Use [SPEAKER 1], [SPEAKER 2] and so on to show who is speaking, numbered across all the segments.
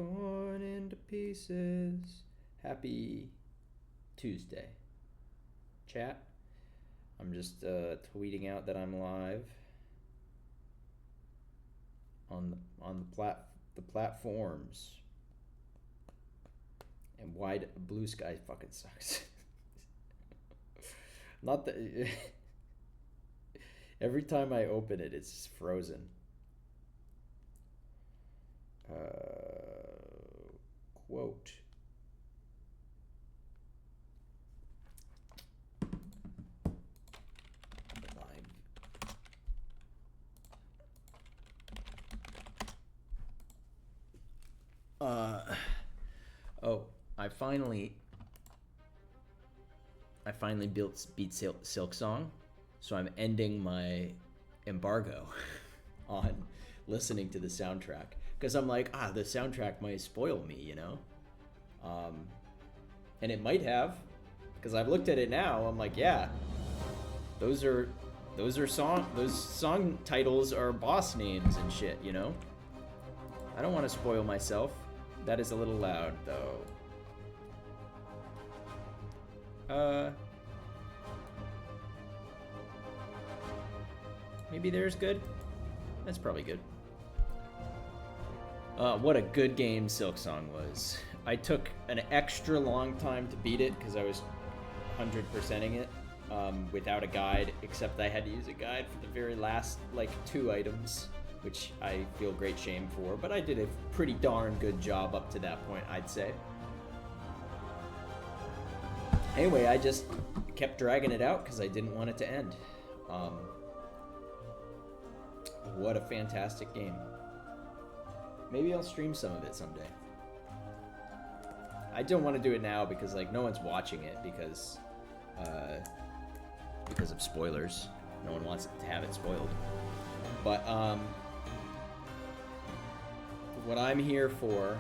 [SPEAKER 1] torn into pieces. Happy Tuesday. Chat. I'm just tweeting out that I'm live on the platforms. And wide blue sky fucking sucks. Not that every time I open it, it's frozen. Quote. Oh, I finally beat Silk Song, so I'm ending my embargo on listening to the soundtrack because I'm like, the soundtrack might spoil me, you know, and it might have, because I've looked at it now. I'm like, yeah, those song titles are boss names and shit, you know. I don't want to spoil myself. That is a little loud, though. Maybe there's good. That's probably good. What a good game Silk Song was. I took an extra long time to beat it because I was 100%ing it without a guide, except I had to use a guide for the very last, like, 2 items, which I feel great shame for, but I did a pretty darn good job up to that point, I'd say. Anyway, I just kept dragging it out because I didn't want it to end. What a fantastic game. Maybe I'll stream some of it someday. I don't want to do it now because, like, no one's watching it because of spoilers. No one wants to have it spoiled. But what I'm here for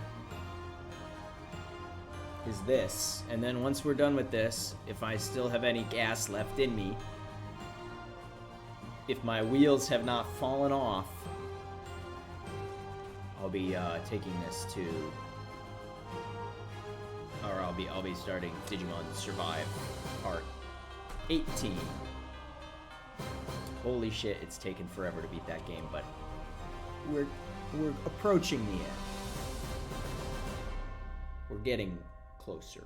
[SPEAKER 1] is this, and then once we're done with this, if I still have any gas left in me, if my wheels have not fallen off, I'll be taking this to, or I'll be starting Digimon Survive Part 18. Holy shit, it's taken forever to beat that game, but we're approaching the end. We're getting closer.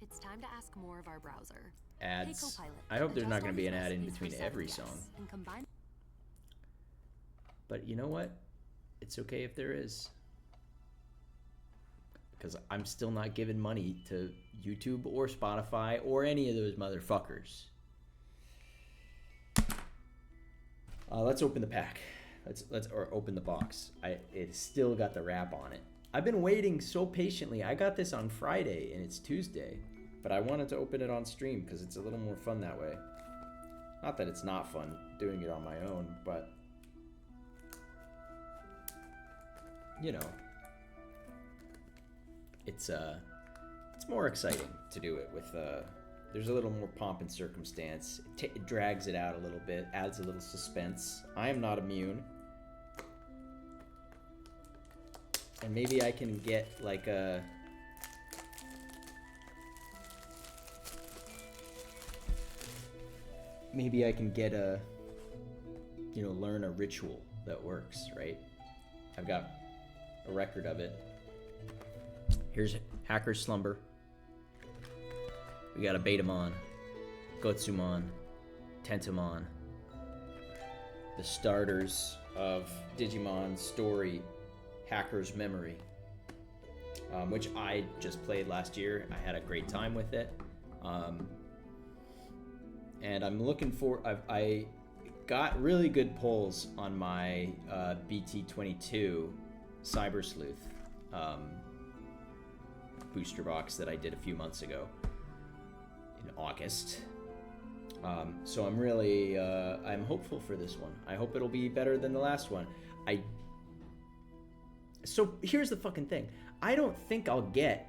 [SPEAKER 2] It's time to ask more of our browser.
[SPEAKER 1] Ads. I hope there's not going to be an ad in between every song. But you know what? It's okay if there is. Because I'm still not giving money to YouTube or Spotify or any of those motherfuckers. Let's open the pack. Let's open the box. It's still got the wrap on it. I've been waiting so patiently. I got this on Friday and it's Tuesday, but I wanted to open it on stream because it's a little more fun that way. Not that it's not fun doing it on my own, but you know, it's more exciting to do it with there's a little more pomp and circumstance. It drags it out a little bit, adds a little suspense. I am not immune. And maybe I can get like a... Maybe I can get a... You know, learn a ritual that works, right? I've got a record of it. Here's Hacker's Slumber. We got a Betamon, Gotsumon, Tentomon, the starters of Digimon Story, Hacker's Memory, which I just played last year. I had a great time with it. And I'm looking for... I got really good pulls on my BT22 Cyber Sleuth booster box that I did a few months ago. August. So I'm really I'm hopeful for this one. I hope it'll be better than the last one. So here's the fucking thing. I don't think I'll get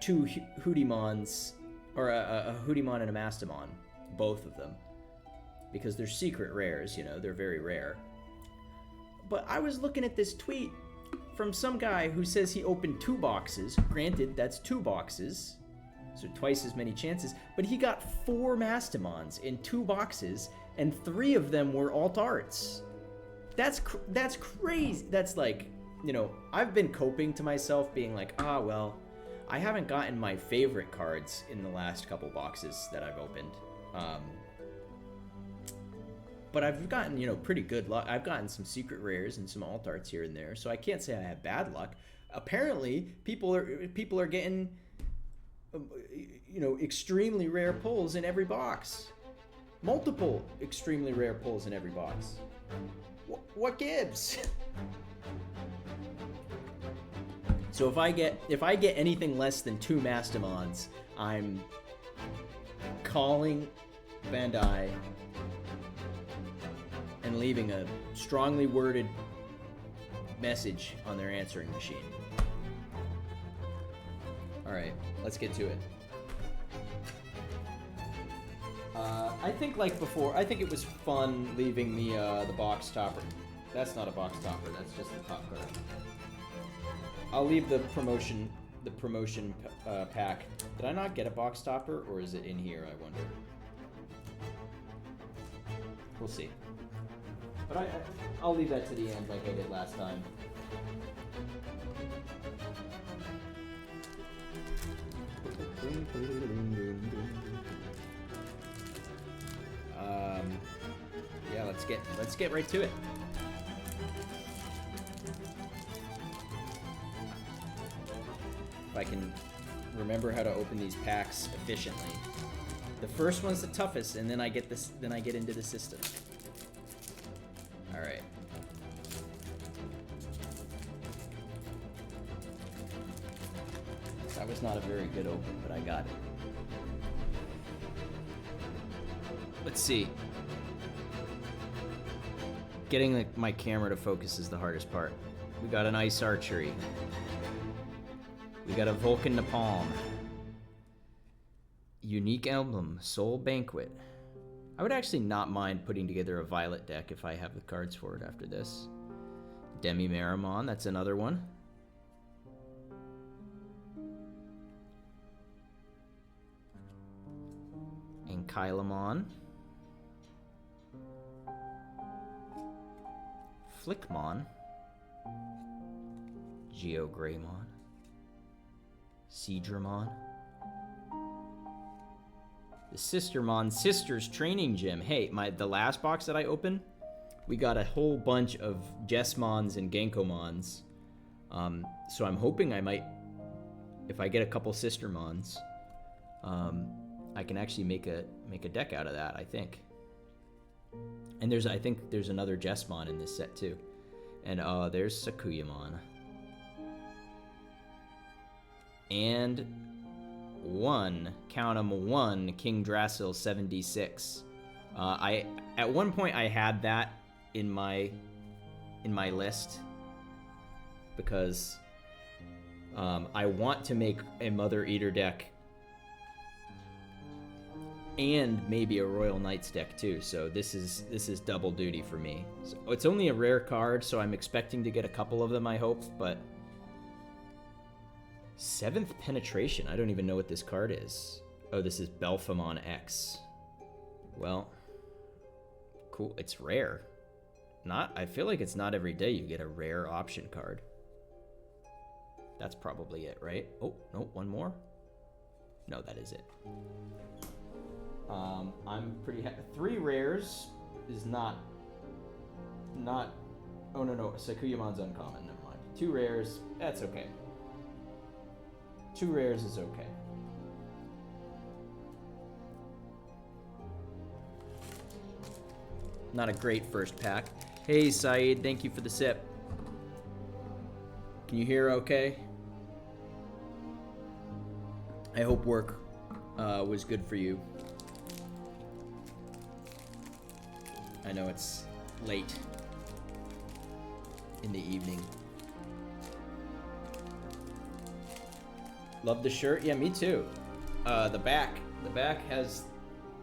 [SPEAKER 1] 2 Hoodimons, or a Hoodimon and a Mastamon, both of them, because they're secret rares, you know, they're very rare. But I was looking at this tweet from some guy who says he opened 2 boxes. Granted, that's 2 boxes, so twice as many chances. But he got 4 Mastamons in 2 boxes, and 3 of them were alt arts. That's crazy. That's like, you know, I've been coping to myself being like, well, I haven't gotten my favorite cards in the last couple boxes that I've opened. But I've gotten, you know, pretty good luck. I've gotten some secret rares and some alt arts here and there, so I can't say I have bad luck. Apparently, people are getting, you know, extremely rare pulls in every box. Multiple extremely rare pulls in every box. What gives? So if I get anything less than 2 Mastamons, I'm calling Bandai and leaving a strongly worded message on their answering machine. Alright, let's get to it. I think like before, I think it was fun leaving the box topper. That's not a box topper, that's just the top card. I'll leave the promotion pack. Did I not get a box topper, or is it in here, I wonder? We'll see. But I'll leave that to the end like I did last time. Yeah, let's get right to it. If I can remember how to open these packs efficiently. The first one's the toughest, and then I get into the system. All right. That was not a very good open, but I got it. Let's see. Getting my camera to focus is the hardest part. We got an Ice Archery. We got a Vulcan Napalm. Unique Emblem, Soul Banquet. I would actually not mind putting together a Violet deck if I have the cards for it after this. Demi Marimon, that's another one. And Kylamon. Flickmon. Geogreymon. Seadramon. The Sistermon Sisters Training Gym. Hey, the last box that I opened, we got a whole bunch of Jessmons and Genkomons. So I'm hoping I might, if I get a couple Sistermons, I can actually make a deck out of that, I think. And I think there's another Jessmon in this set too. And there's Sakuyamon. And count 'em, one King Drasil 76. At one point I had that in my list because I want to make a Mother Eater deck and maybe a Royal Knights deck too. So this is double duty for me. So it's only a rare card, so I'm expecting to get a couple of them, I hope, but 7th Penetration. I don't even know what this card is. Oh, this is Belphamon X. Well, cool. It's rare. I feel like it's not every day you get a rare option card. That's probably it, right? Oh, no, one more? No, that is it. I'm pretty happy. 3 rares is not... Oh, no. Sakuyamon's uncommon. Never mind. 2 rares, that's okay. 2 rares is okay. Not a great first pack. Hey, Saeed, thank you for the sip. Can you hear okay? I hope work was good for you. I know it's late in the evening. Love the shirt. Yeah, me too. The back has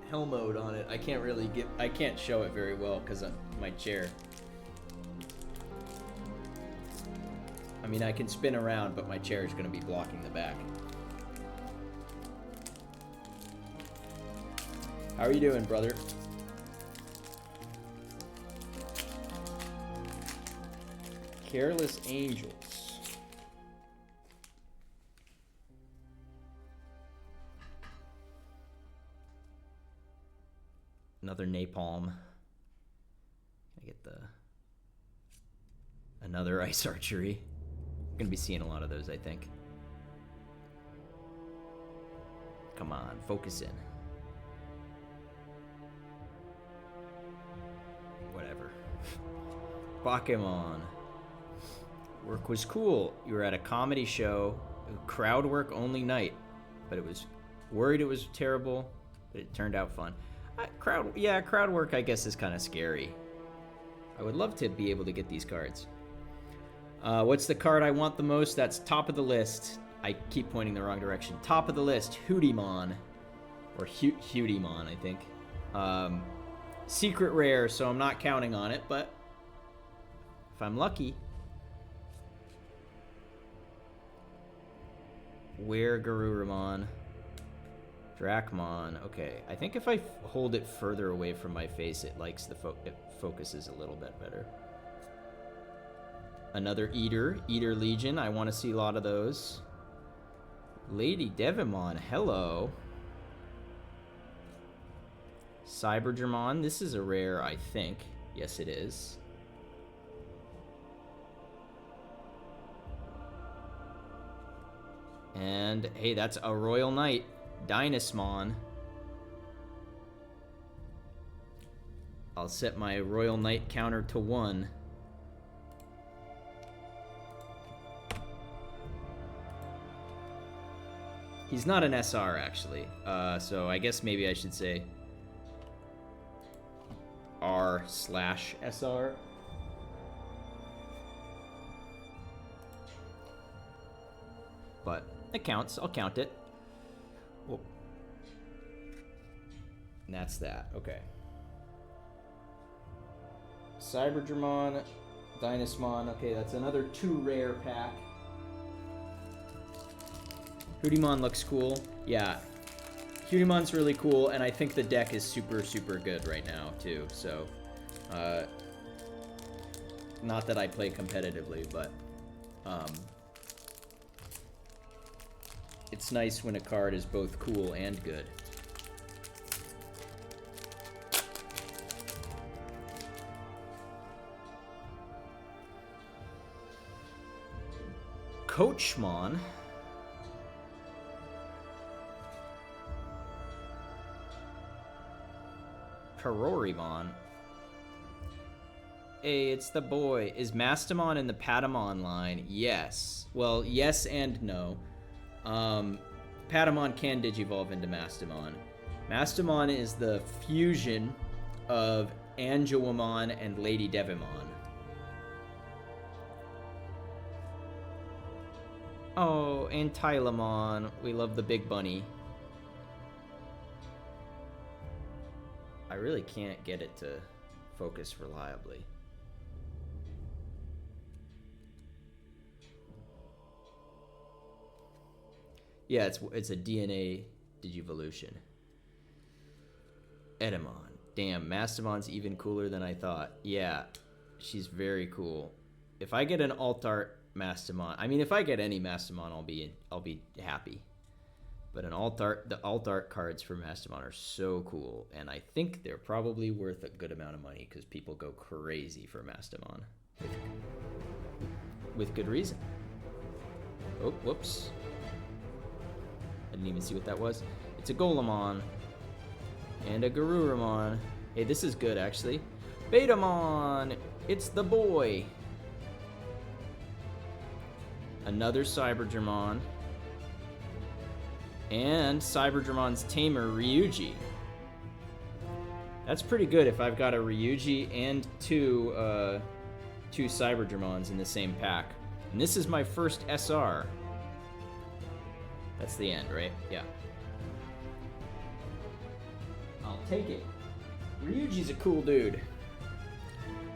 [SPEAKER 1] hell mode on it. I can't show it very well because of my chair. mean, I can spin around, but my chair is going to be blocking the back. How are you doing, brother? Careless Angels. Another napalm. I get another ice archery. I'm gonna be seeing a lot of those, I think. Come on, focus in. Whatever. Pokemon. Work was cool. You were at a comedy show, crowd work only night, but it was worried it was terrible, but it turned out fun. Crowd work I guess is kind of scary. I would love to be able to get these cards. What's the card I want the most? That's top of the list. I keep pointing the wrong direction. Top of the list, Hootiemon. Or Hootiemon, I think. Secret rare, so I'm not counting on it, but if I'm lucky. Where Garurumon? Dracmon. Okay, I think if I hold it further away from my face, it likes it focuses a little bit better. Another Eater Legion. I want to see a lot of those. Lady Devimon. Hello. Cyberdramon. This is a rare, I think. Yes, it is. And hey, that's a Royal Knight. Dynasmon. I'll set my Royal Knight counter to 1. He's not an SR, actually. So I guess maybe I should say R/SR. But it counts. I'll count it. Whoa. And that's that. Okay. Cyberdramon, Dynasmon. Okay, that's another 2 rare pack. Hootiemon looks cool. Yeah. Hootiemon's really cool, and I think the deck is super, super good right now, too. So, not that I play competitively, but it's nice when a card is both cool and good. Coachmon. Karorimon. Hey, it's the boy. Is Mastamon in the Patamon line? Yes. Well, yes and no. Patamon can digivolve into Mastamon. Mastamon is the fusion of Angelwamon and Lady Devimon. Oh, and Tylemon. We love the big bunny. I really can't get it to focus reliably. Yeah, it's a DNA digivolution. Edamon. Damn, Mastamon's even cooler than I thought. Yeah, she's very cool. If I get an alt art Mastamon, I mean, if I get any Mastamon, I'll be happy. But the alt art cards for Mastamon are so cool, and I think they're probably worth a good amount of money because people go crazy for Mastamon, with good reason. Oh, whoops! I didn't even see what that was. It's a Golemon and a Garurumon. Hey, this is good actually. Betamon, it's the boy. Another Cyberdramon. And Cyberdramon's tamer, Ryuji. That's pretty good if I've got a Ryuji and two Cyberdramons in the same pack. And this is my first SR. That's the end, right? Yeah. I'll take it. Ryuji's a cool dude.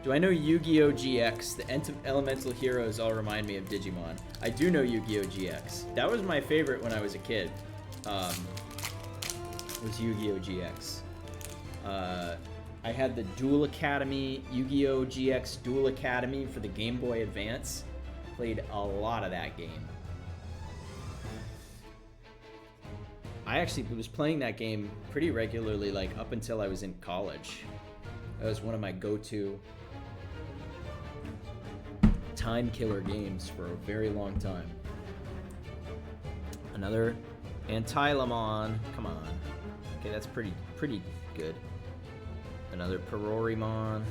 [SPEAKER 1] Do I know Yu-Gi-Oh! GX? The elemental heroes all remind me of Digimon. I do know Yu-Gi-Oh! GX. That was my favorite when I was a kid. Was Yu-Gi-Oh! GX. I had the Duel Academy, Yu-Gi-Oh! GX Duel Academy for the Game Boy Advance. Played a lot of that game. I actually was playing that game pretty regularly, like up until I was in college. That was one of my go-to time killer games for a very long time. Another Antilamon. Come on. Okay, that's pretty good. Another Perorimon.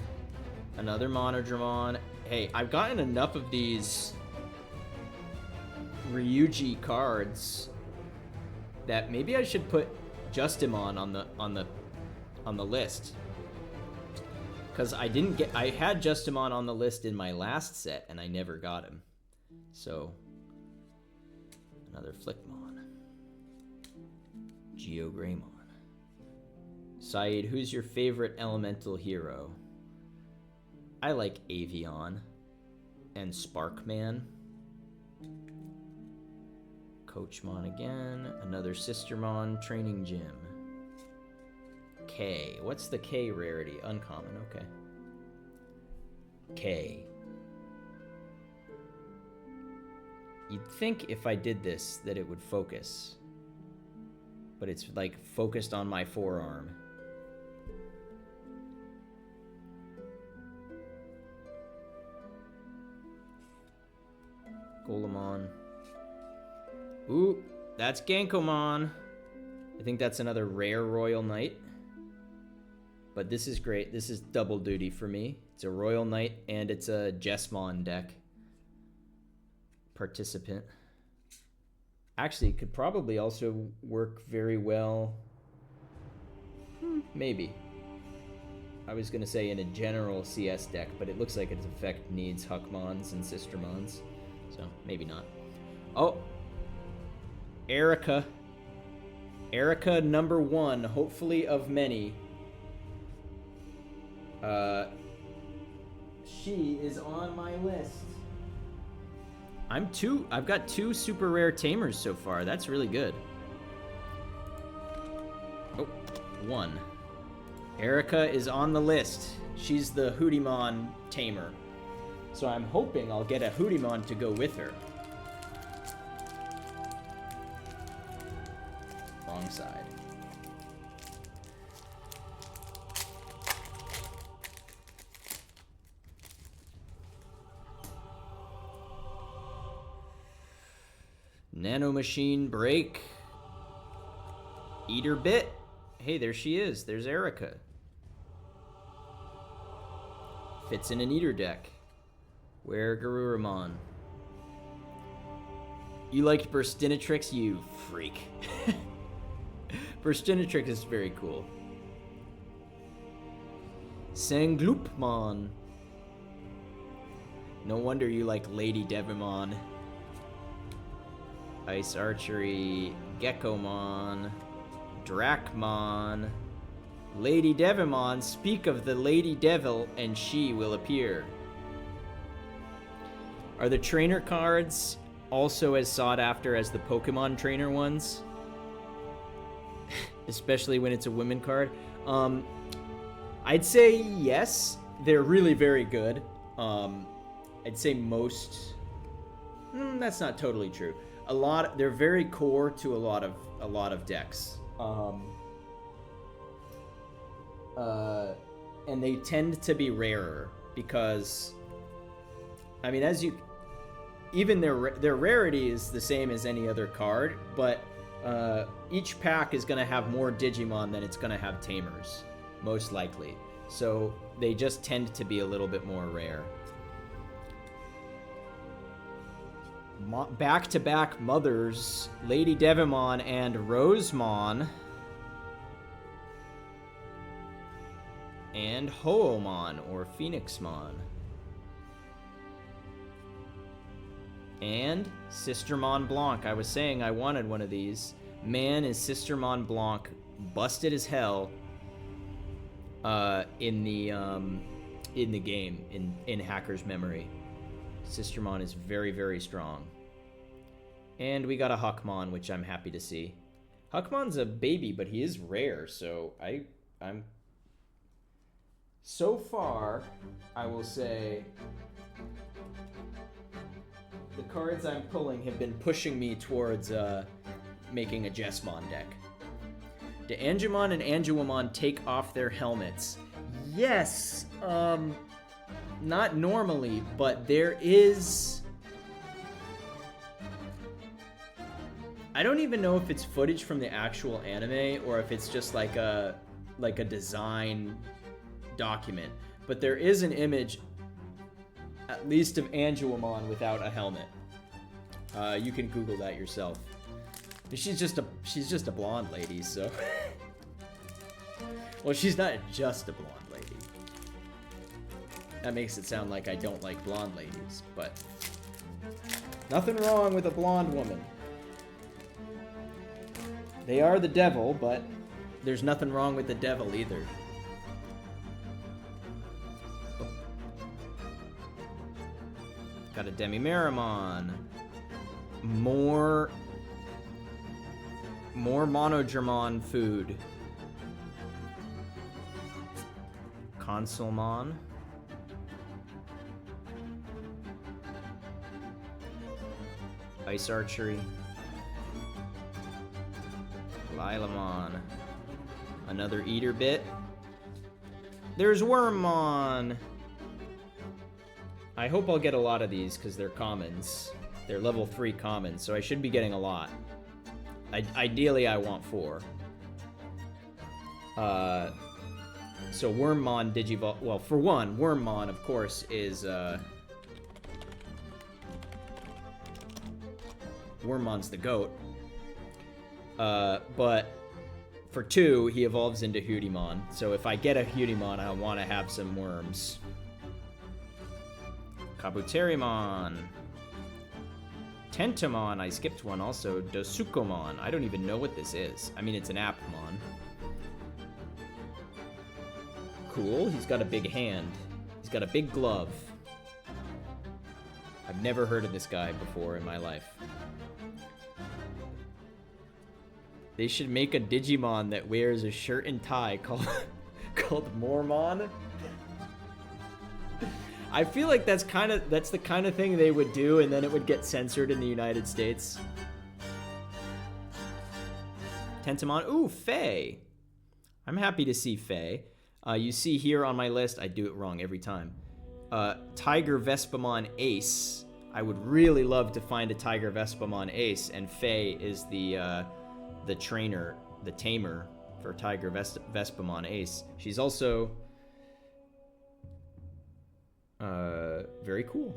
[SPEAKER 1] Another Monodramon. Hey, I've gotten enough of these Ryuji cards that maybe I should put Justimon on the list. Cause I had Justimon on the list in my last set and I never got him. So another Flickmon. Geogreymon. Saeed, who's your favorite elemental hero? I like Avion and Sparkman. Coachmon again. Another Sistermon training gym. K. What's the K rarity? Uncommon, okay. K. You'd think if I did this that it would focus. But it's like focused on my forearm. Golemon. Ooh, that's Gankomon. I think that's another rare Royal Knight. But this is great. This is double duty for me. It's a Royal Knight and it's a Jesmon deck. Participant. Actually, could probably also work very well. Maybe. I was going to say in a general CS deck, but it looks like its effect needs Huckmons and Sistermons. So, maybe not. Oh! Erica. Erica number 1, hopefully of many. She is on my list. I've got 2 super rare tamers so far. That's really good. Oh, 1. Erica is on the list. She's the Hoodimon tamer. So I'm hoping I'll get a Hoodimon to go with her. Wrong side. Nanomachine break. Eater bit. Hey, there she is. There's Erica. Fits in an Eater deck. Where Garurumon? You liked Burstinatrix, you freak. Burstinatrix is very cool. Sangloopmon. No wonder you like Lady Devimon. Ice Archery, Geckomon, Dracmon, Lady Devimon. Speak of the Lady Devil, and she will appear. Are the trainer cards also as sought after as the Pokemon trainer ones? Especially when it's a women card? I'd say yes. They're really very good. I'd say most... that's not totally true. They're very core to a lot of decks. And they tend to be rarer because, I mean, even their rarity is the same as any other card, but each pack is going to have more Digimon than it's going to have Tamers, most likely. So they just tend to be a little bit more rare. Back-to-back mothers, Lady Devimon and Rosemon. And Hoomon, or Phoenixmon. And Sistermon Blanc. I was saying I wanted one of these. Man, is Sistermon Blanc busted as hell in the in the game, in Hacker's memory. Sistermon is very, very strong. And we got a Huckmon, which I'm happy to see. Huckmon's a baby, but he is rare, so I'm... So far, I will say... the cards I'm pulling have been pushing me towards making a Jessmon deck. Do Angemon and Angemon take off their helmets? Yes! Not normally, but there is... I don't even know if it's footage from the actual anime or if it's just like a design document. But there is an image, at least of Angemon without a helmet. You can Google that yourself. She's just a blonde lady, so. Well, she's not just a blonde lady. That makes it sound like I don't like blonde ladies, but nothing wrong with a blonde woman. They are the devil, but there's nothing wrong with the devil either. Got a Demi-Meramon. More Monogermon food. Consulmon. Ice Archery. Lilamon. Another Eater Bit. There's Wormmon. I hope I'll get a lot of these because they're commons. They're level 3 commons, so I should be getting a lot. Ideally, I want 4. So Wormmon Digivolve... Well, for one, Wormmon, of course, is... Wormmon's the GOAT. But for 2, he evolves into Hootiemon. So if I get a Hootiemon, I want to have some worms. Kabuterimon. Tentomon, I skipped one also. Dosukomon, I don't even know what this is. I mean, it's an Appmon. Cool, he's got a big hand. He's got a big glove. I've never heard of this guy before in my life. They should make a Digimon that wears a shirt and tie called Mormon. I feel like that's the kind of thing they would do, and then it would get censored in the United States. Tentomon, ooh, Faye. I'm happy to see Faye. You see here on my list, I do it wrong every time. Tiger Vespamon Ace. I would really love to find a Tiger Vespamon Ace, and Faye is the trainer, the tamer for Tiger Vespamon Ace. She's also very cool.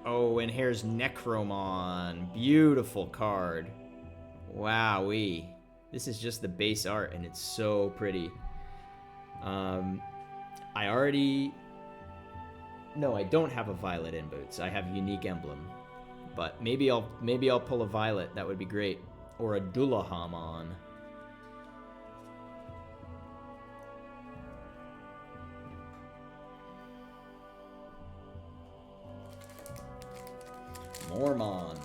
[SPEAKER 1] Oh, and here's Necromon. Beautiful card. Wowee. This is just the base art, and it's so pretty. No, I don't have a Violet in boots. I have Unique Emblem. But maybe I'll pull a Violet. That would be great. Or a Dullahamon. Mormon.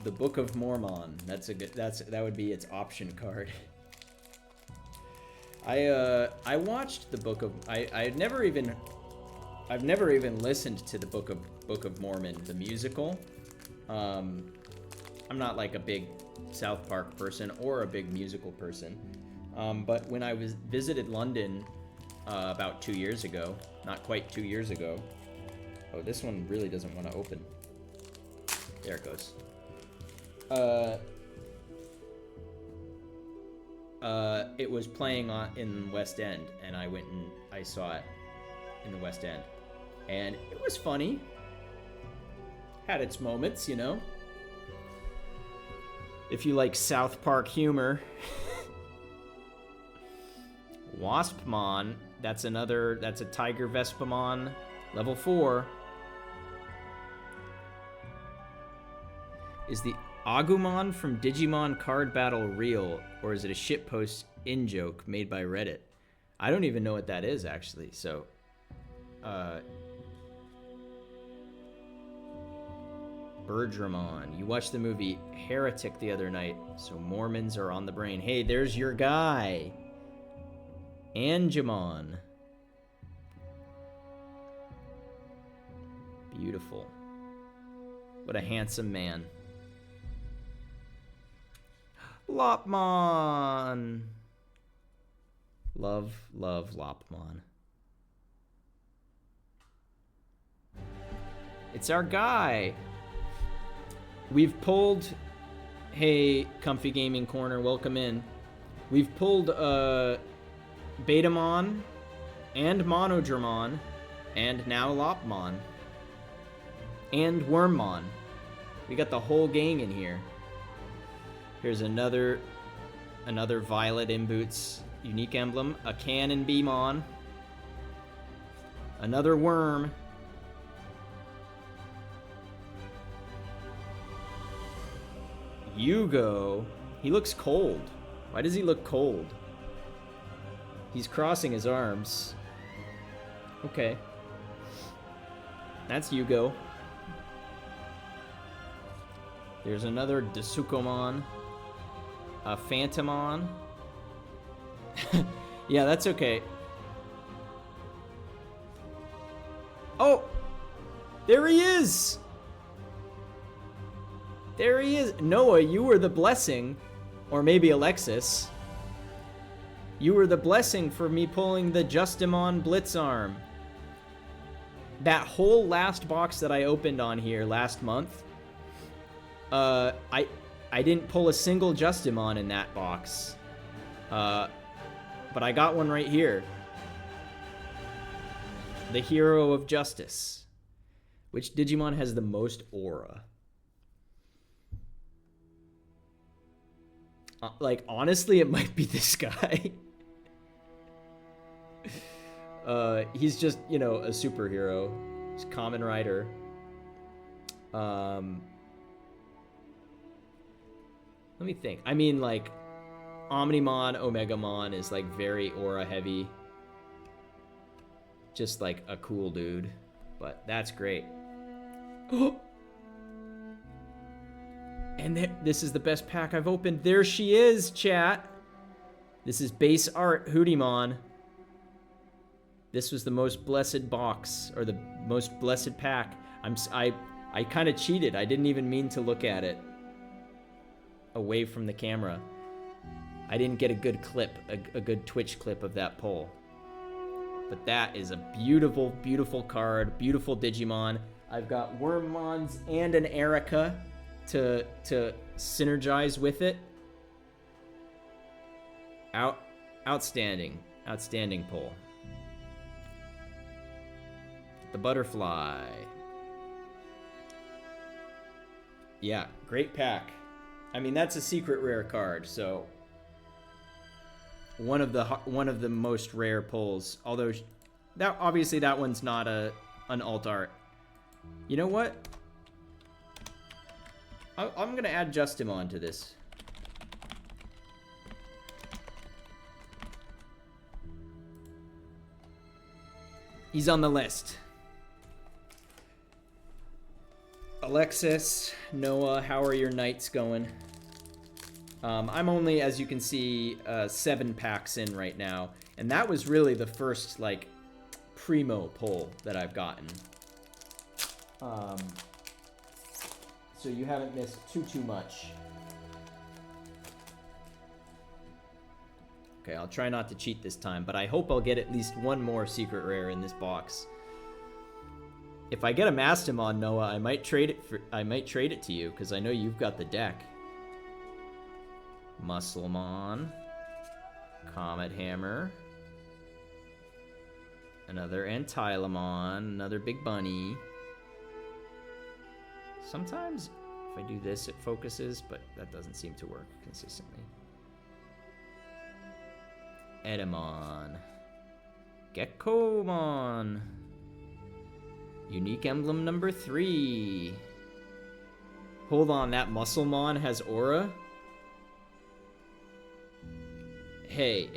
[SPEAKER 1] The Book of Mormon. That would be its option card. I watched the Book of I've never even listened to the Book of Mormon, the musical. I'm not like a big South Park person or a big musical person. But when I visited London about 2 years ago, not quite 2 years ago. Oh, this one really doesn't want to open. There it goes. It was playing in West End, and I went and I saw it in the West End. And it was funny. Had its moments, you know. If you like South Park humor. Waspmon, that's a Tiger Vespamon, level 4. Agumon from Digimon Card Battle real, or is it a shitpost in-joke made by Reddit? I don't even know what that is, actually, so... Birdramon. You watched the movie Heretic the other night, so Mormons are on the brain. Hey, there's your guy! Angemon. Beautiful. What a handsome man. Lopmon! Love, love Lopmon. It's our guy! We've pulled... Hey, Comfy Gaming Corner, welcome in. We've pulled, Betamon, and Monodramon, and now Lopmon. And Wormmon. We got the whole gang in here. Here's another Violet in Boots unique emblem. A Cannon Beamon. Another Worm. Yugo. He looks cold. Why does he look cold? He's crossing his arms. Okay. That's Yugo. There's another Dasukomon. A Phantomon. Yeah, that's okay. Oh! There he is! There he is! Noah, you were the blessing. Or maybe Alexis. You were the blessing for me pulling the Justimon Blitzarm. That whole last box that I opened on here last month, I didn't pull a single Justimon in that box. But I got one right here. The Hero of Justice. Which Digimon has the most aura? Like, honestly, it might be this guy. He's just, you know, a superhero. He's Kamen Rider. Let me think. I mean, like, Omnimon, Omegamon is, like, very aura heavy. Just, like, a cool dude. But that's great. And this is the best pack I've opened. There she is, chat. This is base art Hootimon. This was the most blessed box, or the most blessed pack. I kind of cheated. I didn't even mean to look at it away from the camera. I didn't get a good clip, a good Twitch clip of that pull. But that is a beautiful, beautiful card. Beautiful Digimon. I've got Wormmons and an Erica to synergize with it. Outstanding pull. The Butterfly. Yeah, great pack. I mean, that's a secret rare card, so one of the most rare pulls. Although that obviously that one's not an alt art. You know what? I'm gonna add Justimon to this. He's on the list. Alexis, Noah, how are your nights going? I'm only, as you can see, 7 packs in right now. And that was really the first, like, primo pull that I've gotten. So you haven't missed too much. Okay, I'll try not to cheat this time, but I hope I'll get at least one more secret rare in this box. If I get a Mastamon, Noah, I might trade it to you, because I know you've got the deck. Musclemon. Comet Hammer. Another Antylamon. Another Big Bunny. Sometimes, if I do this, it focuses, but that doesn't seem to work consistently. Edamon. Geckomon. Unique emblem number 3. Hold on, that Musclemon has aura? Hey,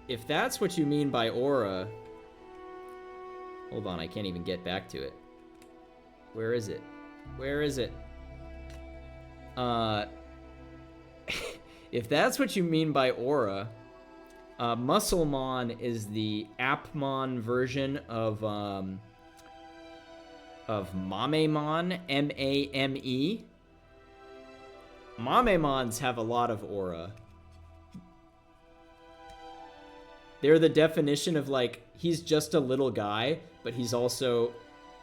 [SPEAKER 1] if that's what you mean by aura... Hold on, I can't even get back to it. Where is it? Where is it? If that's what you mean by aura, Musclemon is the Appmon version of Mamemon, M-A-M-E. Mamemons have a lot of aura. They're the definition of, like, he's just a little guy, but he's also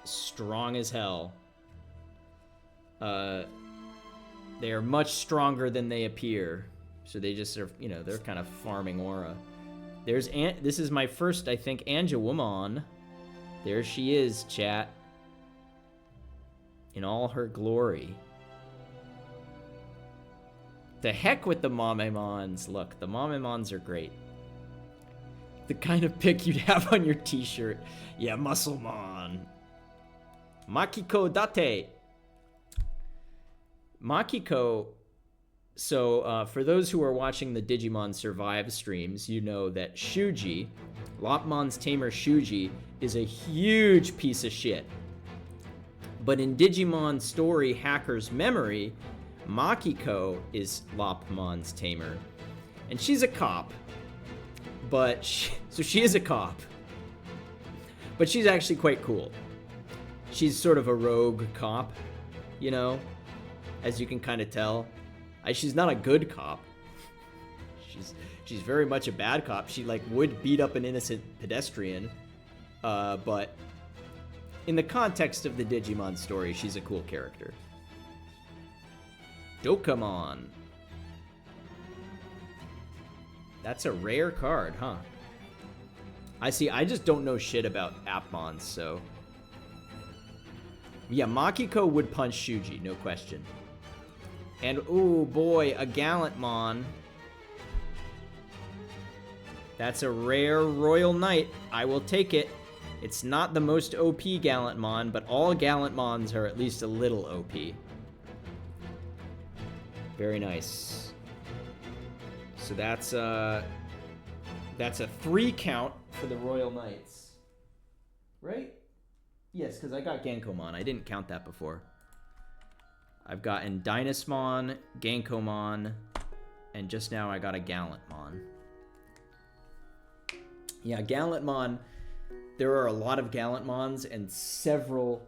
[SPEAKER 1] strong as hell. They are much stronger than they appear. So they just are, you know, they're kind of farming aura. This is my first, I think, Angewomon. There she is, chat. In all her glory. The heck with the Mamemons. Look, the Mamemons are great. The kind of pic you'd have on your t-shirt. Yeah, Musclemon. Makiko Date. Makiko... So, for those who are watching the Digimon Survive streams, you know that Shuji, Lopmon's tamer Shuji, is a huge piece of shit. But in Digimon Story Hacker's Memory, Makiko is Lopmon's tamer. And she's a cop. But, so she is a cop. But she's actually quite cool. She's sort of a rogue cop, you know, as you can kind of tell. She's not a good cop. She's very much a bad cop. She, like, would beat up an innocent pedestrian. But in the context of the Digimon story, she's a cool character. Dokamon. That's a rare card, huh? I see. I just don't know shit about Appmons, so... Yeah, Makiko would punch Shuji, no question. And, ooh, boy, a Gallantmon. That's a rare Royal Knight. I will take it. It's not the most OP Gallantmon, but all Gallantmons are at least a little OP. Very nice. So that's a 3 count for the Royal Knights. Right? Yes, because I got Gankomon. I didn't count that before. I've gotten Dynasmon, Gankomon, and just now I got a Gallantmon. Yeah, Gallantmon, there are a lot of Gallantmons and several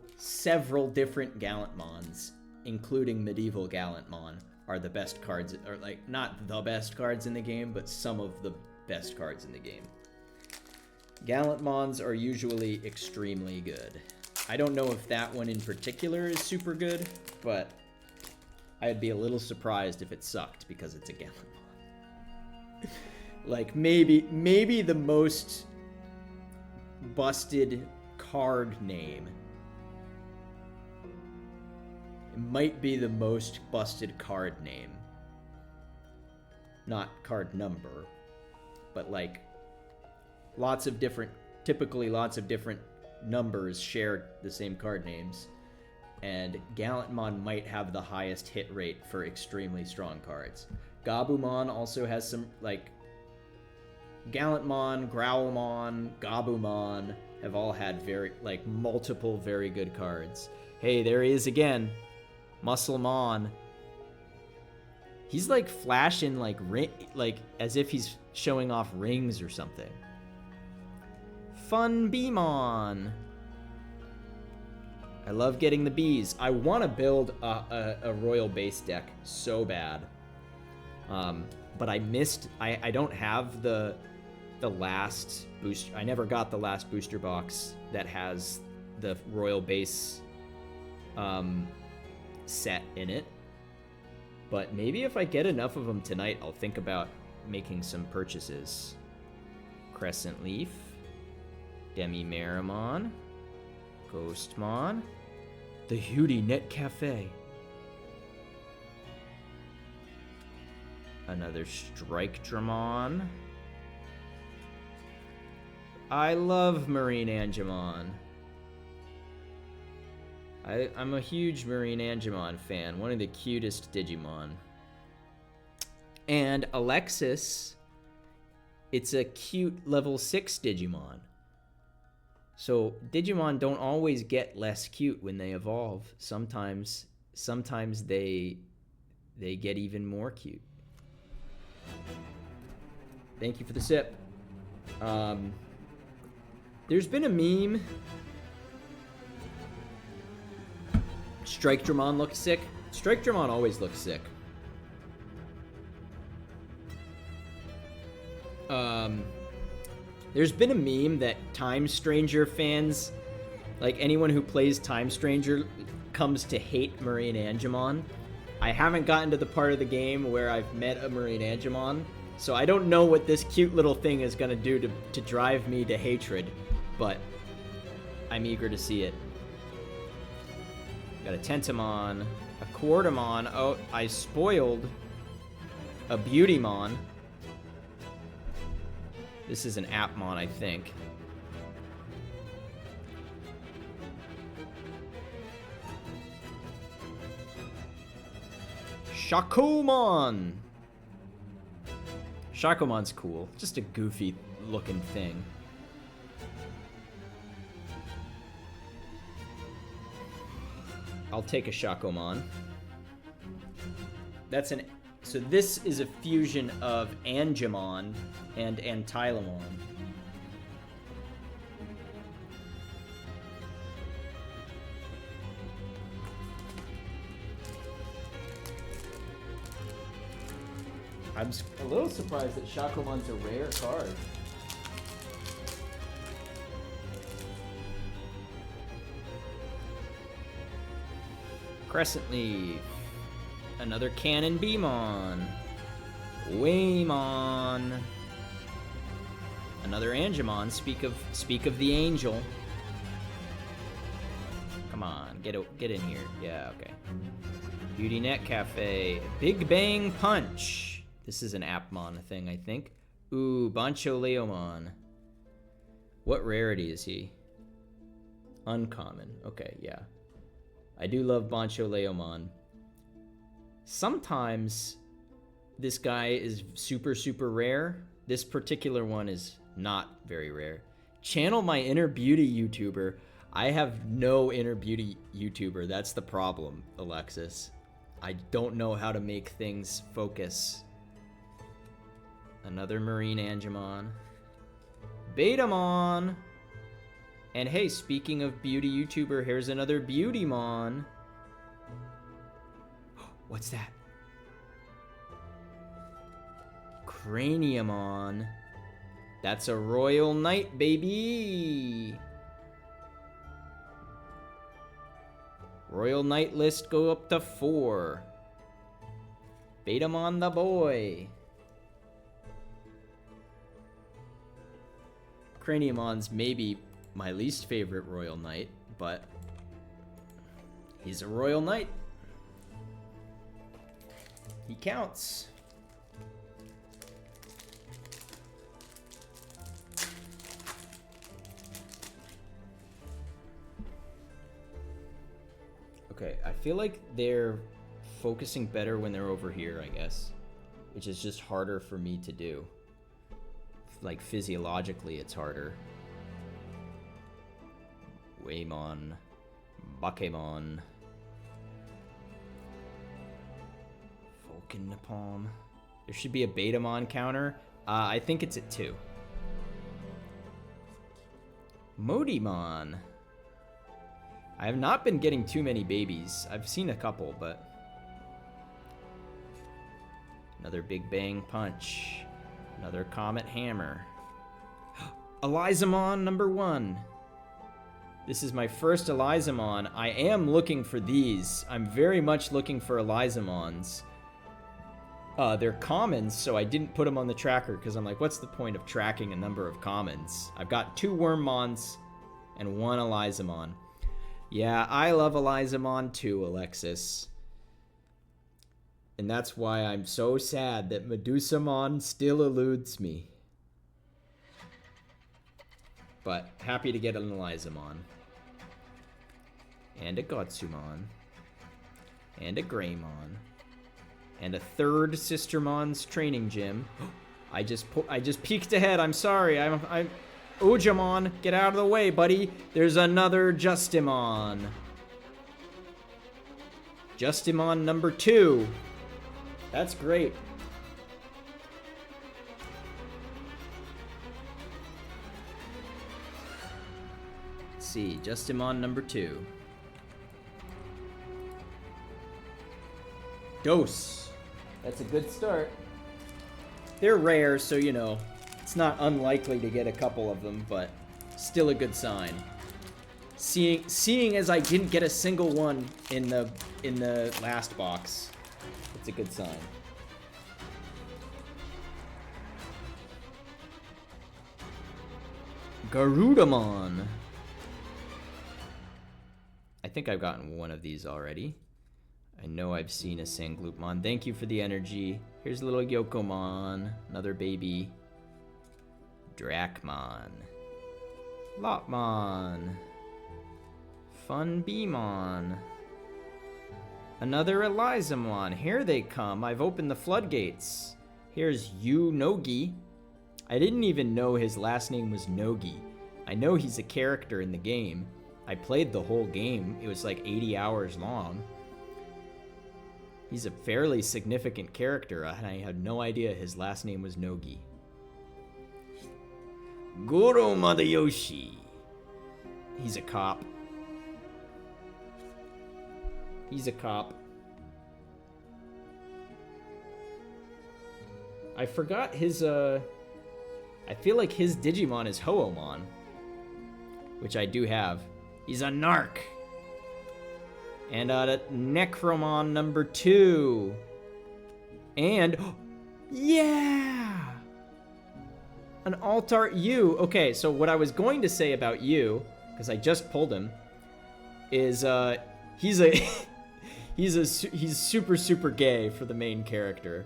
[SPEAKER 1] different Gallantmons, including Medieval Gallantmon, are the best cards, or like, not the best cards in the game, but some of the best cards in the game. Gallantmons are usually extremely good. I don't know if that one in particular is super good, but I'd be a little surprised if it sucked because it's a Gallantmon. Like, maybe the most busted card name. It might be the most busted card name. Not card number, but like typically lots of different numbers share the same card names. And Gallantmon might have the highest hit rate for extremely strong cards. Gabumon also has some, like, Gallantmon, Growlmon, Gabumon have all had multiple very good cards. Hey, there he is again. Musclemon. He's like flashing like as if he's showing off rings or something. Fun Beemon. I love getting the bees. I want to build a royal base deck so bad. But I missed... I don't have the last booster... I never got the last booster box that has the royal base set in it. But maybe if I get enough of them tonight, I'll think about making some purchases. Crescent Leaf. Demi-Meramon. Ghostmon. The Hudi Net Cafe. Another Strike Dramon. I love Marine Angemon. I'm a huge Marine Angemon fan. One of the cutest Digimon. And Alexis, it's a cute level 6 Digimon. So Digimon don't always get less cute when they evolve. Sometimes they get even more cute. Thank you for the sip. There's been a meme. Strike Dramon looks sick. Strike Dramon always looks sick. There's been a meme that Time Stranger fans, like anyone who plays Time Stranger, comes to hate Marine Angemon. I haven't gotten to the part of the game where I've met a Marine Angemon, so I don't know what this cute little thing is going to do to drive me to hatred, but I'm eager to see it. Got a Tentamon, a Quartamon. Oh, I spoiled a Beautymon. This is an Appmon, I think. Shakomon! Shakomon's cool. Just a goofy looking thing. I'll take a Shakomon. That's an... So this is a fusion of Angemon and Antylamon. I'm a little surprised that Shakomon's a rare card. Crescent Leaf. Another Cannon Beamon. Waymon. Another Angemon. Speak of the angel. Come on, get in here. Yeah, okay. Beauty Net Cafe. Big Bang Punch. This is an Appmon thing, I think. Ooh, Bancho Leomon. What rarity is he? Uncommon. Okay, yeah. I do love Bancho Leomon. Sometimes this guy is super, super rare. This particular one is not very rare. Channel my inner beauty YouTuber. I have no inner beauty YouTuber. That's the problem, Alexis. I don't know how to make things focus. Another Marine Angemon. Betamon. And hey, speaking of beauty YouTuber, here's another Beautymon. What's that? Craniumon. That's a Royal Knight, baby. Royal Knight list go up to 4. Betamon the boy. Craniumon's maybe my least favorite Royal Knight, but he's a Royal Knight. He counts. Okay, I feel like they're focusing better when they're over here, I guess, which is just harder for me to do. Like, physiologically, it's harder. Waymon. Bakemon. Vulcan Napalm. There should be a Betamon counter. I think it's at 2. Modimon. I have not been getting too many babies. I've seen a couple, but... Another Big Bang Punch. Another Comet Hammer. Elizamon number 1. This is my first Elizamon. I am looking for these. I'm very much looking for Elizamons. They're commons, so I didn't put them on the tracker because I'm like, what's the point of tracking a number of commons? I've got 2 Wormmons and 1 Elizamon. Yeah, I love Elizamon too, Alexis. And that's why I'm so sad that Medusamon still eludes me. But happy to get an Elizamon. And a Gotsumon. And a Greymon. And a third Sistermon's training gym. I just peeked ahead. I'm sorry. I'm Ojamon, get out of the way, buddy. There's another Justimon. Justimon number 2. That's great. Let's see, Justimon number 2. Dose. That's a good start. They're rare, so you know, it's not unlikely to get a couple of them, but still a good sign. Seeing as I didn't get a single one in the last box, it's a good sign. Garudamon. I think I've gotten one of these already. I know I've seen a Sangloopmon. Thank you for the energy. Here's a little Yokomon. Another baby. Dracmon. Lopmon. Funbeemon. Another Elizamon. Here they come. I've opened the floodgates. Here's Nogi. I didn't even know his last name was Nogi. I know he's a character in the game. I played the whole game. It was like 80 hours long. He's a fairly significant character, and I had no idea his last name was Nogi. Goro Madayoshi. He's a cop. He's a cop. I forgot his, I feel like his Digimon is Hoomon, which I do have. He's a narc. And Necromon number 2. And, yeah! An Altart U. Okay, so what I was going to say about you, because I just pulled him, is he's super gay for the main character.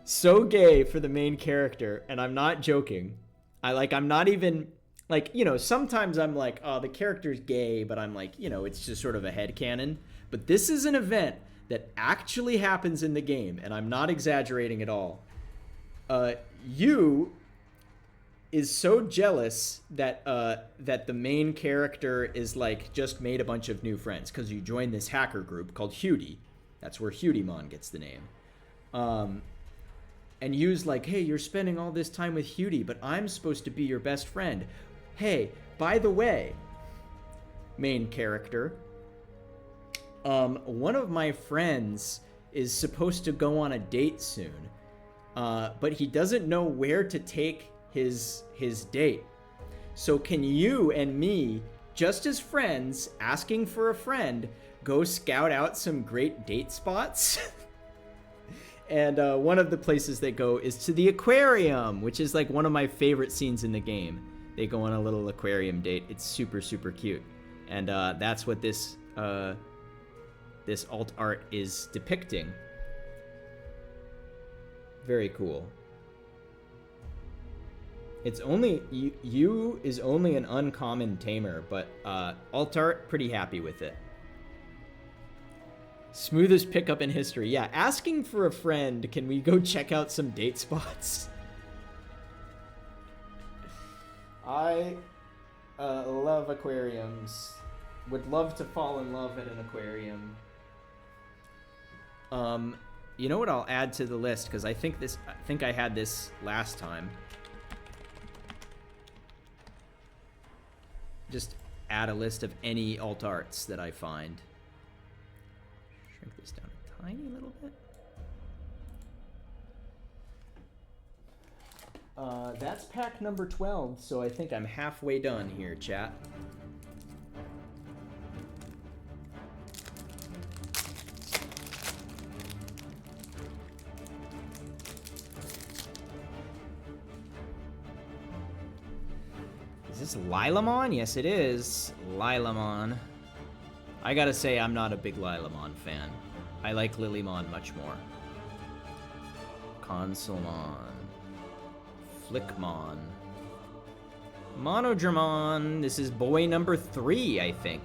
[SPEAKER 1] So gay for the main character, and I'm not joking. I'm not even, like, you know, sometimes I'm like, oh, the character's gay, but I'm like, you know, it's just sort of a headcanon. But this is an event that actually happens in the game, and I'm not exaggerating at all. You is so jealous that that the main character is like just made a bunch of new friends because you joined this hacker group called Hudie. That's where Hudiemon gets the name. And Yu's like, hey, you're spending all this time with Hudie, but I'm supposed to be your best friend. Hey, by the way, main character, one of my friends is supposed to go on a date soon, but he doesn't know where to take his date. So can you and me, just as friends, asking for a friend, go scout out some great date spots? And one of the places they go is to the aquarium, which is like one of my favorite scenes in the game. They go on a little aquarium date. It's super cute. And that's what this this alt art is depicting. Very cool. It's only, you is only an uncommon tamer, but alt art, pretty happy with it. Smoothest pickup in history. Yeah, asking for a friend, can we go check out some date spots? I love aquariums. Would love to fall in love at an aquarium. You know what I'll add to the list, because I think I had this last time. Just add a list of any alt arts that I find. Shrink this down a tiny little bit. That's pack number 12, so I think I'm halfway done here, chat. Is this Lilamon? Yes, it is. Lilamon. I gotta say, I'm not a big Lilamon fan. I like Lilymon much more. Consulmon. Flickmon. Monodramon. This is boy number 3, I think.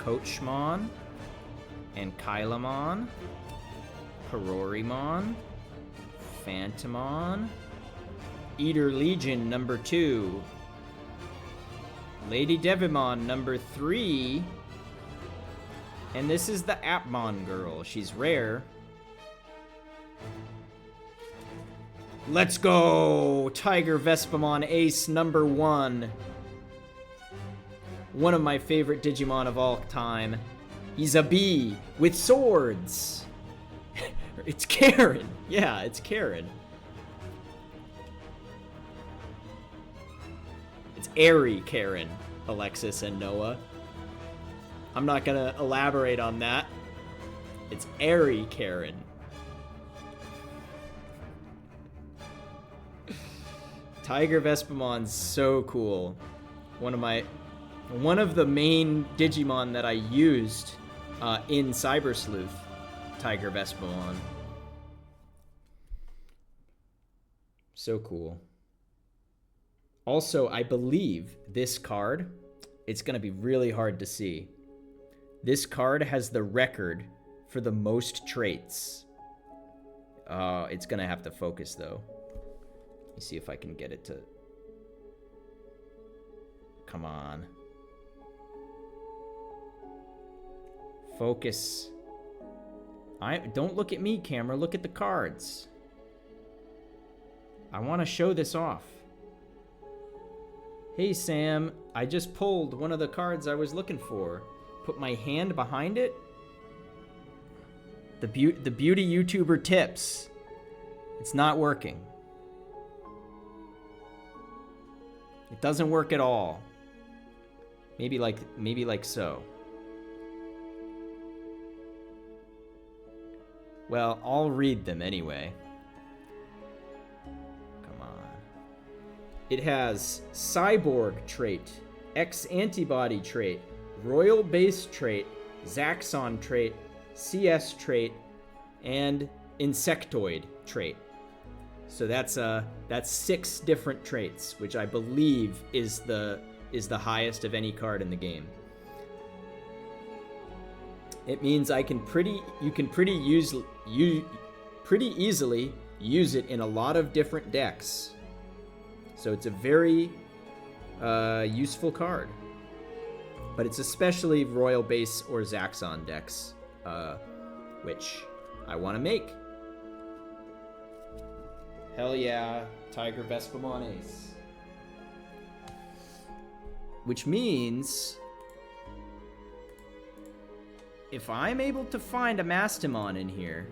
[SPEAKER 1] Coachmon, and Kylamon, Perorimon, Phantomon, Eater Legion number 2, Lady Devimon number 3, and this is the Appmon girl. She's rare. Let's go! Tiger Vespamon Ace number 1. One of my favorite Digimon of all time. He's a bee with swords. It's Karen. Yeah, it's Karen. It's Airy Karen, Alexis and Noah. I'm not gonna elaborate on that. It's Airy Karen. Tiger Vespamon's so cool. One of the main Digimon that I used in Cyber Sleuth, Tiger Vespamon. So cool. Also, I believe this card, it's going to be really hard to see. This card has the record for the most traits. It's going to have to focus, though. Let me see if I can get it to... Come on. Focus. Don't look at me, camera. Look at the cards. I want to show this off. Hey, Sam. I just pulled one of the cards I was looking for. Put my hand behind it. The beauty YouTuber tips. It's not working. It doesn't work at all. Maybe like so. Well, I'll read them anyway. Come on. It has Cyborg trait, X-Antibody trait, Royal Base trait, Zaxxon trait, CS trait, and Insectoid trait. So that's 6 different traits, which I believe is the highest of any card in the game. It means you can pretty easily use it in a lot of different decks. So it's a very useful card. But it's especially Royal Base or Zaxxon decks, which I want to make. Hell yeah, Tiger Vespamon Ace. Which means... if I'm able to find a Mastamon in here,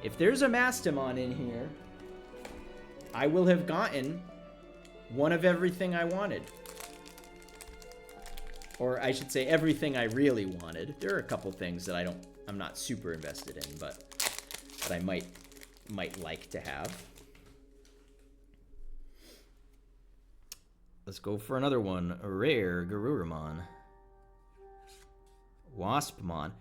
[SPEAKER 1] if there's a Mastamon in here, I will have gotten one of everything I wanted. Or I should say everything I really wanted. There are a couple things that I'm not super invested in, but I might like to have. Let's go for another one. A rare Garuramon. Waspmon.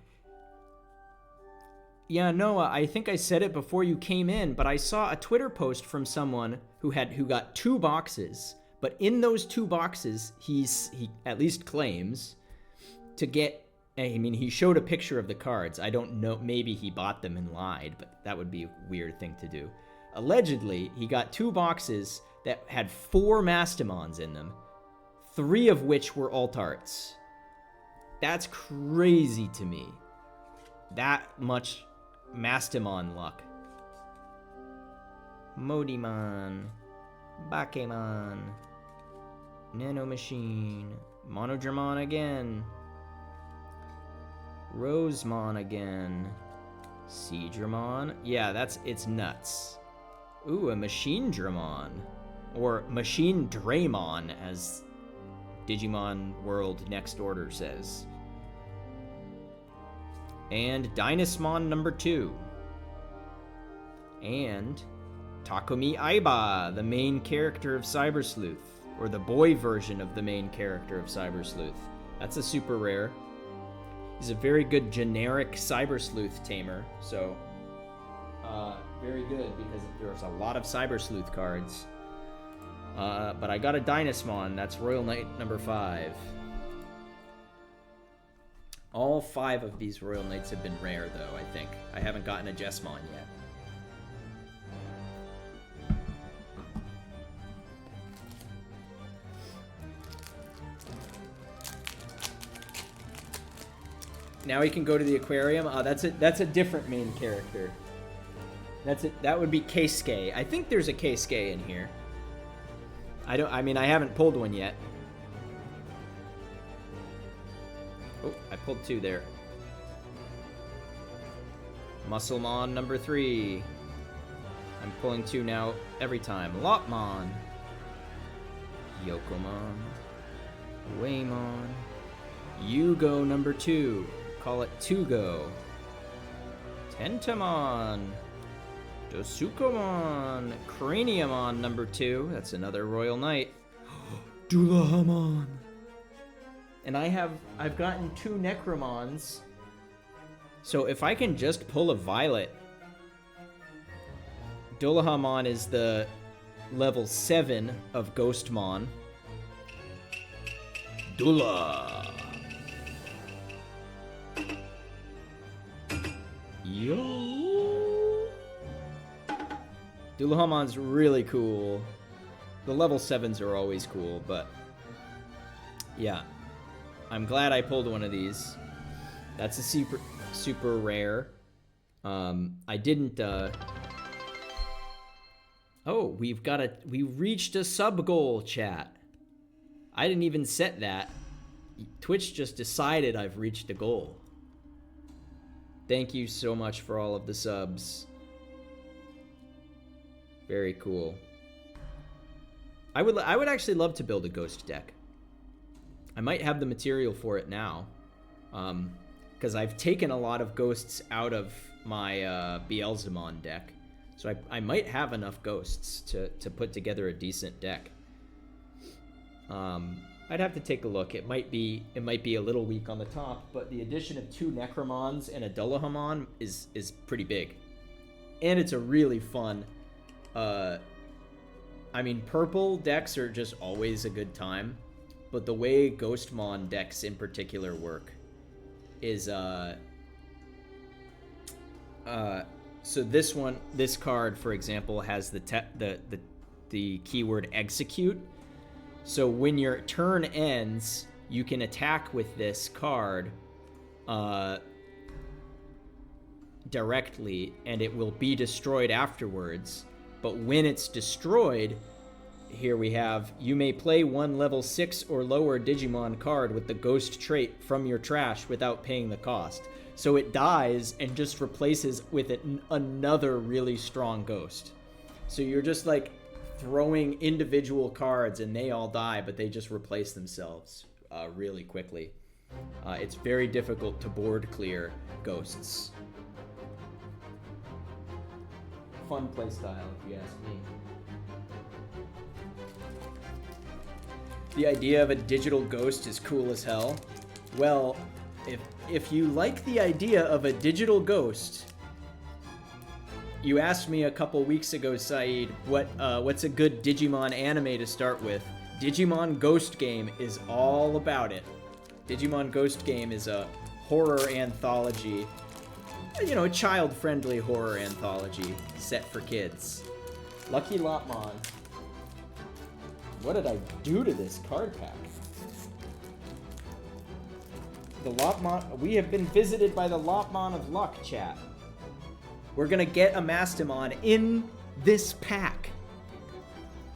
[SPEAKER 1] Yeah, Noah, I think I said it before you came in, but I saw a Twitter post from someone who got 2 boxes, but in those 2 boxes, he at least claims to get, I mean, he showed a picture of the cards. I don't know, maybe he bought them and lied, but that would be a weird thing to do. Allegedly, he got 2 boxes that had 4 Mastamons in them, 3 of which were alt arts. That's crazy to me. That much Mastamon luck. Modimon, Bakemon, Nanomachine, Monodramon again, Rosemon again, Seedramon. Yeah, it's nuts. Ooh, a Machine Dramon, or Machine Draymon, as Digimon World Next Order says. And Dynasmon number 2. And Takumi Aiba, the main character of Cyber Sleuth, or the boy version of the main character of Cyber Sleuth. That's a super rare. He's a very good generic Cyber Sleuth tamer, so very good because there's a lot of Cyber Sleuth cards. But I got a Dynasmon, that's Royal Knight number 5. All 5 of these Royal Knights have been rare, though, I think. I haven't gotten a Jesmon yet. Now he can go to the aquarium. That's a different main character. That would be Keisuke. I think there's a Keisuke in here. I mean, I haven't pulled one yet. Oh, I pulled 2 there. Musclemon number 3. I'm pulling 2 now every time. Lopmon. Yokomon. Waymon. Yugo number 2. Call it Tugo. Tentamon. Dosukomon. Craniumon number 2. That's another Royal Knight. Dulahamon. And I've gotten 2 Necromons. So if I can just pull a Violet. Dulahamon is the level 7 of Ghostmon. Dula. Yo. Dulahamon's really cool. The level 7s are always cool, but yeah. I'm glad I pulled one of these. That's a super rare. I didn't Oh, we reached a sub goal, chat. I didn't even set that. Twitch just decided I've reached a goal. Thank you so much for all of the subs. Very cool. I would actually love to build a ghost deck. I might have the material for it now. Because I've taken a lot of ghosts out of my Beelzemon deck. So I might have enough ghosts to put together a decent deck. I'd have to take a look. It might be a little weak on the top, but the addition of 2 Necromons and a Dullahamon is pretty big. And it's a really fun I mean, purple decks are just always a good time, but the way Ghostmon decks in particular work is so this card, for example, has the keyword execute. So when your turn ends, you can attack with this card directly, and it will be destroyed afterwards. But when it's destroyed, here we have, you may play 1 level 6 or lower Digimon card with the ghost trait from your trash without paying the cost. So it dies and just replaces with it another really strong ghost. So you're just like throwing individual cards and they all die, but they just replace themselves really quickly. It's very difficult to board clear ghosts. Fun playstyle, if you ask me. The idea of a digital ghost is cool as hell. Well, if you like the idea of a digital ghost, you asked me a couple weeks ago, Saeed, what's a good Digimon anime to start with? Digimon Ghost Game is all about it. Digimon Ghost Game is a horror anthology. You know, a child-friendly horror anthology set for kids. Lucky Lopmon. What did I do to this card pack? The Lopmon... We have been visited by the Lopmon of Luck, chat. We're gonna get a Mastamon in this pack.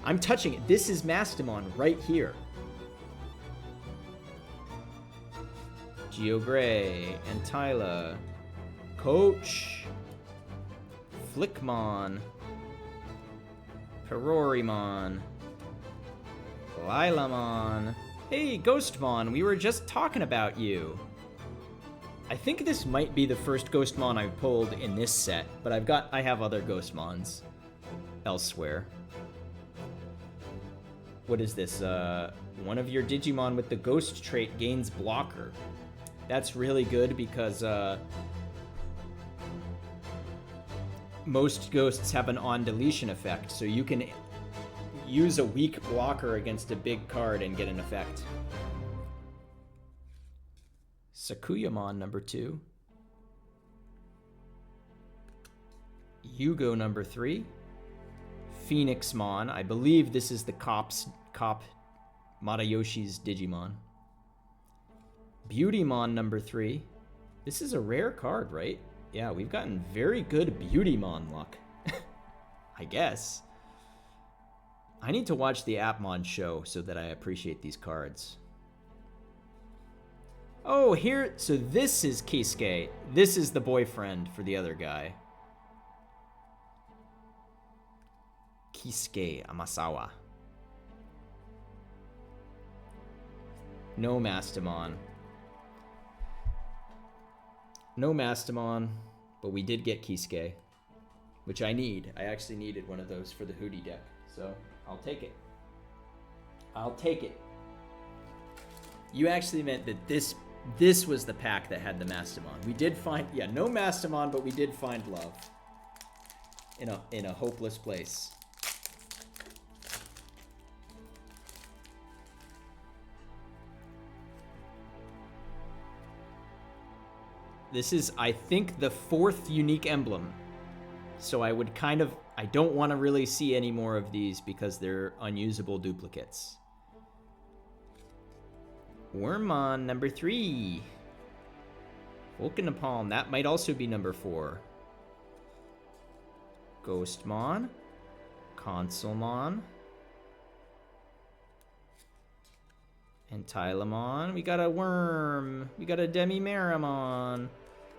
[SPEAKER 1] I'm touching it. This is Mastamon right here. Geogray, Antyla, Coach, Flickmon, Perorimon, Lilamon. Hey, Ghostmon, we were just talking about you. I think this might be the first Ghostmon I've pulled in this set, but I have other Ghostmons elsewhere. What is this? One of your Digimon with the ghost trait gains blocker. That's really good because most ghosts have an on-deletion effect, so you can use a weak blocker against a big card and get an effect. Sakuyamon number 2. Yugo number 3. Phoenixmon. I believe this is the cop Madayoshi's Digimon. Beautymon number 3. This is a rare card, right? Yeah, we've gotten very good Beautymon luck. I guess. I need to watch the Appmon show so that I appreciate these cards. Oh, here... So this is Kisuke. This is the boyfriend for the other guy. Kisuke Amasawa. No Mastamon. No Mastamon, but we did get Kisuke, which I need. I actually needed one of those for the Hootie deck, so I'll take it. I'll take it. You actually meant that this was the pack that had the Mastamon. We did find, yeah, no Mastamon, but we did find love in a hopeless place. This is, I think, the 4th unique emblem. So I would kind of... I don't want to really see any more of these because they're unusable duplicates. Wormmon, number 3. Volcanapalm, that might also be number 4. Ghostmon. Consulmon. And Tylemon. We got a Worm. We got a Demimeramon.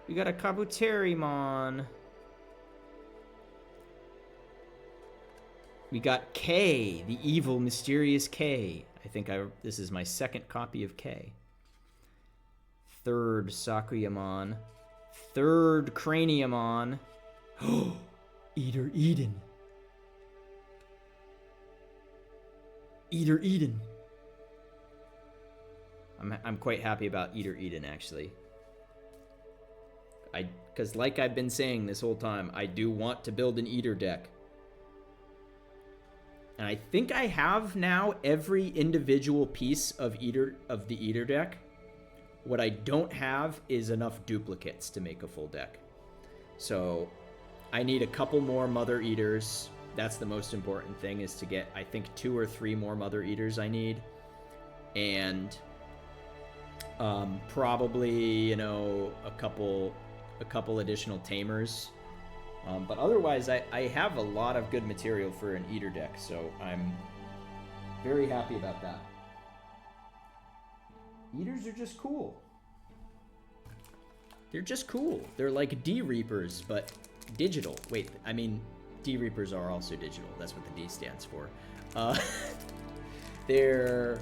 [SPEAKER 1] We got a Kabuterimon. We got K, the evil, mysterious K. I think this is my 2nd copy of K. 3rd Sakuyamon. 3rd Craniamon. Oh, Eater Eden. Eater Eden. I'm quite happy about Eater Eden, actually. Because like I've been saying this whole time, I do want to build an Eater deck. And I think I have now every individual piece of the Eater deck. What I don't have is enough duplicates to make a full deck. So I need a couple more Mother Eaters. That's the most important thing, is to get, I think, 2 or 3 more Mother Eaters I need. And probably, you know, a couple additional Tamers. But otherwise, I have a lot of good material for an Eater deck, so I'm very happy about that. Eaters are just cool. They're just cool. They're like D-Reapers, but digital. Wait, I mean, D-Reapers are also digital. That's what the D stands for. They're...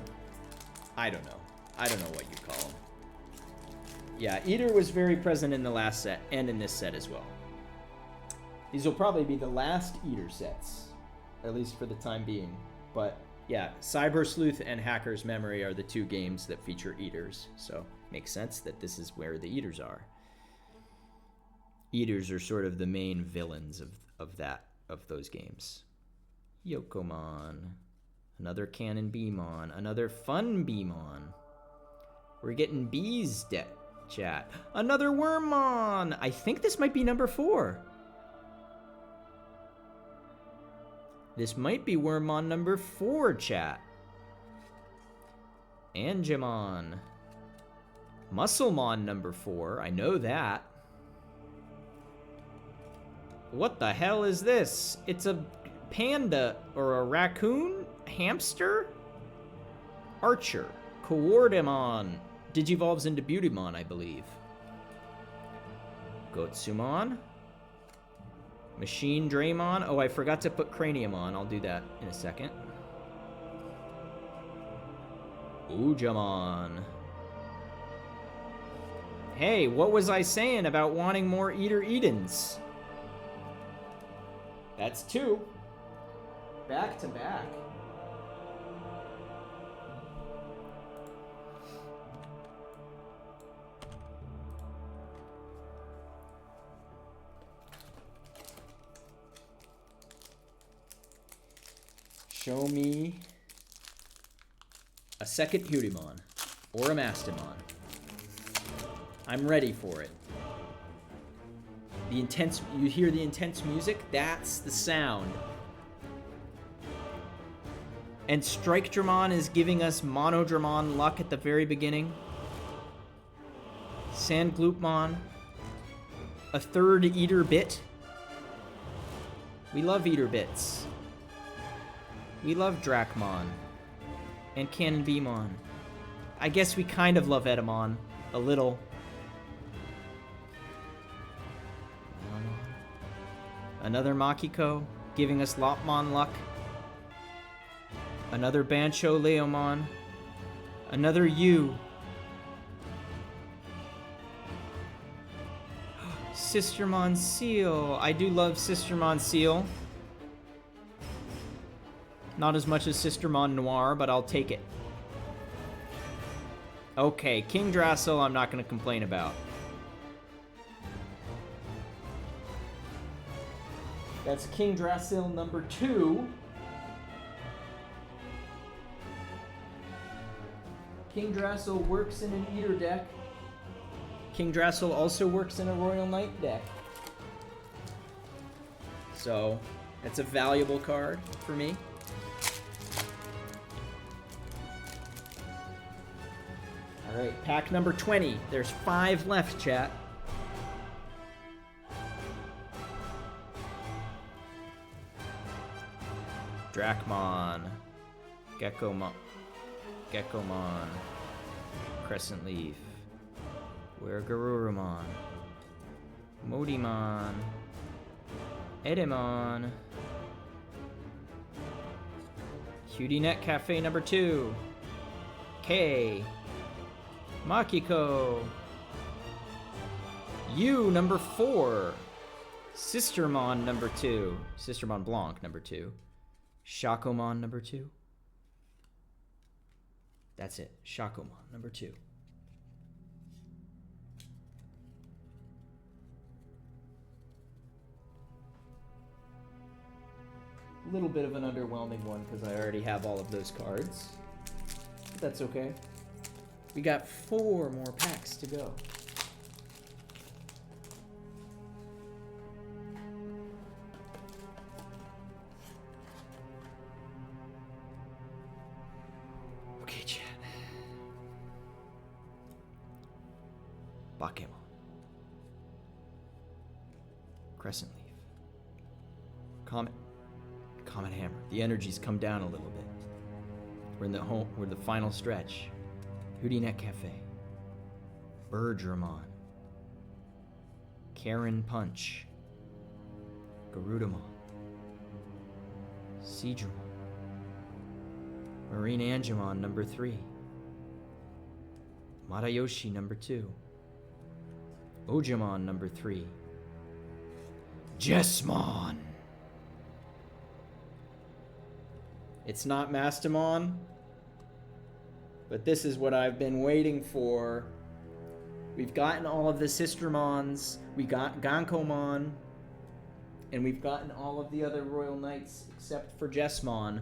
[SPEAKER 1] I don't know. I don't know what you call them. Yeah, Eater was very present in the last set, and in this set as well. These will probably be the last Eater sets, at least for the time being. But yeah, Cyber Sleuth and Hacker's Memory are the 2 games that feature Eaters. So makes sense that this is where the Eaters are. Eaters are sort of the main villains of those games. Yokomon. Another Cannon Beemon. Another Fun Beemon. We're getting bees, chat. Another Wormmon. I think this might be number 4. This might be Wormmon number 4, chat. Angemon. Musclemon number 4. I know that. What the hell is this? It's a panda or a raccoon? Hamster? Archer. Coordamon. Digivolves into Beautymon, I believe. Gotsumon. Machine Draymon. Oh, I forgot to put Craniamon. I'll do that in a second. Ujamon. Hey, what was I saying about wanting more Eater Edens? That's 2. Back to back. Show me a second Hudimon or a Mastamon. I'm ready for it. You hear the intense music? That's the sound. And Strike Dramon is giving us Mono Dramon luck at the very beginning. Sand Gloopmon. A third Eater Bit. We love Eater Bits. We love Dracmon. And Cannon Beamon. I guess we kind of love Edamon. A little. Another Makiko, giving us Lopmon luck. Another Bancho Leomon. Another U. Sistermon Seal. I do love Sistermon Seal. Not as much as Sistermon Noir, but I'll take it. Okay, King Drassel I'm not going to complain about. That's King Drassel number 2. King Drassel works in an Eater deck. King Drassel also works in a Royal Knight deck. So, that's a valuable card for me. Alright, pack number 20. There's 5 left, chat. Dracmon, Geckomon, Crescent Leaf, Wergarurumon, Modimon, Edamon, Cutie Net Cafe number 2, K, Makiko, U number 4, Sistermon number 2, Sistermon Blanc number 2, Shakomon number 2. That's it. Shakomon number 2. A little bit of an underwhelming one because I already have all of those cards. But that's okay. We got 4 more packs to go. Okay, chat. Bakemon. Crescent Leaf. Comet Hammer. The energy's come down a little bit. We're in the final stretch. Houdinette Cafe. Birdramon. Karen Punch. Garudamon. Seedramon. Marine Angemon number 3. Matayoshi number 2. Ojamon number 3. Jessmon. It's not Mastamon, but this is what I've been waiting for. We've gotten all of the Sistermons, we got Gankomon, and we've gotten all of the other Royal Knights except for Jessmon.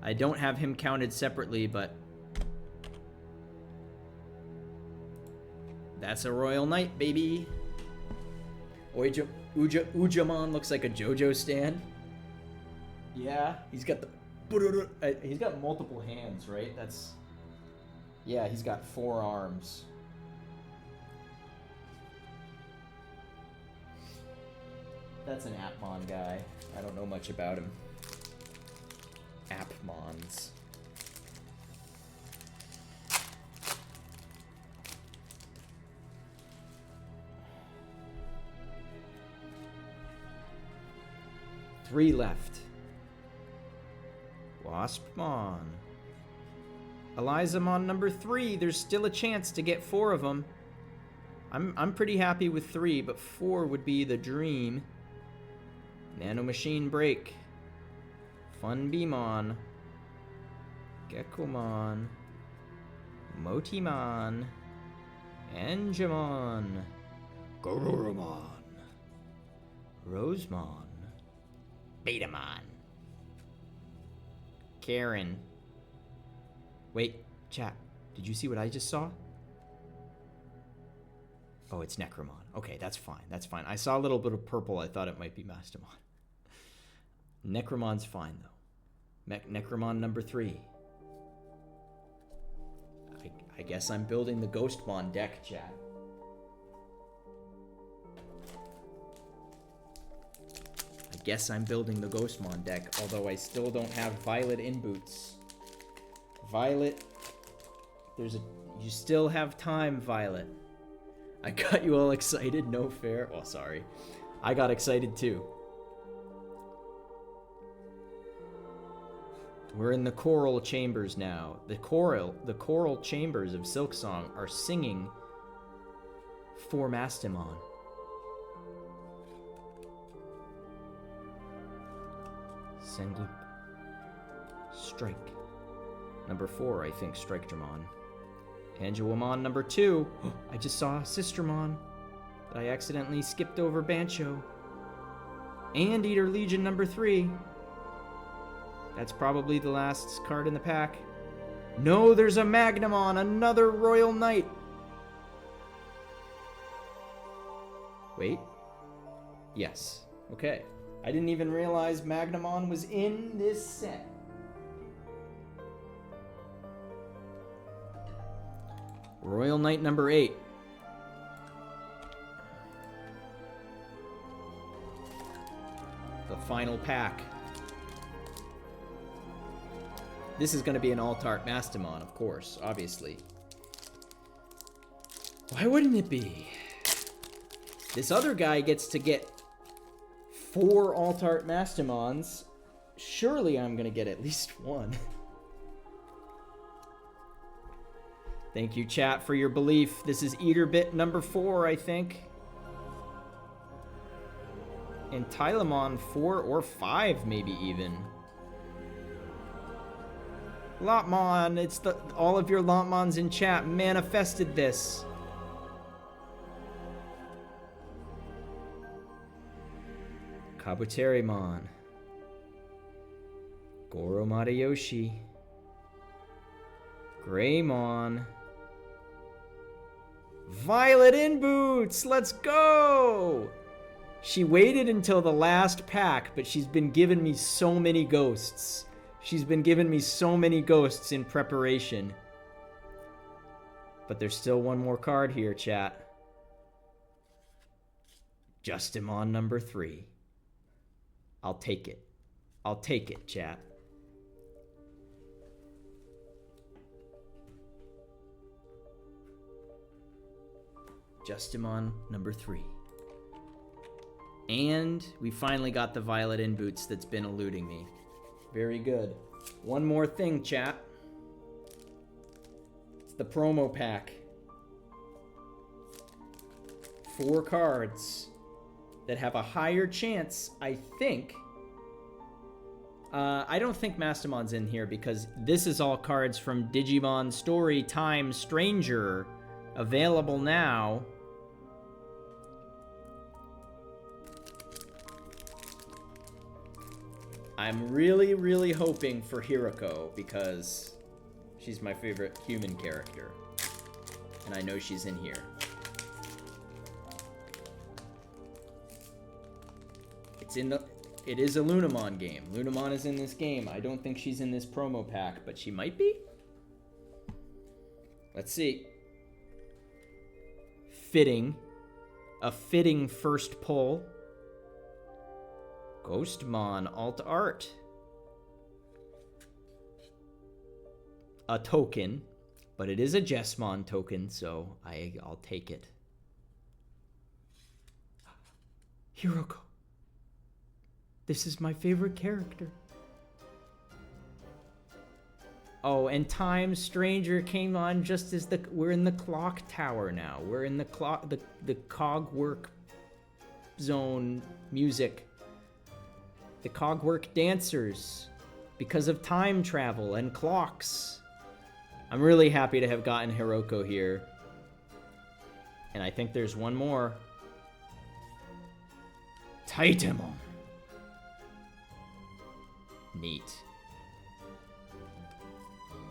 [SPEAKER 1] I don't have him counted separately, but that's a Royal Knight, baby. Ujamon looks like a JoJo stand. Yeah, he's got multiple hands, right? Yeah, he's got 4 arms. That's an Appmon guy. I don't know much about him. Appmons. Three left. Waspmon. Elizamon number 3. There's still a chance to get 4 of them. I'm pretty happy with 3, but 4 would be the dream. Nanomachine Break. Funbeamon. Geckomon. Motimon. Angemon. Garurumon. Rosemon. Betamon. Karen. Wait, chat. Did you see what I just saw? Oh, it's Necromon. Okay, that's fine. That's fine. I saw a little bit of purple. I thought it might be Mastamon. Necromon's fine, though. Necromon number 3. I guess I'm building the Ghostmon deck, chat. I guess I'm building the Ghostmon deck, although I still don't have Violet in boots. Violet, you still have time, Violet. I got you all excited, no fair. Oh, sorry. I got excited too. We're in the choral chambers now. The choral chambers of Silksong are singing for Mastamon. Sengloop. Strike. Number 4, I think, Strike Dramon. Angelwamon number 2. I just saw Sistermon, but I accidentally skipped over Bancho. And Eater Legion number 3. That's probably the last card in the pack. No, there's a Magnamon, another Royal Knight. Wait. Yes. Okay. I didn't even realize Magnamon was in this set. Royal Knight number 8. The final pack. This is going to be an Alt-Art Mastamon, of course, obviously. Why wouldn't it be? This other guy gets to get 4 Alt-Art Mastamons. Surely I'm going to get at least 1. Thank you, chat, for your belief. This is Eaterbit number 4, I think. And Tylemon 4 or 5, maybe even. Lotmon, it's all of your Lotmons in chat manifested this. Kabuterimon. Goro Matayoshi. Greymon. Violet in boots! Let's go! She waited until the last pack, but she's been giving me so many ghosts. She's been giving me so many ghosts in preparation. But there's still one more card here, chat. Justimon number 3. I'll take it. I'll take it, chat. Justimon number 3. And we finally got the Violet in boots that's been eluding me. Very good. One more thing, chat. It's the promo pack. 4 cards that have a higher chance, I think. I don't think Mastamon's in here because this is all cards from Digimon Story Time Stranger. Available now. I'm really, really hoping for Hiroko because she's my favorite human character. And I know she's in here. It is a Lunamon game. Lunamon is in this game. I don't think she's in this promo pack, but she might be. Let's see. Fitting. A fitting first pull. Ghostmon Alt Art. A token, but it is a Jesmon token, so I'll take it. Hiroko. This is my favorite character. Oh, and Time Stranger came on just as we're in the clock tower now. We're in the cogwork zone music. The cogwork dancers because of time travel and clocks. I'm really happy to have gotten Hiroko here. And I think there's one more. Titamon. Neat.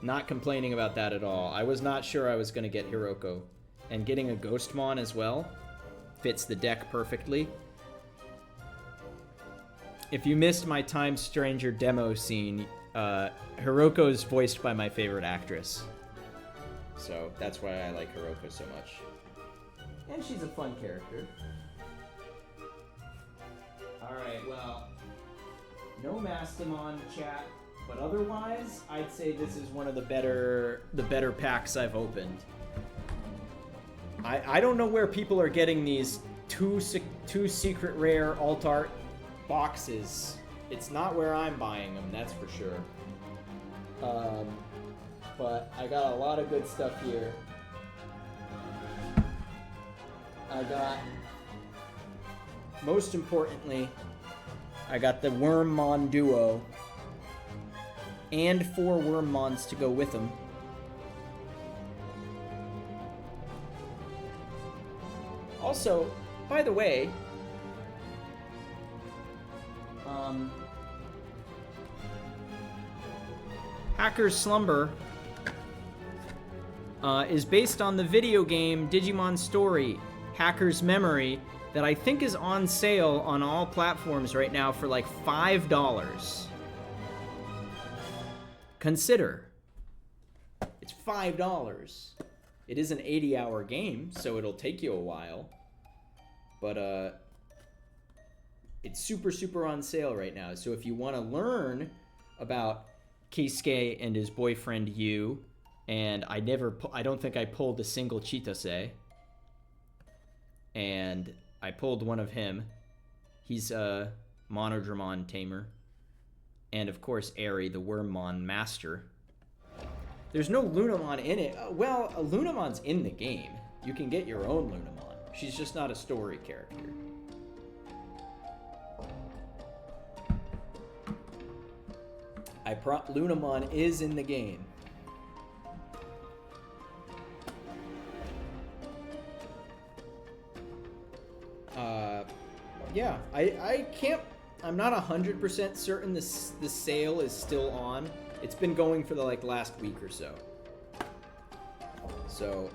[SPEAKER 1] Not complaining about that at all. I was not sure I was going to get Hiroko. And getting a Ghostmon as well fits the deck perfectly. If you missed my Time Stranger demo scene, Hiroko is voiced by my favorite actress. So that's why I like Hiroko so much. And she's a fun character. Alright, well, no Mastamon chat, but otherwise, I'd say this is one of the better packs I've opened. I don't know where people are getting these two secret rare alt art boxes. It's not where I'm buying them, that's for sure. But I got a lot of good stuff here. I got, most importantly, I got the Wormmon Duo and 4 Wormmons to go with them. Also, by the way, Hacker's Slumber is based on the video game Digimon Story, Hacker's Memory, that I think is on sale on all platforms right now for like $5. Consider. It's $5. It is an 80-hour game, so it'll take you a while. But it's super on sale right now. So if you want to learn about Keisuke and his boyfriend Yu, and I don't think I pulled a single Chitose, and I pulled one of him. He's a Monodramon tamer, and of course Eri, the Wormmon master. There's no Lunamon in it. Well, a Lunamon's in the game. You can get your own Lunamon. She's just not a story character. Lunamon is in the game. Yeah, I can't, I'm not 100% certain the sale is still on. It's been going for the last week or so. So,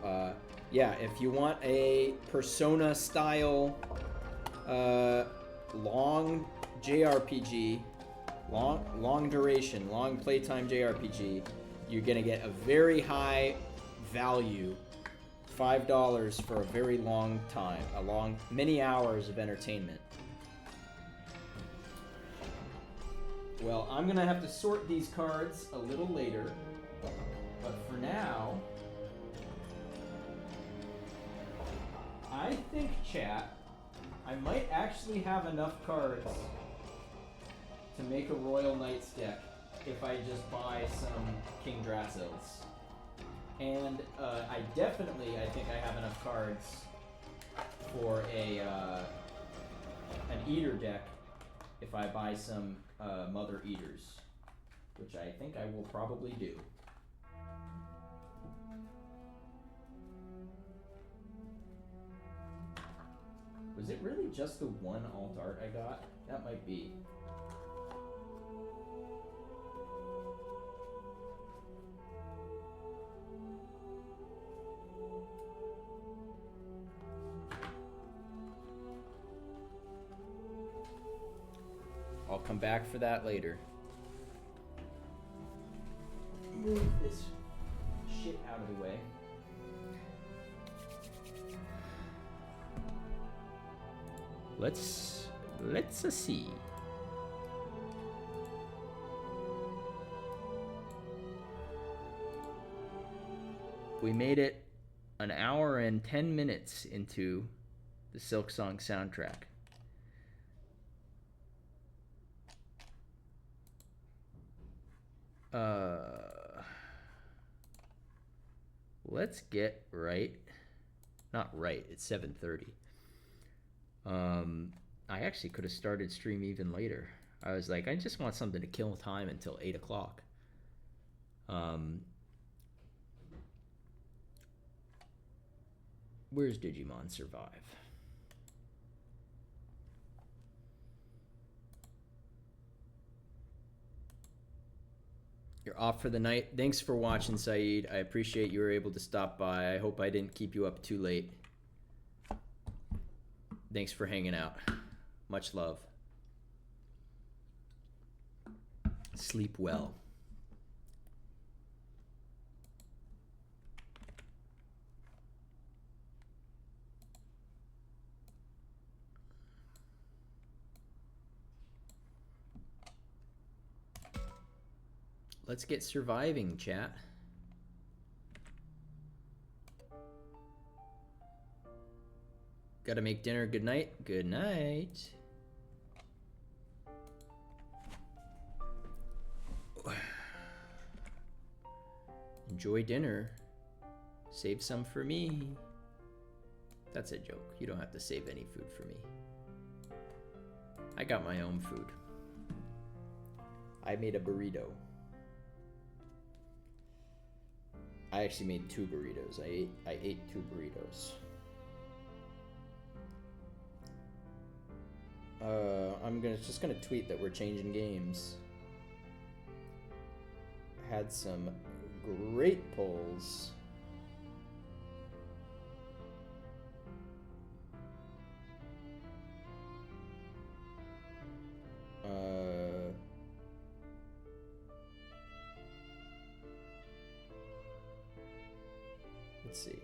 [SPEAKER 1] yeah, if you want a Persona style long JRPG, long duration, long playtime JRPG, you're gonna get a very high value, $5 for a very long time, many hours of entertainment. Well, I'm gonna have to sort these cards a little later, but for now, I think, chat, I might actually have enough cards to make a Royal Knights deck if I just buy some King Drassels. And I think I have enough cards for an Eater deck if I buy some Mother Eaters, which I think I will probably do. Was it really just the one alt art I got? That might be. I'll come back for that later. Move this shit out of the way. Let's see. We made it an hour and 10 minutes into the Silk Song soundtrack. Let's get right. Not right, it's 7:30. I actually could have started stream even later. I was like, I just want something to kill time until 8 o'clock. Where's Digimon Survive? You're off for the night. Thanks for watching, Saeed. I appreciate you were able to stop by. I hope I didn't keep you up too late. Thanks for hanging out. Much love. Sleep well. Let's get surviving, chat. Gotta make dinner. Good night. Good night. Enjoy dinner. Save some for me. That's a joke. You don't have to save any food for me. I got my own food. I made a burrito. I actually made 2 burritos. I ate 2 burritos. I'm just gonna tweet that we're changing games. Had some great polls. Let's see.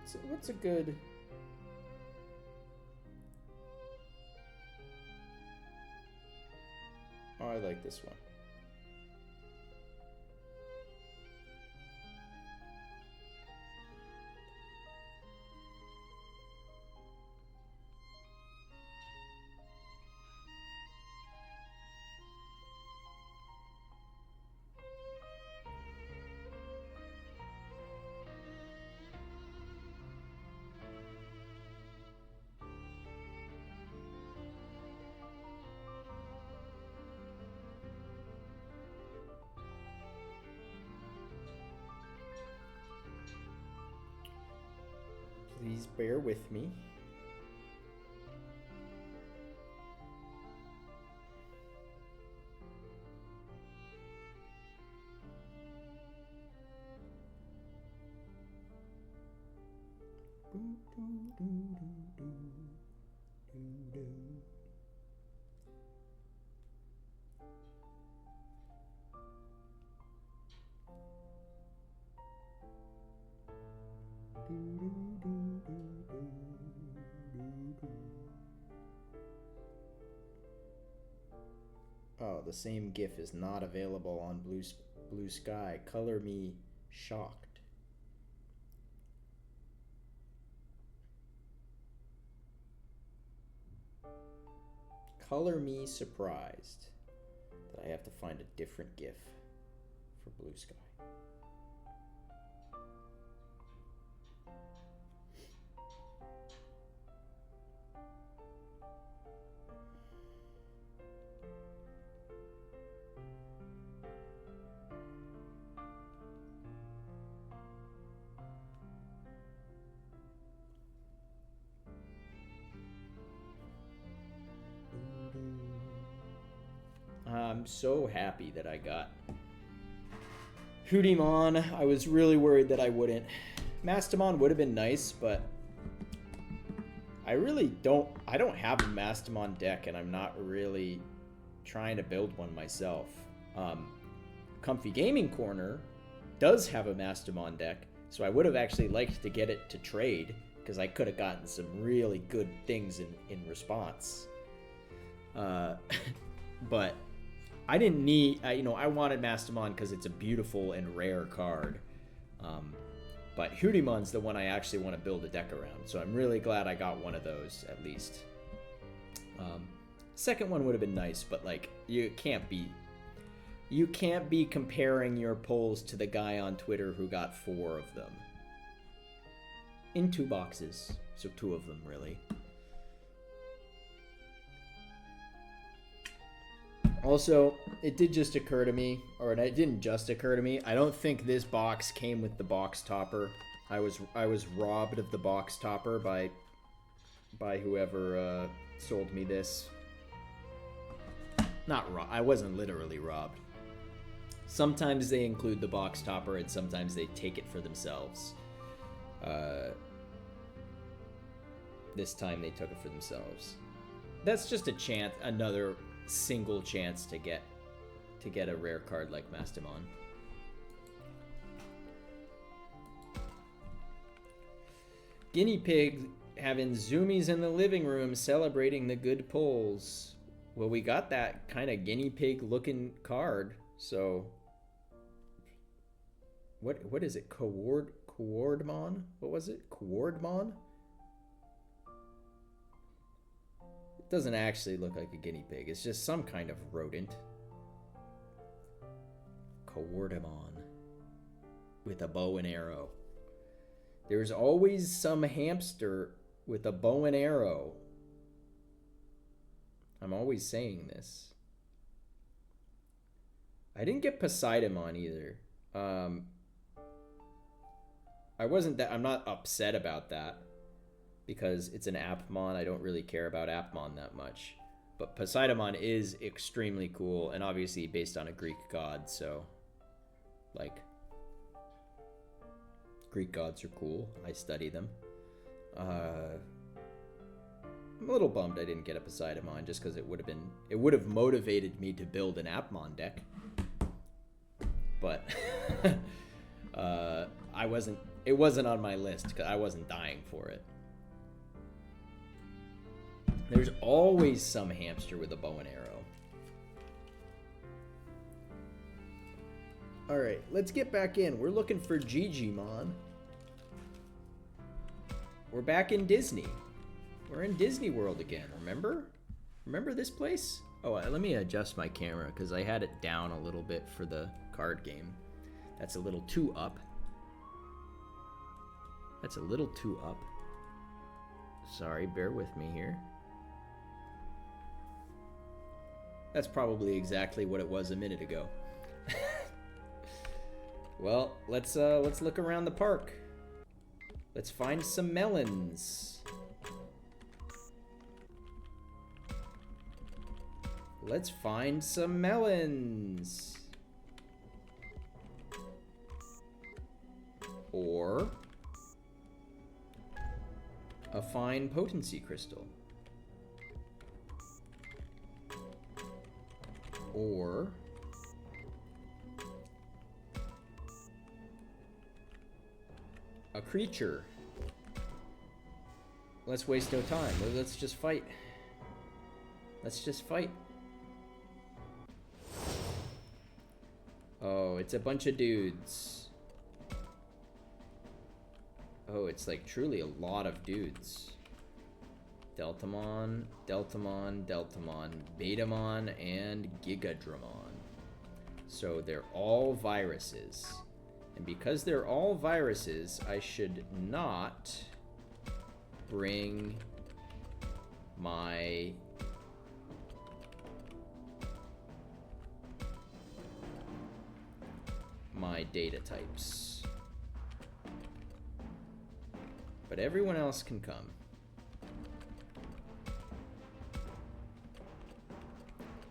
[SPEAKER 1] So what's a good... Oh, I like this one. Please bear with me. Oh, the same GIF is not available on Blue Sky. Color me shocked. Color me surprised that I have to find a different GIF for Blue Sky. I'm so happy that I got Digimon. I was really worried that I wouldn't. Mastamon would have been nice, but I don't have a Mastamon deck, and I'm not really trying to build one myself. Comfy Gaming Corner does have a Mastamon deck, so I would have actually liked to get it to trade, because I could have gotten some really good things in response. But I didn't need, I wanted Mastamon because it's a beautiful and rare card. But Hudimon's the one I actually want to build a deck around, so I'm really glad I got one of those, at least. Second one would have been nice, but, like, you can't be comparing your polls to the guy on Twitter who got 4 of them. In 2 boxes, so 2 of them, really. Also, it did just occur to me, or it didn't just occur to me. I don't think this box came with the box topper. I was robbed of the box topper by whoever sold me this. Not robbed. I wasn't literally robbed. Sometimes they include the box topper, and sometimes they take it for themselves. This time they took it for themselves. That's just a chance, another single chance to get a rare card like Mastamon. Guinea pig having zoomies in the living room celebrating the good pulls. Well, we got that kind of guinea pig looking card, so what is it? Coordmon? What was it? Coordmon? It doesn't actually look like a guinea pig. It's just some kind of rodent. Coordmon with a bow and arrow. There's always some hamster with a bow and arrow. I'm always saying this. I didn't get Poseidon either. I'm not upset about that because it's an Appmon. I don't really care about Appmon that much. But Poseidon is extremely cool and obviously based on a Greek god, so like Greek gods are cool. I study them. I'm a little bummed I didn't get a Poseidon just because it would have motivated me to build an Appmon deck. But it wasn't on my list because I wasn't dying for it. There's always some hamster with a bow and arrow. Alright, let's get back in. We're looking for Digimon. We're back in Disney. We're in Disney World again, remember? Remember this place? Oh, let me adjust my camera because I had it down a little bit for the card game. That's a little too up. That's a little too up. Sorry, bear with me here. That's probably exactly what it was a minute ago. Well, let's look around the park. Let's find some melons. Let's find some melons. Or a fine potency crystal. Or a creature. Let's waste no time. Let's just fight. Let's just fight. Oh, it's a bunch of dudes. Oh, it's like truly a lot of dudes. Deltamon, Deltamon, Deltamon, Betamon, and Gigadramon. So they're all viruses. And because they're all viruses, I should not bring my data types. But everyone else can come.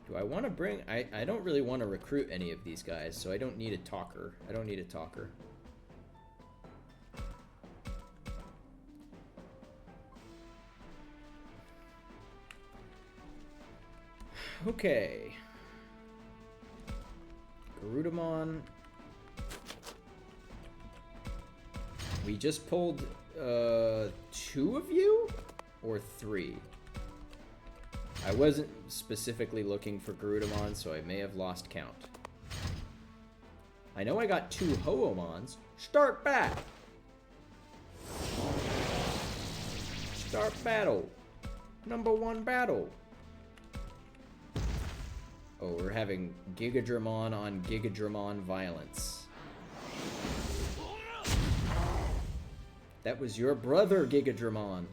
[SPEAKER 1] Do I want to bring... I don't really want to recruit any of these guys, so I don't need a talker. I don't need a talker. Okay. Garudamon. We just pulled 2 of you? Or 3? I wasn't specifically looking for Garudamon, so I may have lost count. I know I got 2 Hoomons. Start back! Start battle. Number 1 battle. Oh, we're having Gigadramon on Gigadramon violence. That was your brother, Gigadramon.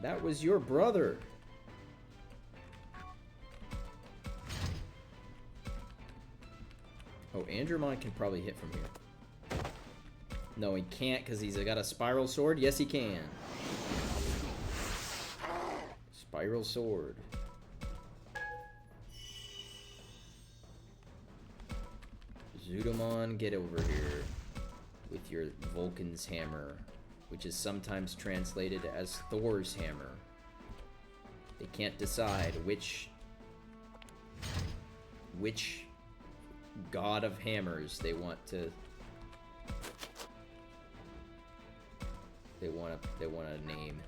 [SPEAKER 1] That was your brother. Oh, Andromon can probably hit from here. No, he can't because he's got a spiral sword. Yes, he can. Spiral sword. Zudomon, get over here with your Vulcan's hammer, which is sometimes translated as Thor's hammer. They can't decide which god of hammers they want to name.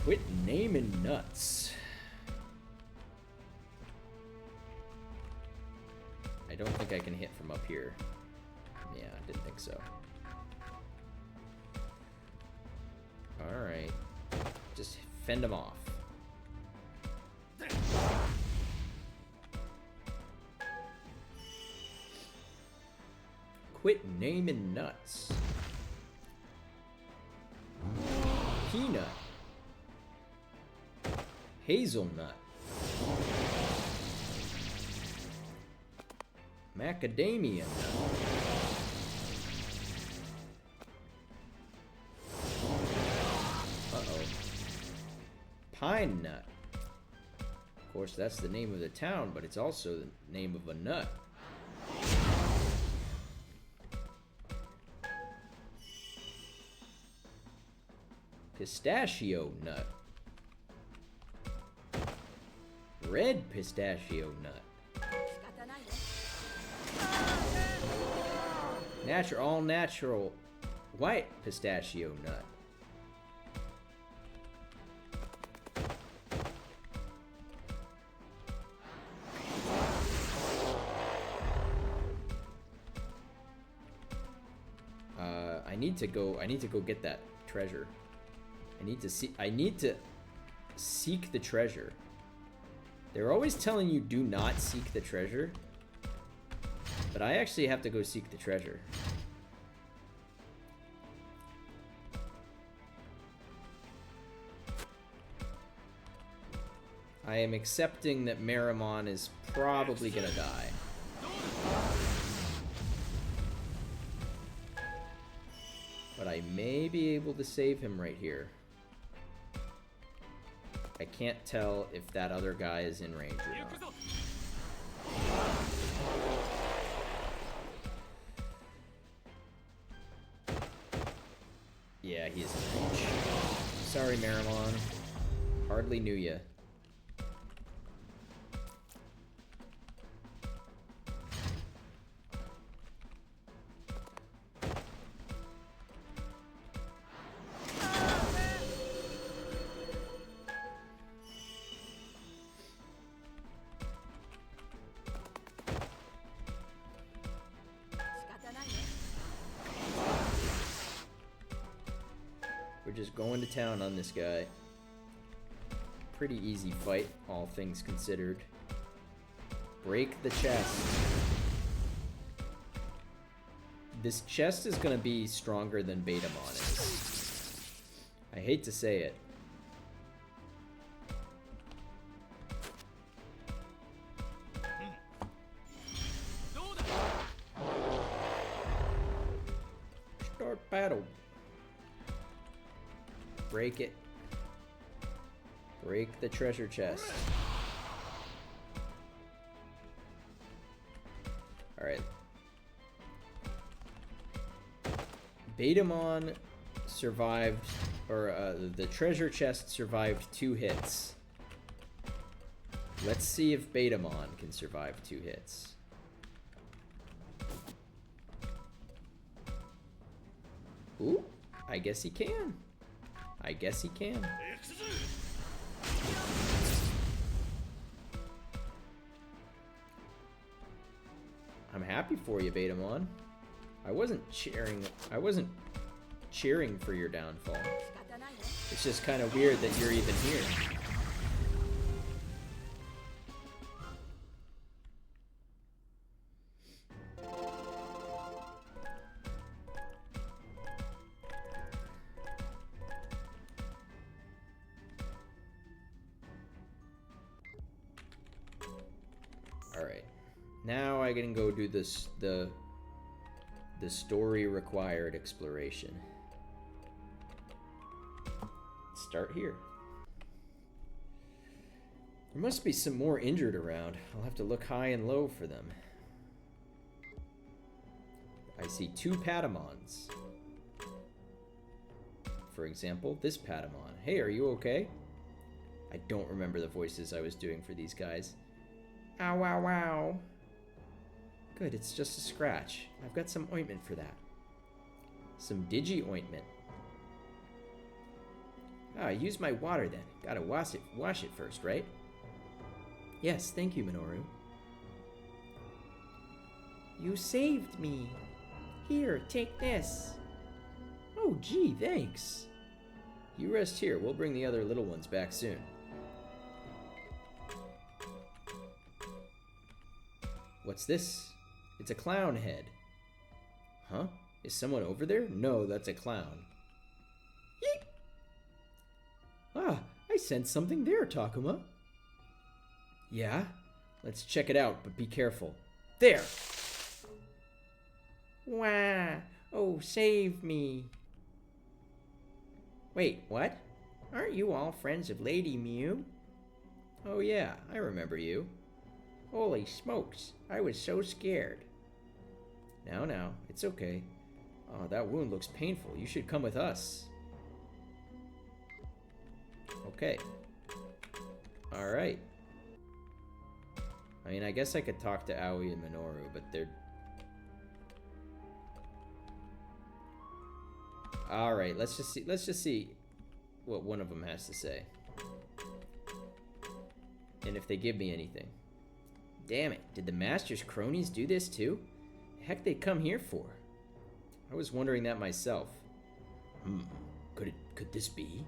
[SPEAKER 1] Quit naming nuts. I don't think I can hit from up here. Yeah, I didn't think so. Alright. Just fend them off. Quit naming nuts. Peanut. Hazelnut. Macadamia nut. Uh-oh. Pine nut. Of course, that's the name of the town, but it's also the name of a nut. Pistachio nut. Red pistachio nut. All natural white pistachio nut. I need to go get that treasure. I need to seek the treasure. They're always telling you do not seek the treasure. But I actually have to go seek the treasure. I am accepting that Marimon is probably gonna die. But I may be able to save him right here. I can't tell if that other guy is in range or not. Yeah, he is in range. Sorry, Marimon. Hardly knew ya. We're just going to town on this guy. Pretty easy fight, all things considered. Break the chest. This chest is gonna be stronger than Betamon is. I hate to say it. Start battle. Break it. Break the treasure chest. Alright. Betamon survived, or the treasure chest survived 2 hits. Let's see if Betamon can survive 2 hits. Ooh, I guess he can. I guess he can. I'm happy for you, Betamon. I wasn't cheering for your downfall. It's just kind of weird that you're even here. Alright. Now I can go do this, the story required exploration. Start here. There must be some more injured around. I'll have to look high and low for them. I see 2 Patamons. For example, this Patamon. Hey, are you okay? I don't remember the voices I was doing for these guys. Ow, ow, ow. Good, it's just a scratch. I've got some ointment for that. Some Digi ointment. Ah, use my water then. Gotta wash it first, right? Yes, thank you, Minoru. You saved me. Here, take this. Oh, gee, thanks. You rest here. We'll bring the other little ones back soon. What's this? It's a clown head. Huh? Is someone over there? No, that's a clown. Yeep! Ah, I sensed something there, Takuma. Yeah? Let's check it out, but be careful. There! Wah! Oh, save me. Wait, what? Aren't you all friends of Lady Mew? Oh yeah, I remember you. Holy smokes, I was so scared. Now, it's okay. Oh, that wound looks painful. You should come with us. Okay. Alright. I mean, I guess I could talk to Aoi and Minoru, but they're... Alright, let's just see what one of them has to say. And if they give me anything. Damn it, did the Master's cronies do this too? The heck they come here for? I was wondering that myself. Could this be?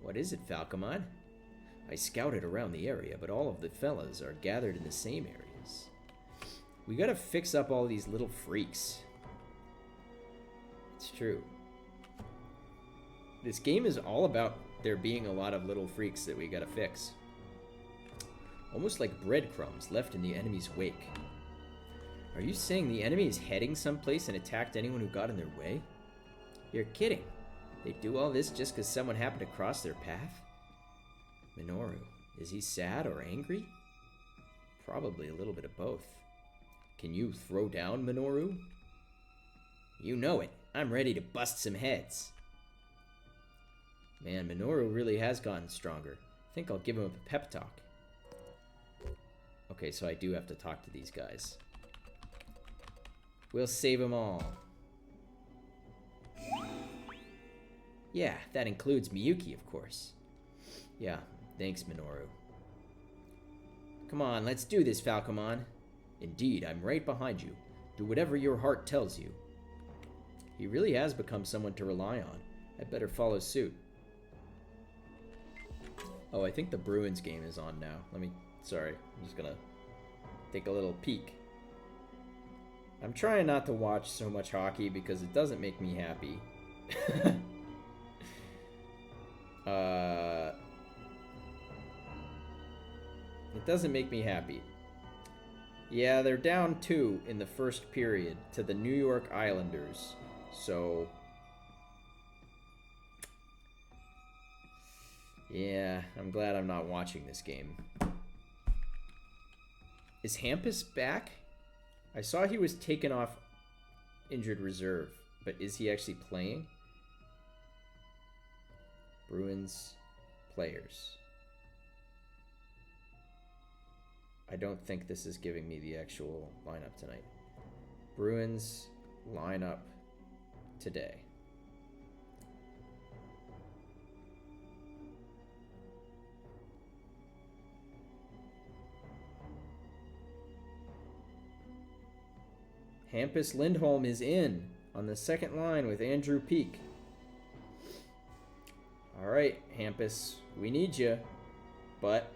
[SPEAKER 1] What is it, Falcomon? I scouted around the area, but all of the fellas are gathered in the same areas. We gotta fix up all these little freaks. It's true. This game is all about there being a lot of little freaks that we gotta fix. Almost like breadcrumbs left in the enemy's wake. Are you saying the enemy is heading someplace and attacked anyone who got in their way? You're kidding. They do all this just because someone happened to cross their path? Minoru, is he sad or angry? Probably a little bit of both. Can you throw down, Minoru? You know it. I'm ready to bust some heads. Man, Minoru really has gotten stronger. I think I'll give him a pep talk. Okay, so I do have to talk to these guys. We'll save them all. Yeah, that includes Miyuki, of course. Yeah, thanks, Minoru. Come on, let's do this, Falcomon. Indeed, I'm right behind you. Do whatever your heart tells you. He really has become someone to rely on. I'd better follow suit. Oh, I think the Bruins game is on now. Sorry, I'm just gonna take a little peek. I'm trying not to watch so much hockey because it doesn't make me happy. It doesn't make me happy. Yeah, they're down 2 in the first period to the New York Islanders. So... yeah, I'm glad I'm not watching this game. Is Hampus back? I saw he was taken off injured reserve, but is he actually playing? Bruins players. I don't think this is giving me the actual lineup tonight. Bruins lineup today. Hampus Lindholm is in on the second line with Andrew Peak. All right, Hampus, we need you. But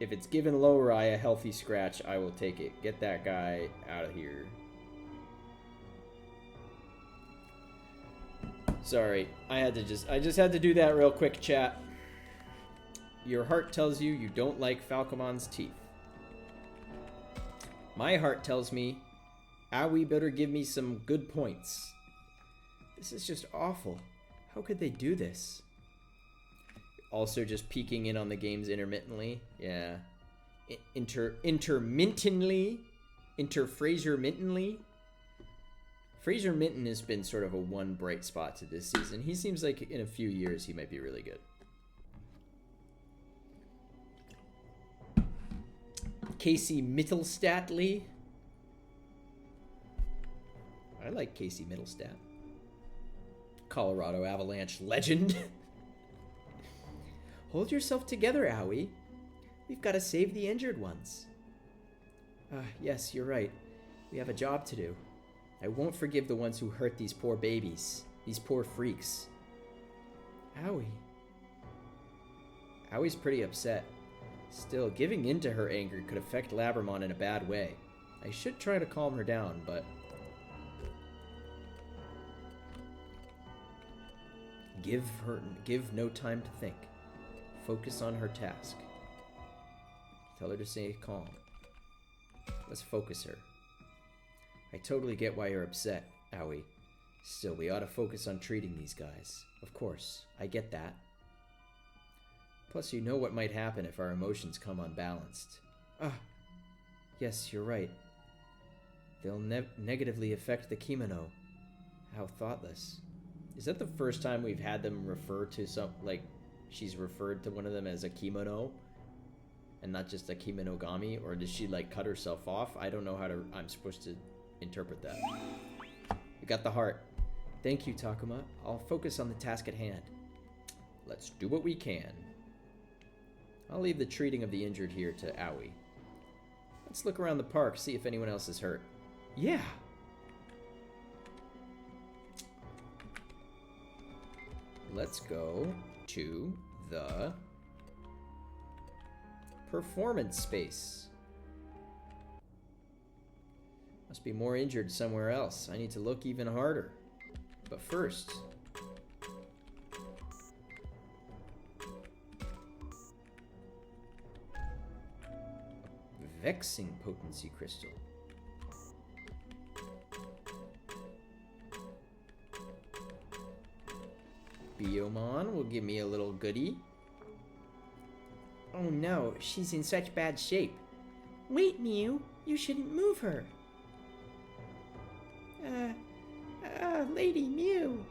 [SPEAKER 1] if it's given Lowry a healthy scratch, I will take it. Get that guy out of here. Sorry, I just had to do that real quick, chat. Your heart tells you you don't like Falcomon's teeth. My heart tells me, Aoi better give me some good points. This is just awful. How could they do this? Also just peeking in on the games intermittently. Yeah. Intermittently? Fraser Mintonly? Fraser Minton has been sort of a one bright spot to this season. He seems like in a few years he might be really good. Casey Mittelstadtly. I like Casey Mittelstadt. Colorado Avalanche legend. Hold yourself together, Aoi. We've got to save the injured ones. Yes, you're right. We have a job to do. I won't forgive the ones who hurt these poor babies. These poor freaks. Aoi. Aoi's pretty upset. Still, giving in to her anger could affect Labramon in a bad way. I should try to calm her down, but... Give no time to think. Focus on her task. Tell her to stay calm. Let's focus her. I totally get why you're upset, Aoi. Still, we ought to focus on treating these guys. Of course, I get that. Plus, you know what might happen if our emotions come unbalanced. Yes, you're right. They'll negatively affect the kimono. How thoughtless. Is that the first time we've had them refer to she's referred to one of them as a kimono? And not just a kimonogami? Or does she, cut herself off? I don't know how I'm supposed to interpret that. We got the heart. Thank you, Takuma. I'll focus on the task at hand. Let's do what we can. I'll leave the treating of the injured here to Aoi. Let's look around the park, see if anyone else is hurt. Yeah! Let's go to the performance space. Must be more injured somewhere else. I need to look even harder. But first... Vexing potency crystal. Biomon will give me a little goodie. Oh no, she's in such bad shape. Wait, Mew, you shouldn't move her. Lady Mew.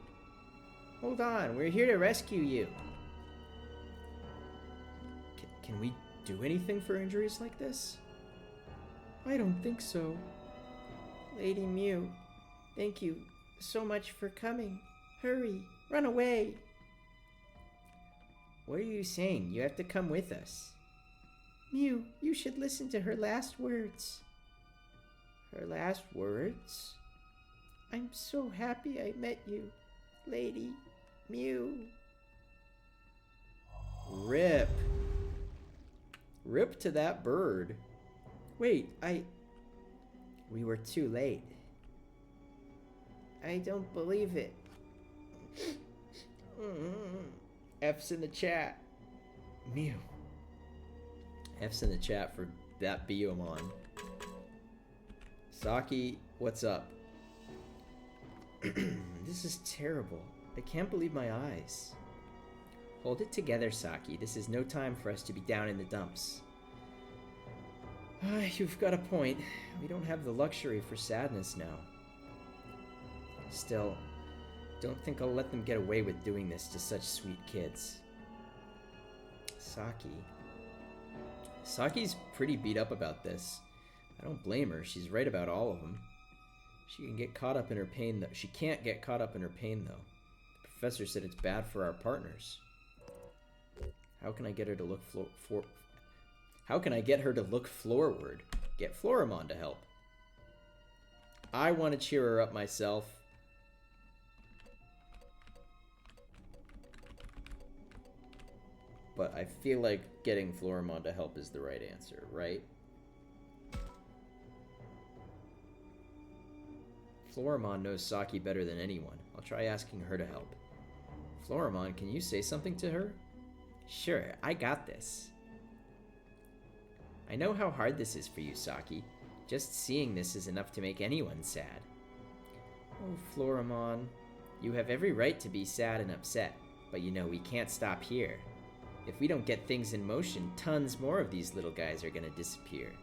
[SPEAKER 1] Hold on, we're here to rescue you. Can we do anything for injuries like this? I don't think so. Lady Mew, thank you so much for coming. Hurry, run away. What are you saying? You have to come with us. Mew, you should listen to her last words. Her last words? I'm so happy I met you, Lady Mew. Rip. Rip to that bird. Wait, we were too late. I don't believe it. F's in the chat. Mew. F's in the chat for that Biomon. Saki, what's up? This is terrible. I can't believe my eyes. Hold it together, Saki. This is no time for us to be down in the dumps. You've got a point. We don't have the luxury for sadness now. Still, don't think I'll let them get away with doing this to such sweet kids. Saki. Saki's pretty beat up about this. I don't blame her. She's right about all of them. She can get caught up in her pain, though. She can't get caught up in her pain, though. The professor said it's bad for our partners. How can I get her to look How can I get her to look floorward? Get Floramon to help. I want to cheer her up myself. But I feel like getting Floramon to help is the right answer, right? Floramon knows Saki better than anyone. I'll try asking her to help. Floramon, can you say something to her? Sure, I got this. I know how hard this is for you, Saki. Just seeing this is enough to make anyone sad. Oh, Floramon, you have every right to be sad and upset, but you know we can't stop here. If we don't get things in motion, tons more of these little guys are gonna disappear.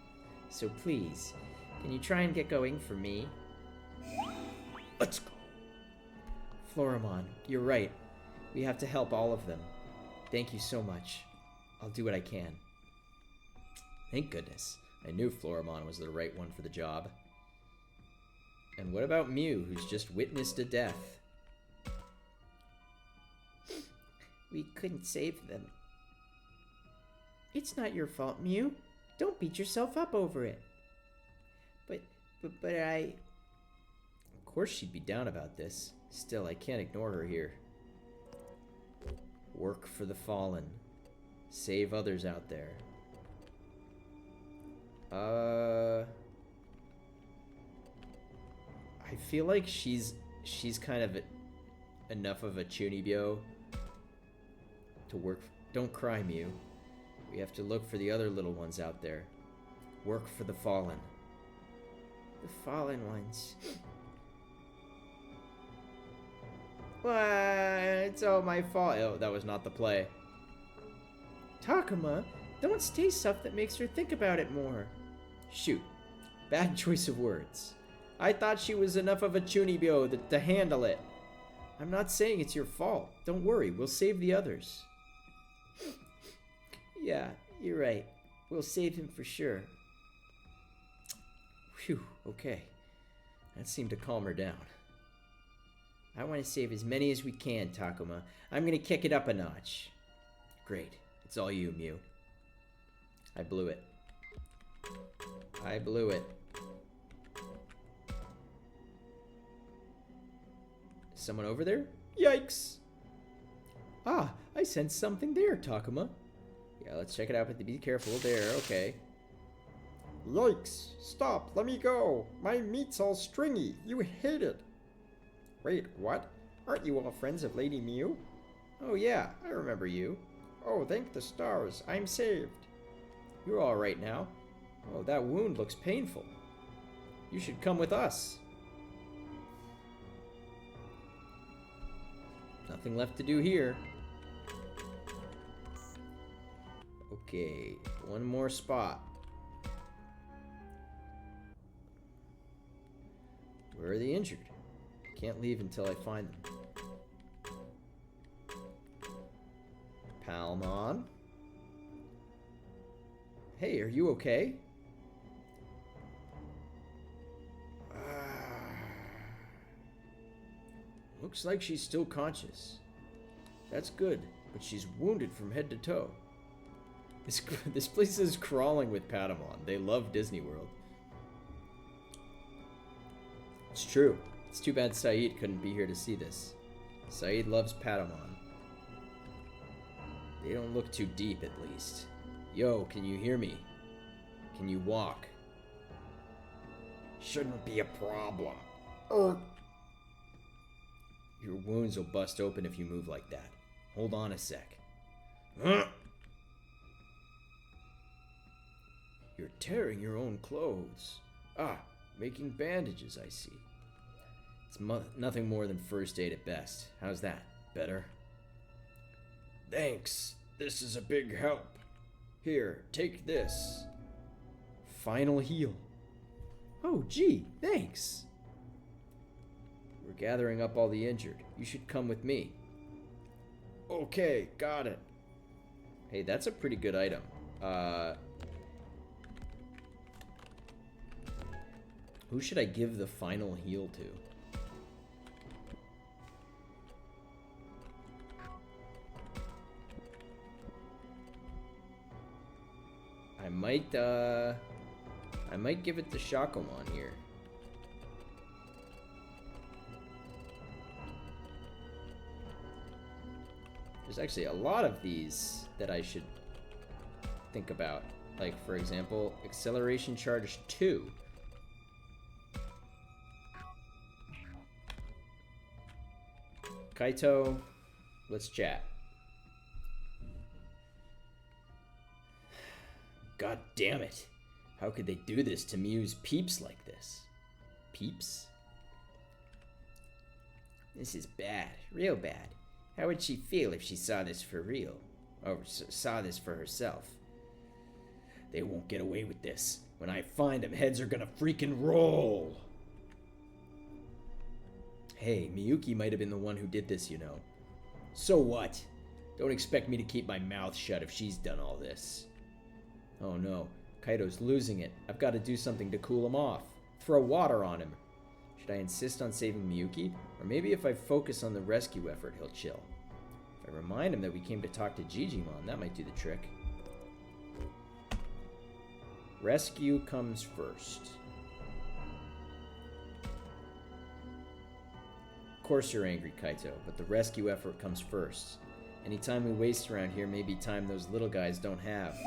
[SPEAKER 1] So please, can you try and get going for me? Let's go. Floramon, you're right. We have to help all of them. Thank you so much. I'll do what I can. Thank goodness. I knew Floramon was the right one for the job. And what about Mew, who's just witnessed a death? We couldn't save them. It's not your fault, Mew. Don't beat yourself up over it. But I... Of course she'd be down about this. Still, I can't ignore her here. Work for the fallen. Save others out there. I feel like she's kind of enough of a Chunibyo to work. Don't cry, Mew. We have to look for the other little ones out there. Work for the fallen. The fallen ones. It's all my fault. Oh, that was not the play. Takuma, don't say stuff that makes her think about it more. Shoot. Bad choice of words. I thought she was enough of a Chunibyo to handle it. I'm not saying it's your fault. Don't worry, we'll save the others. Yeah, you're right. We'll save him for sure. Phew, okay. That seemed to calm her down. I want to save as many as we can, Takuma. I'm gonna kick it up a notch. Great. It's all you, Mew. I blew it. I blew it. Someone over there? Yikes! Ah, I sensed something there, Takuma. Yeah, let's check it out, but be careful. There, okay.
[SPEAKER 3] Yikes! Stop! Let me go! My meat's all stringy! You hate it! Wait, what? Aren't you all friends of Lady Mew?
[SPEAKER 1] Oh yeah, I remember you.
[SPEAKER 3] Oh, thank the stars, I'm saved.
[SPEAKER 1] You're all right now. Oh, that wound looks painful. You should come with us. Nothing left to do here. Okay, one more spot. Where are the injured? Can't leave until I find them. Palmon? Hey, are you okay? Looks like she's still conscious. That's good, but she's wounded from head to toe. This place is crawling with Patamon. They love Disney World. It's true. It's too bad Saeed couldn't be here to see this. Saeed loves Patamon. They don't look too deep, at least. Yo, can you hear me? Can you walk?
[SPEAKER 3] Shouldn't be a problem.
[SPEAKER 1] Your wounds will bust open if you move like that. Hold on a sec. Huh? You're tearing your own clothes. Ah, making bandages, I see. It's nothing more than first aid at best. How's that? Better?
[SPEAKER 3] Thanks. This is a big help. Here, take this.
[SPEAKER 1] Final heal. Oh, gee, thanks. We're gathering up all the injured. You should come with me.
[SPEAKER 3] Okay, got it.
[SPEAKER 1] Hey, that's a pretty good item. Who should I give the final heal to? I might give it to Shakomon here. There's actually a lot of these that I should think about. Like, for example, Acceleration Charge 2. Kaito, let's chat. God damn it. How could they do this to Mew's peeps like this? Peeps? This is bad, real bad. How would she feel if she saw this for real? Or saw this for herself? They won't get away with this. When I find them, heads are gonna freaking roll. Hey, Miyuki might have been the one who did this, you know. So what? Don't expect me to keep my mouth shut if she's done all this. Oh no, Kaido's losing it. I've got to do something to cool him off. Throw water on him. Should I insist on saving Miyuki? Or maybe if I focus on the rescue effort, he'll chill. If I remind him that we came to talk to Digimon, that might do the trick. Rescue comes first. Of course you're angry, Kaito, but the rescue effort comes first. Any time we waste around here may be time those little guys don't have.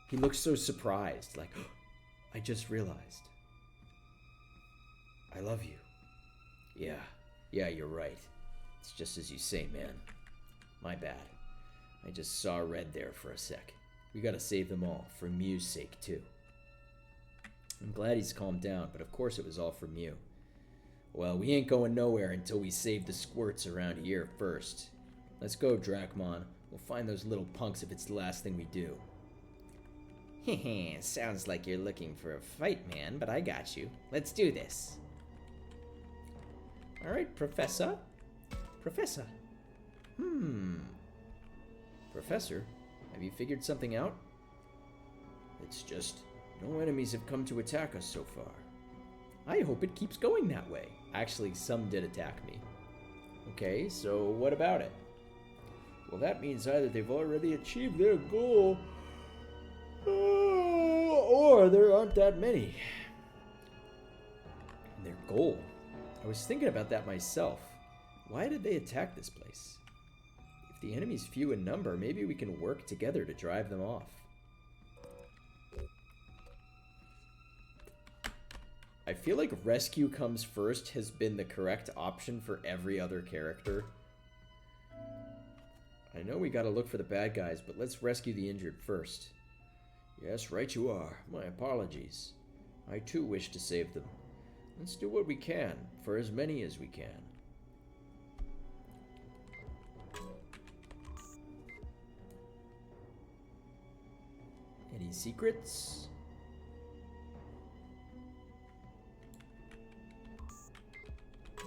[SPEAKER 1] He looks so surprised, like, oh, I just realized. I love you. Yeah, you're right. It's just as you say, man. My bad. I just saw red there for a sec. We gotta save them all, for Mew's sake, too. I'm glad he's calmed down, but of course it was all for Mew. Well, we ain't going nowhere until we save the squirts around here first. Let's go, Dracmon. We'll find those little punks if it's the last thing we do. Heh, sounds like you're looking for a fight, man, but I got you. Let's do this. Alright, Professor. Professor. Professor, have you figured something out? It's just, no enemies have come to attack us so far. I hope it keeps going that way. Actually, some did attack me. Okay, so what about it? Well, that means either they've already achieved their goal, or there aren't that many. Their goal? I was thinking about that myself. Why did they attack this place? If the enemy's few in number, maybe we can work together to drive them off. I feel like rescue comes first has been the correct option for every other character. I know we gotta look for the bad guys, but let's rescue the injured first. Yes, right you are. My apologies. I too wish to save them. Let's do what we can, for as many as we can. Any secrets?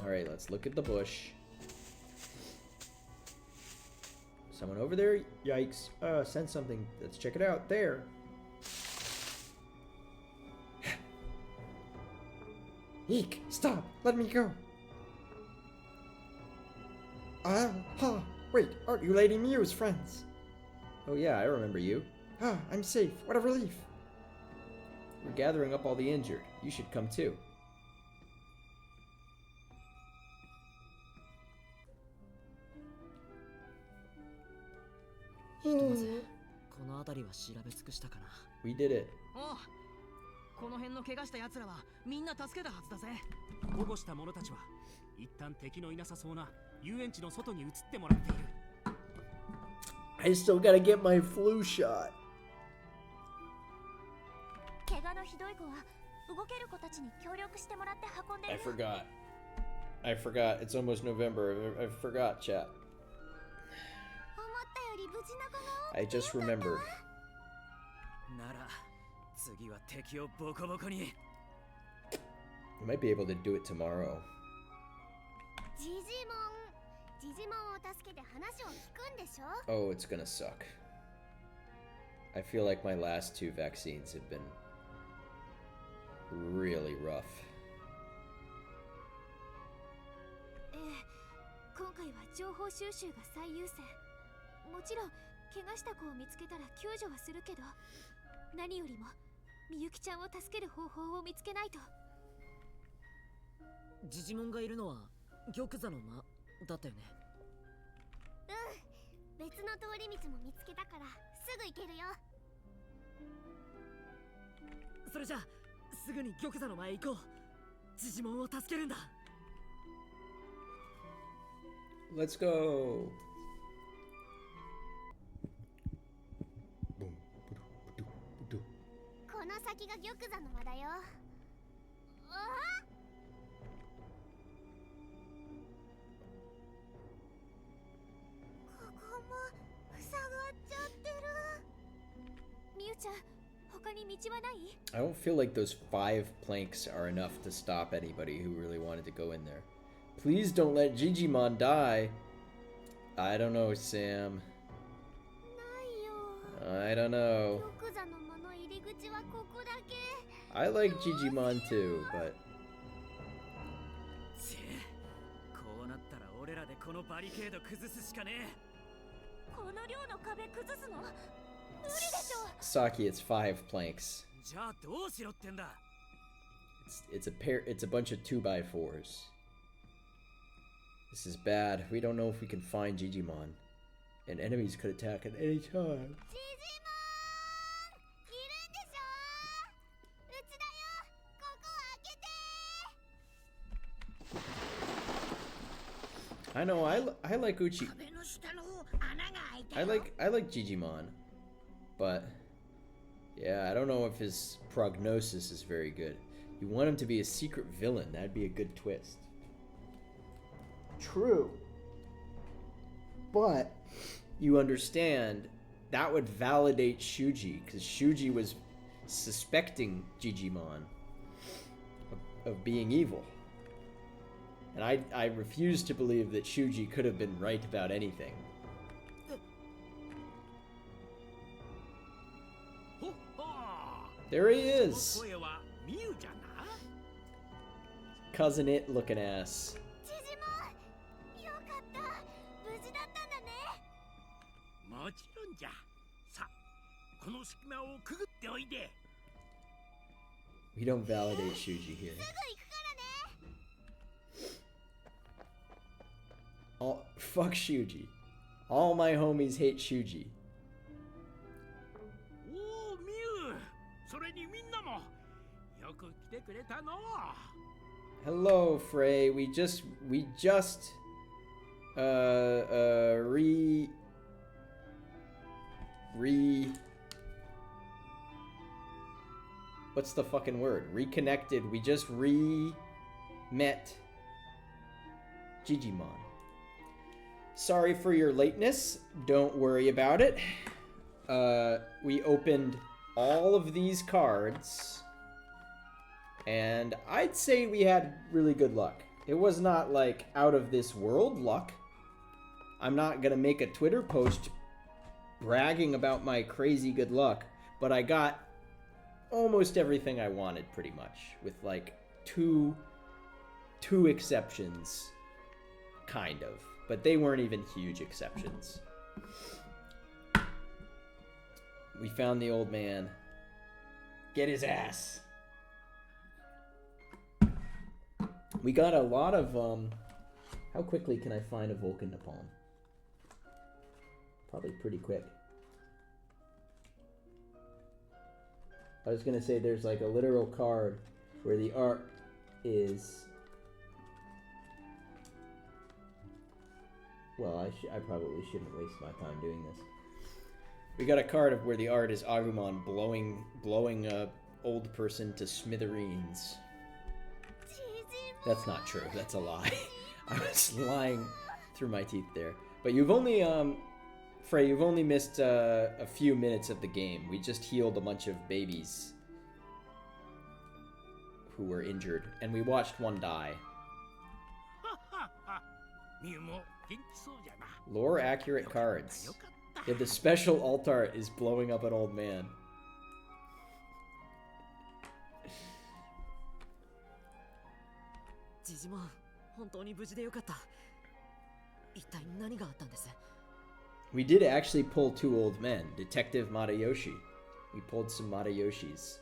[SPEAKER 1] Alright, let's look at the bush. Someone over there? Yikes. Send something. Let's check it out. There.
[SPEAKER 3] Eek! Stop! Let me go! Wait, aren't you Lady Mew's friends?
[SPEAKER 1] Oh yeah, I remember you.
[SPEAKER 3] I'm safe. What a relief.
[SPEAKER 1] We're gathering up all the injured. You should come too. We did it.
[SPEAKER 4] この辺の怪我した奴らはみんな助けたはずだぜ。保護した者たちは一旦敵のいなさそうな遊園地の外に移ってもらっている。
[SPEAKER 1] I still gotta get my flu shot.
[SPEAKER 5] 怪我のひどい子は動ける子たちに協力してもらって運んでる。
[SPEAKER 1] I forgot. It's almost November. I forgot, chat.
[SPEAKER 5] 思ったより無事な子が多くて
[SPEAKER 1] I just remembered.
[SPEAKER 4] なら次は敵をボコボコに。
[SPEAKER 1] We might be able to do it tomorrow.
[SPEAKER 5] ジジモンを助けて話を聞くんでしょ。
[SPEAKER 1] Oh, it's gonna suck. I feel like my last 2 vaccines have been really rough.
[SPEAKER 5] 今回は情報収集が最優先。もちろん怪我した子を見つけたら救助はするけど、何よりもみゆきちゃんを助ける方法を見つけないと。
[SPEAKER 4] ジジモンがいるのは玉座の間だったよね。
[SPEAKER 5] 別の通り道も見つけたからすぐ行けるよ。
[SPEAKER 4] それじゃあすぐに玉座の前へ行こう。ジジモンを助けるんだ。
[SPEAKER 1] Let's go.
[SPEAKER 5] の先が玉座の間だよ。あここも塞がっちゃってる。みゆちゃん、他に道はない？
[SPEAKER 1] I don't feel like those 5 planks are enough to stop anybody who really wanted to go in there. Please don't let Digimon die. I don't know, Sam.
[SPEAKER 5] ないよ。
[SPEAKER 1] I don't know.
[SPEAKER 5] 玉座の間の入り口はここだけ。
[SPEAKER 1] I like Digimon too, but
[SPEAKER 4] ちこうなったら俺らでこのバリケード崩すしかねえ。
[SPEAKER 5] この量の壁崩すの無理でしょ。
[SPEAKER 1] Saki, it's 5 planks.
[SPEAKER 4] じゃあどうしろってんだ。
[SPEAKER 1] It's a bunch of 2x4s. This is bad. We don't know if we can find Digimon. And enemies could attack at any time.
[SPEAKER 5] ジジモンいるんでしょ。うちだよ。ここ開けて。
[SPEAKER 1] I know, I like Uchi.
[SPEAKER 5] 壁の下の方穴が開いたよ。
[SPEAKER 1] I like Digimon. But yeah, I don't know if his prognosis is very good. You want him to be a secret villain. That'd be a good twist. True. But you understand that would validate Shuji, because Shuji was suspecting Digimon of being evil. And I refuse to believe that Shuji could have been right about anything.
[SPEAKER 4] ほっほー。
[SPEAKER 1] There he
[SPEAKER 4] そ
[SPEAKER 1] is!
[SPEAKER 4] の声はミユじゃな。
[SPEAKER 1] Cousin It looking ass.
[SPEAKER 5] ジジモンよかった。無事だったんだね。
[SPEAKER 4] もちろんじゃ。さあ、この隙間をくぐっておいで。
[SPEAKER 1] We don't validate Shuji here.
[SPEAKER 5] すぐ行くからね。
[SPEAKER 1] All, fuck Shuji. All my homies hate Shuji.
[SPEAKER 4] おお、ミユ。それにみんなもよく来てくれたの。
[SPEAKER 1] Hello, Frey. We just what's the fucking word? Reconnected. We just met Digimon. Sorry for your lateness. Don't worry about it. We opened all of these cards, and I'd say we had really good luck. It was not like out of this world luck. I'm not gonna make a Twitter post bragging about my crazy good luck, but I got almost everything I wanted pretty much, with like two exceptions, kind of, but they weren't even huge exceptions. We found the old man. Get his ass. We got a lot of how quickly can I find a Vulcan Napalm? Probably pretty quick. I was gonna say there's like a literal card where the art is, well, I probably shouldn't waste my time doing this. We got a card of where the art is Agumon blowing a old person to smithereens. That's not true. That's a lie. I was lying through my teeth there. But you've only Frey, you've only missed a few minutes of the game. We just healed a bunch of babies who were injured, and we watched one die.
[SPEAKER 4] ミユも元気そうじゃな。
[SPEAKER 1] Lore accurate cards.
[SPEAKER 4] よかった。
[SPEAKER 1] Yeah, the special alt art is blowing up an old man.
[SPEAKER 6] ジジモン、本当に無事でよかった。一体何があったんです？
[SPEAKER 1] We did actually pull 2 old men. Detective Matayoshi. We pulled some Matayoshis.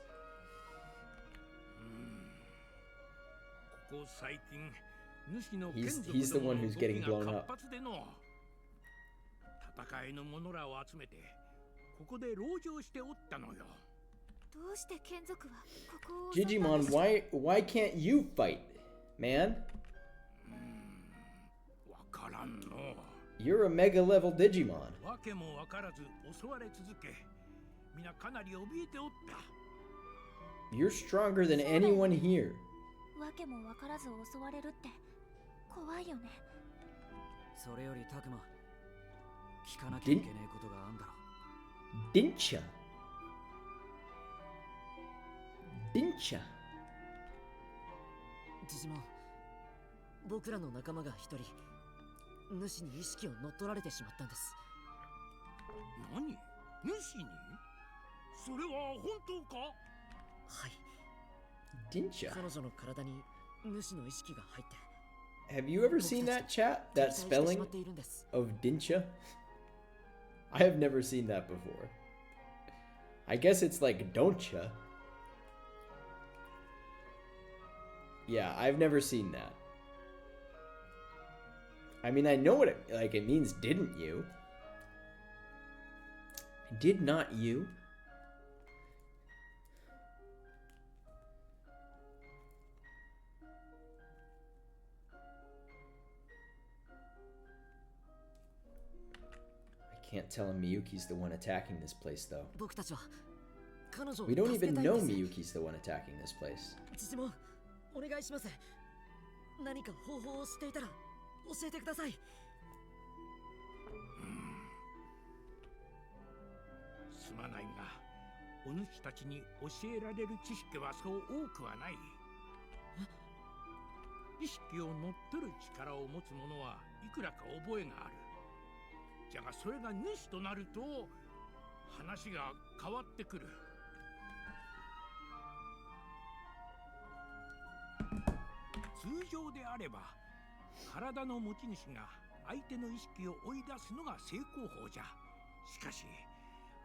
[SPEAKER 4] ここ最近、主の
[SPEAKER 1] He's the one who's getting blown up.
[SPEAKER 4] 活発での戦いの者らを集めて、ここで籠城しておったのよ。
[SPEAKER 5] どうして眷属はここを襲ったん
[SPEAKER 1] Digimon,
[SPEAKER 5] でしょう？
[SPEAKER 1] why can't you fight, man?
[SPEAKER 4] わからんの。
[SPEAKER 1] You're a mega level Digimon.
[SPEAKER 4] わけもわからず襲われ続け、皆かなり怯えておった。
[SPEAKER 1] You're stronger than anyone here.
[SPEAKER 5] わけもわからず襲われるって怖いよね。
[SPEAKER 4] それよりタクマ、聞かなきゃいけねえことがあんだろ。
[SPEAKER 1] Dincha. Dincha.
[SPEAKER 6] ディジモン、僕らの仲間が一人主に意識を乗っ取られてしまったんです。
[SPEAKER 7] 何？主に？それは本当か？
[SPEAKER 6] はい。
[SPEAKER 1] Dincha.
[SPEAKER 6] 彼女の体に主の意識が入って
[SPEAKER 1] Have you ever seen that chat? That
[SPEAKER 6] 敵対してし
[SPEAKER 1] spelling
[SPEAKER 6] まっているんです。
[SPEAKER 1] of Dincha? I have never seen that before. I guess it's like don'tcha. Yeah, I've never seen that. I mean, I know what it means, didn't you? Did not you? I can't tell him Miyuki's the one attacking this place, though.
[SPEAKER 6] 僕たちは彼女を
[SPEAKER 1] We don't
[SPEAKER 6] 助け
[SPEAKER 1] even
[SPEAKER 6] たいん
[SPEAKER 1] know
[SPEAKER 6] です。
[SPEAKER 1] Miyuki's the one attacking this place.
[SPEAKER 6] ディジモン、お願いします。何か方法を知っていたら教えてください。
[SPEAKER 7] すまないが、お主たちに教えられる知識はそう多くはない。意識を乗っ取る力を持つ者はいくらか覚えがある。じゃがそれが主となると話が変わってくる。通常であれば体の持ち主が相手の意識を追い出すのが正攻法じゃ。しかし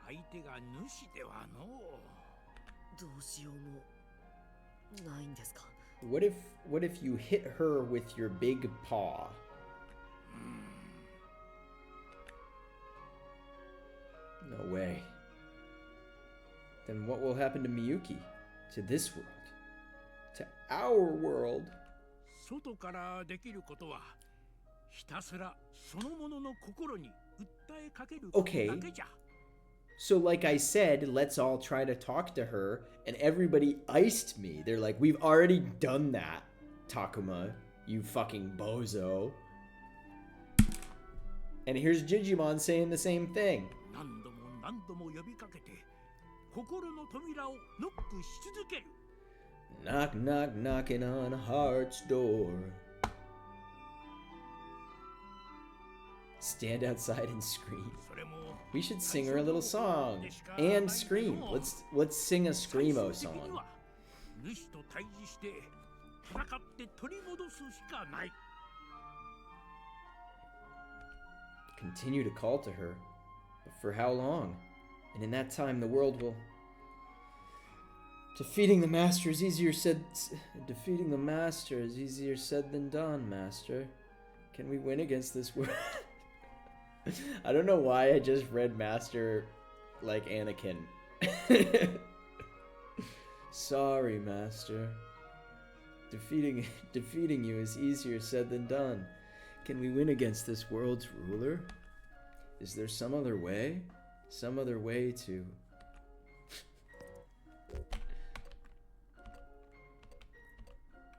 [SPEAKER 7] 相手が主ではのう。
[SPEAKER 6] どうしようもないんですか。
[SPEAKER 1] What if you hit her with your big paw? No way. Then what will happen to Miyuki? To this world? To our world?
[SPEAKER 7] 外からできることはひたすらそのものの心に訴えかけることだけじゃ。
[SPEAKER 1] So like I said, let's all try to talk to her, and everybody iced me. They're like, we've already done that, Takuma, you fucking bozo. And here's Digimon saying the same thing.
[SPEAKER 7] 何度も何度も呼びかけて心の扉をノックし続ける。
[SPEAKER 1] Knock, knock, knocking on a heart's door. Stand outside and scream.
[SPEAKER 7] それも
[SPEAKER 1] We should sing her a little song and scream. Let's sing a screamo
[SPEAKER 7] 最終的
[SPEAKER 1] song.
[SPEAKER 7] には主と対峙して戦って取り戻すしかない。
[SPEAKER 1] Continue to call to her, but for how long? And in that time, the world will. Defeating the master is easier said. Defeating the master is easier said than done, master. Can we win against this world? I don't know why I just read master like Anakin. Sorry, master. Defeating you is easier said than done. Can we win against this world's ruler? Is there some other way? Some other way to...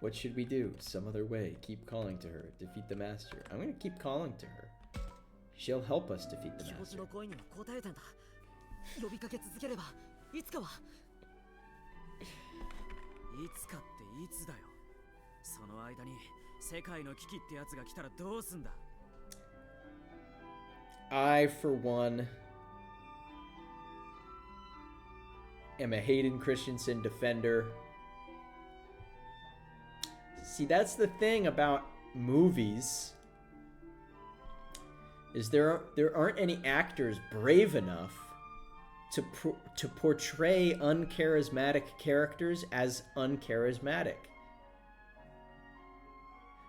[SPEAKER 1] What should we do? Some other way. Keep calling to her. Defeat the master. I'm gonna keep calling to her. She'll help us defeat the
[SPEAKER 6] 気持ち
[SPEAKER 1] master.
[SPEAKER 6] の声には応えたんだ。呼びかけ続ければいつかは。
[SPEAKER 4] いつかっていつだよ。その間に世界の危機ってやつが来たらどうすんだ。
[SPEAKER 1] I, for one, am a Hayden Christensen defender. See, that's the thing about movies, is there aren't any actors brave enough to portray uncharismatic characters as uncharismatic.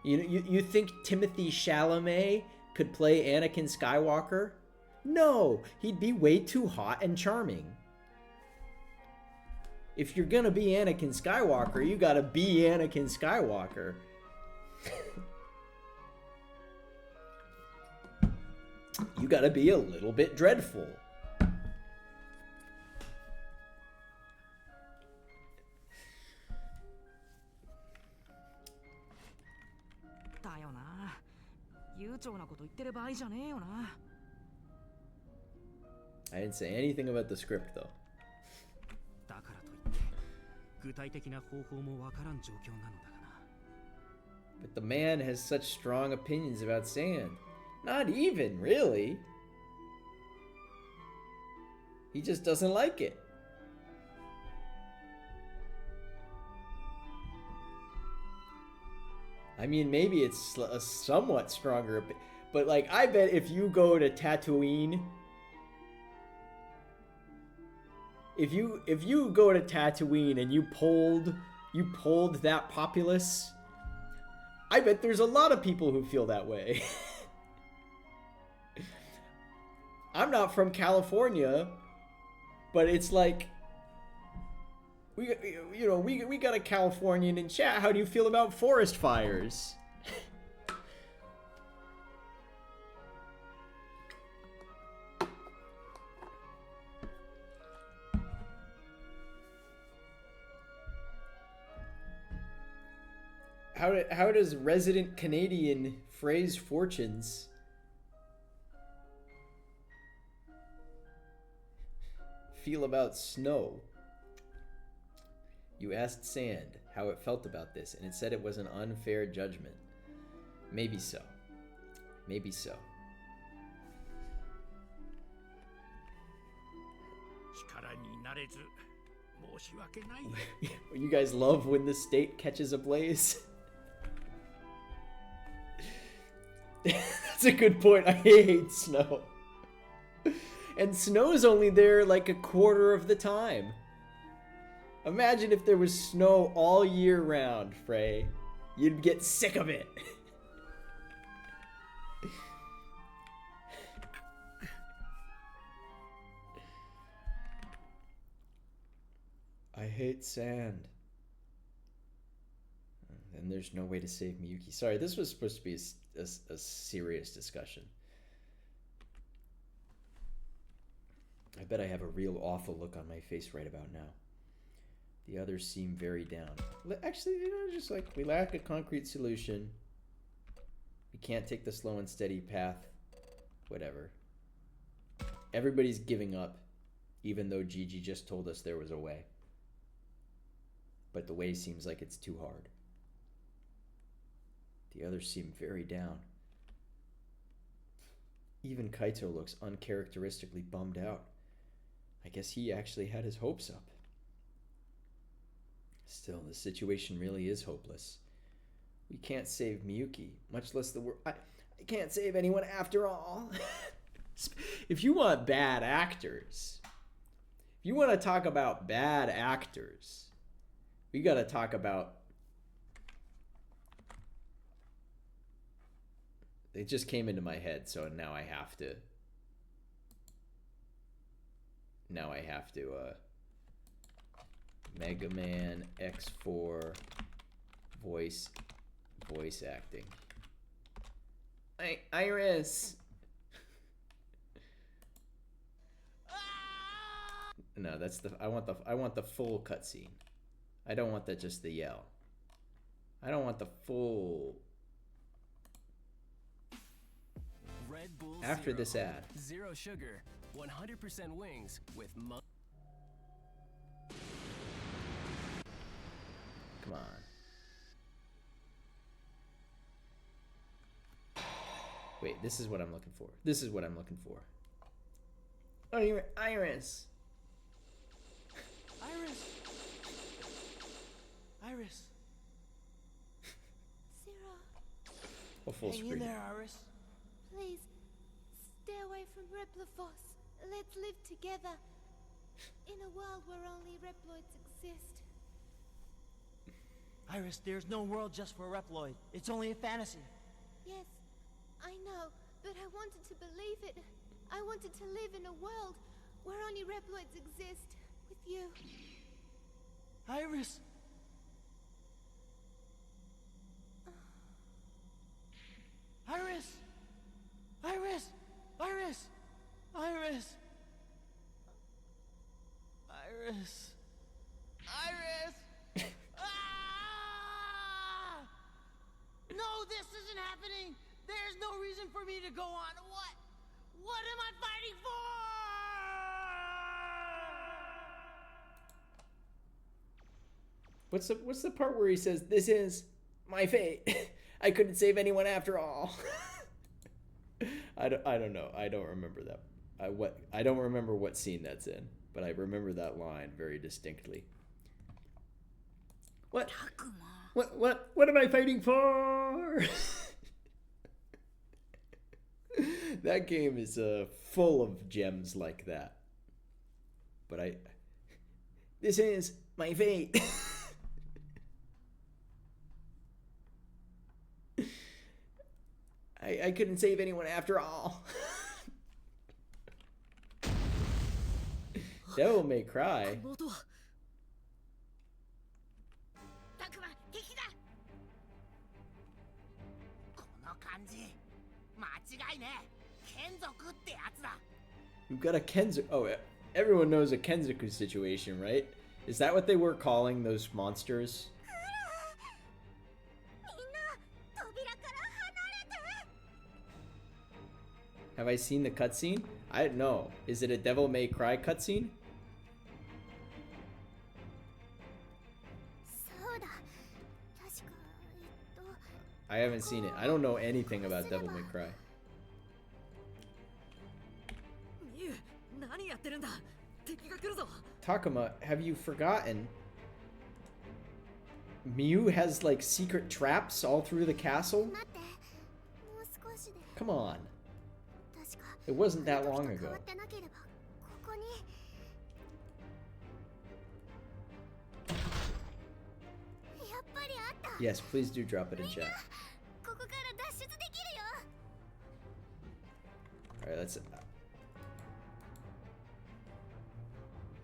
[SPEAKER 1] You think Timothée Chalamet could play Anakin Skywalker? No, he'd be way too hot and charming. If you're gonna be Anakin Skywalker, you gotta be Anakin Skywalker. You gotta be a little bit dreadful.
[SPEAKER 4] 長なこと言ってる場合じゃねえよな。
[SPEAKER 1] I didn't say anything about the script though.
[SPEAKER 4] だからといって具体的な方法もわからん状況なのだがな。
[SPEAKER 1] But the man has such strong opinions about sand. Not even, really. He just doesn't like it. I mean, maybe it's a somewhat stronger, but like, I bet if you go to Tatooine, if you go to Tatooine and you polled that populace, I bet there's a lot of people who feel that way. I'm not from California, but it's like, we got a Californian in chat. How do you feel about forest fires? How does resident Canadian phrase fortunes feel about snow? You asked Sand how it felt about this, and it said it was an unfair judgment. Maybe so. Maybe so. You guys love when the state catches a blaze? That's a good point. I hate snow. And snow's only there like a quarter of the time. Imagine if there was snow all year round, Frey. You'd get sick of it. I hate sand. And there's no way to save Miyuki. Sorry, this was supposed to be a serious discussion. I bet I have a real awful look on my face right about now. The others seem very down. Actually, just like, we lack a concrete solution. We can't take the slow and steady path. Whatever. Everybody's giving up, even though Gigi just told us there was a way. But the way seems like it's too hard. The others seem very down. Even Kaito looks uncharacteristically bummed out. I guess he actually had his hopes up. Still, the situation really is hopeless. We can't save Miyuki, much less the world. I can't save anyone after all. If you want bad actors, if you want to talk about bad actors, we got to talk about... It just came into my head, so now I have to... Mega Man X4 voice acting. Iris. No, that's the I want the full cutscene. I don't want just the yell. I don't want the full.
[SPEAKER 8] Red Bull
[SPEAKER 1] After
[SPEAKER 8] Zero.
[SPEAKER 1] this ad.
[SPEAKER 8] Zero sugar, 100% wings with
[SPEAKER 1] Come on. Wait, this is what I'm looking for. This is what I'm looking for. Oh, you're Iris.
[SPEAKER 4] Iris. Iris.
[SPEAKER 5] Zero,
[SPEAKER 1] Oh, full
[SPEAKER 4] Hang
[SPEAKER 1] screen.
[SPEAKER 4] in there, Iris.
[SPEAKER 5] please, stay away from Replifos. Let's live together. In a world where only Reploids exist.
[SPEAKER 9] Iris, there's no world just for Reploid. It's only a fantasy.
[SPEAKER 5] Yes, I know, but I wanted to believe it. I wanted to live in a world where only Reploids exist. With you.
[SPEAKER 9] Iris! Iris! Iris! Iris! Iris! Iris! Iris! Ah! No, this isn't happening! There's no reason for to go on. What am I fighting for?
[SPEAKER 1] What's the part where he says, "This is my fate. I couldn't save anyone after all." I don't know. I don't remember that. I don't remember what scene that's in, but I remember that line very distinctly. What am I fighting for? That game is full of gems like that. But this is my fate. I couldn't save anyone after all. Devil May Cry.
[SPEAKER 6] この音は
[SPEAKER 9] タクマ、敵だ。この感じ、間違いね。眷属ってやつだ。
[SPEAKER 1] We've got a Kenzaku. Oh, everyone knows a Kenzaku situation, right? Is that what they were calling those monsters?
[SPEAKER 5] みんな扉から離れて。
[SPEAKER 1] Have I seen the cutscene? I don't know. Is it a Devil May Cry cutscene?
[SPEAKER 5] そうだ。確か
[SPEAKER 1] I haven't seen it. I don't know anything about Devil May Cry.
[SPEAKER 6] ミュウ、何やってるんだ。敵が来るぞ。
[SPEAKER 1] Takuma, have you forgotten? Mew has like secret traps all through the castle?
[SPEAKER 5] 待って。もう少しで。
[SPEAKER 1] Come on.
[SPEAKER 5] 確か
[SPEAKER 1] It wasn't that long
[SPEAKER 5] 変
[SPEAKER 1] ago.
[SPEAKER 5] わってなければここに。やっぱりあった。
[SPEAKER 1] Yes, please do drop it in chat.
[SPEAKER 5] ここから脱出できるよ。
[SPEAKER 1] Alright, let's...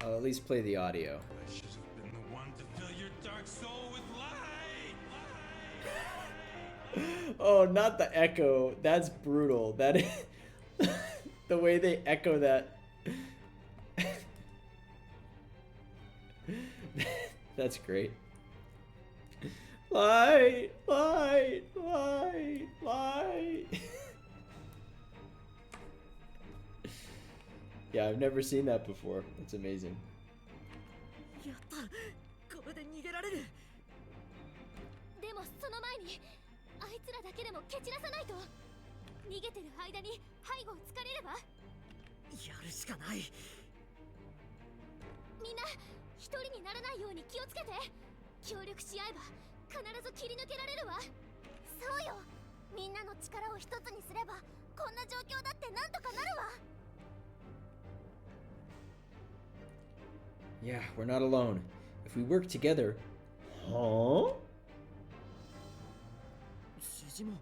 [SPEAKER 1] I'll at least play the audio.
[SPEAKER 10] I should have been the one to fill your dark soul with light.
[SPEAKER 1] Oh, not the echo. That's brutal. That is... the way they echo that. That's great. Light, light, light, light. Yeah, I've never seen that before. That's amazing.
[SPEAKER 6] やった。これで逃げられる。
[SPEAKER 5] でもその前にあいつらだけでも蹴散らさないと。逃げてる間に背後を突かれれば。
[SPEAKER 6] やるしかない。
[SPEAKER 5] みんな一人にならないように気をつけて。協力し合えば必ず切り抜けられるわ。そうよ。みんなの力を一つにすればこんな状況だってなんとかなるわ。
[SPEAKER 1] Yeah, we're not alone. If we work together... Huh?
[SPEAKER 6] ジジモン、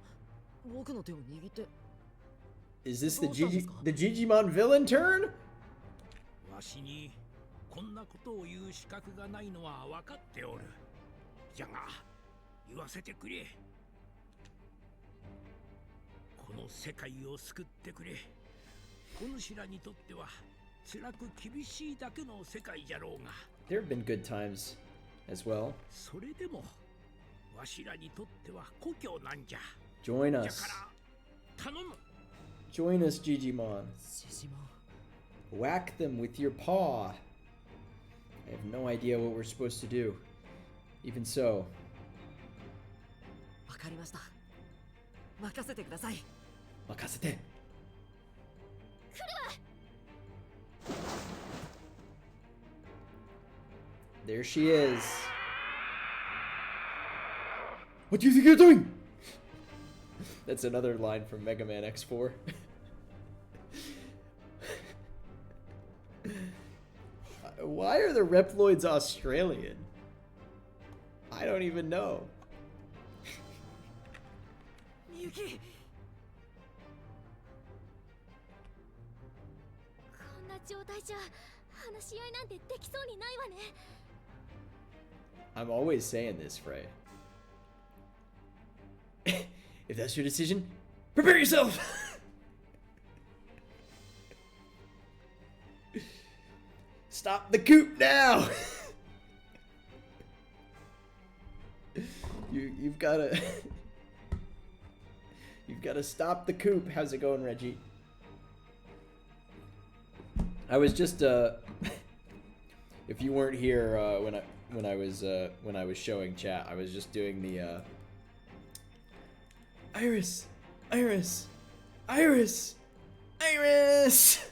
[SPEAKER 6] 僕の手を握って。
[SPEAKER 1] Is this the Digimon villain turn?
[SPEAKER 7] わしにこんなことを言う資格がないのは分かっておる。じゃが言わせてくれ。この世界を救ってくれ。お主らにとっては辛く厳しいだけの世界じゃろうが。
[SPEAKER 1] There have been good times as well.
[SPEAKER 7] それでもわしらにとっては故郷なんじゃ。
[SPEAKER 1] Join
[SPEAKER 7] じゃ
[SPEAKER 1] us.
[SPEAKER 7] から頼む。
[SPEAKER 1] Join us, Digimon.
[SPEAKER 6] ジジモン。
[SPEAKER 1] Whack them with your paw. I have no idea what we're supposed to do. Even so.
[SPEAKER 6] わかりました。任せてください。
[SPEAKER 1] 任せて。 There she is. What do you think you're doing? That's another line from Mega Man X4. Why are the Reploids Australian? I don't even know.
[SPEAKER 6] みゆき。
[SPEAKER 5] こんな状態じゃ話し合いなんてできそうにないわね。
[SPEAKER 1] I'm always saying this, Frey. If that's your decision, prepare yourself! Stop the coup now! You've You've got to stop the coop. How's it going, Reggie? I was just if you weren't here when I was showing chat, I was just doing the Iris, Iris, Iris, Iris,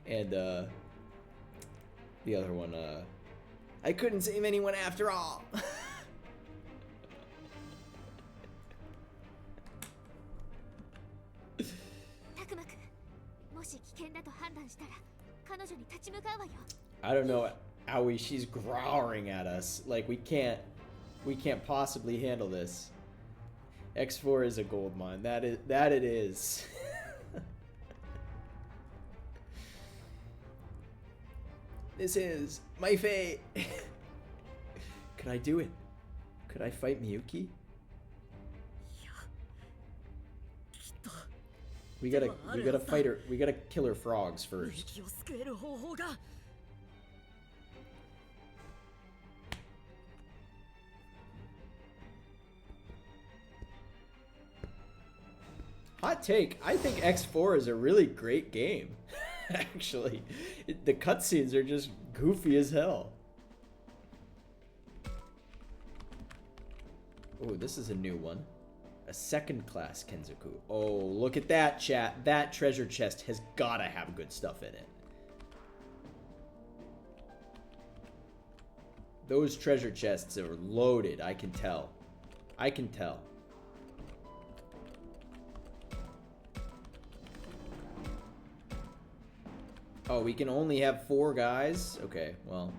[SPEAKER 1] and the other one, I couldn't save anyone after all.
[SPEAKER 5] たくまくん、もし危険だと判断したら彼女に立ち向かうわよ。
[SPEAKER 1] I don't know, Owie, she's growling at us. Like, we can't possibly handle this. X4 is a gold mine. That it is. This is my fate. Could I do it? Could I fight Miyuki? We gotta fight her. We gotta kill her frogs first.
[SPEAKER 6] 息を救える方法が
[SPEAKER 1] Hot take. I think X4 is a really great game. Actually, the cutscenes are just goofy as hell. Oh, this is a new one. A second class Kenzoku. Oh, look at that, chat. That treasure chest has gotta have good stuff in it. Those treasure chests are loaded, I can tell. I can tell. Oh, we can only have 4 guys? Okay, well.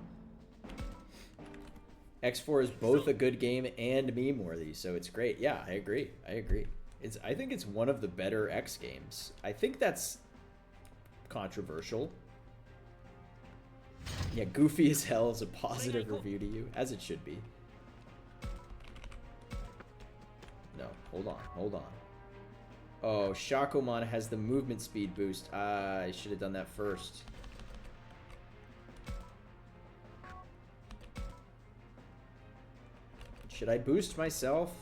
[SPEAKER 1] X4 is both a good game and meme-worthy, so it's great. Yeah, I agree. I agree. I think it's one of the better X games. I think that's controversial. Yeah, goofy as hell is a positive review to you, as it should be. No, hold on, hold on. Oh, Shakomon has the movement speed boost. I should have done that first. Should I boost myself?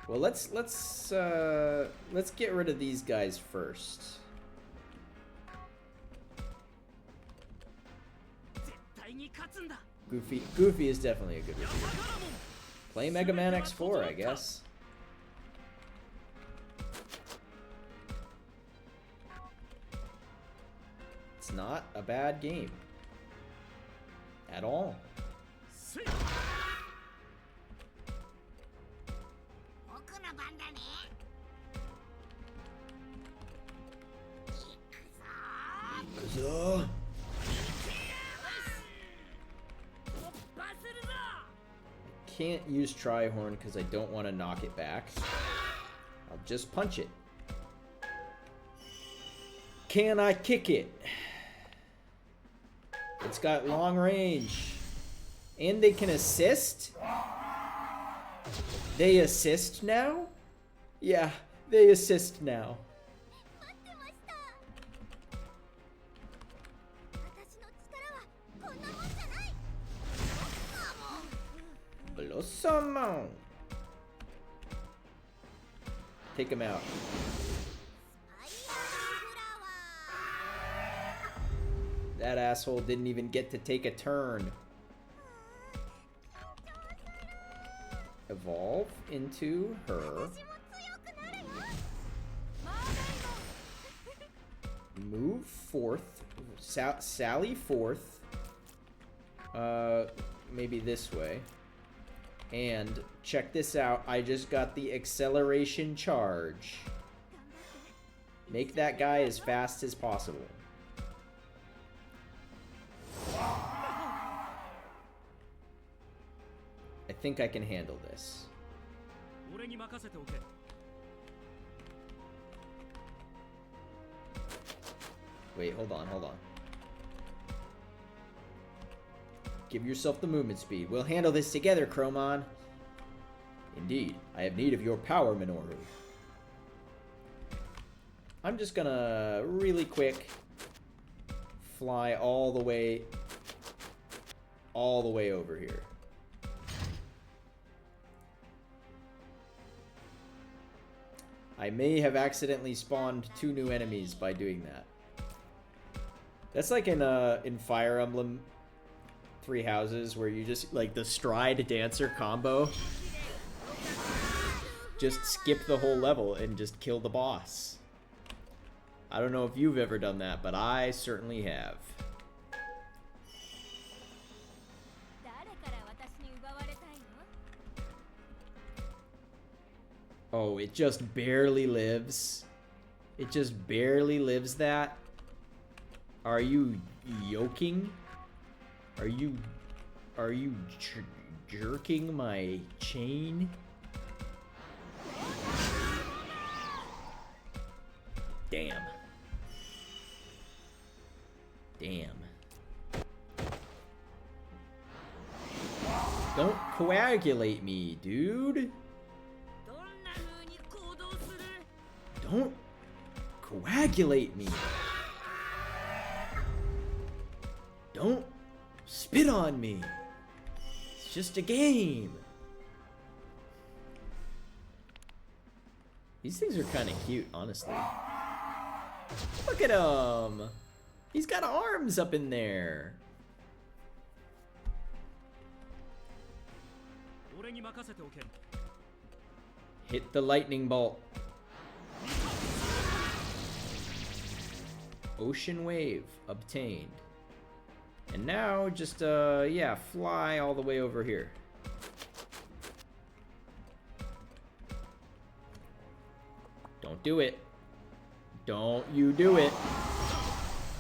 [SPEAKER 1] Well, let's get rid of these guys first. Goofy is definitely a good review. Play Mega Man X4, I guess. It's not a bad game. At all.
[SPEAKER 5] 僕の番だね。
[SPEAKER 1] 行くぞ。Can't use Trihorn because I don't want to knock it back. I'll just punch it. Can I kick it? It's got long range. And they can assist? They assist now? Yeah, they assist now.
[SPEAKER 5] 待ってました。私の力はこんなもんじゃない。
[SPEAKER 1] Blossomon. Take him out. That asshole didn't even get to take a turn. Evolve into her. Move forth. Sally forth. Maybe this way. And check this out. I just got the acceleration charge. Make that guy as fast as possible. I think I can handle this. Wait, hold on, hold on. Give yourself the movement speed. We'll handle this together, Chromon. Indeed, I have need of your power, Minoru. I'm just gonna really quick fly all the way over here. I may have accidentally spawned 2 new enemies by doing that. That's like in Fire Emblem 3 Houses, where you just, like, the stride dancer combo. Just skip the whole level and just kill the boss. I don't know if you've ever done that, but I certainly have. Oh, it just barely lives. It just barely lives that. Are you yoking? Are you jerking my chain? Damn. Damn. Don't coagulate me, dude. Don't coagulate me. Don't spit on me. It's just a game. These things are kind of cute, honestly. Look at him. He's got arms up in there. Hit the lightning bolt. Ocean wave obtained. And now just yeah, fly all the way over here. Don't do it. Don't you do it.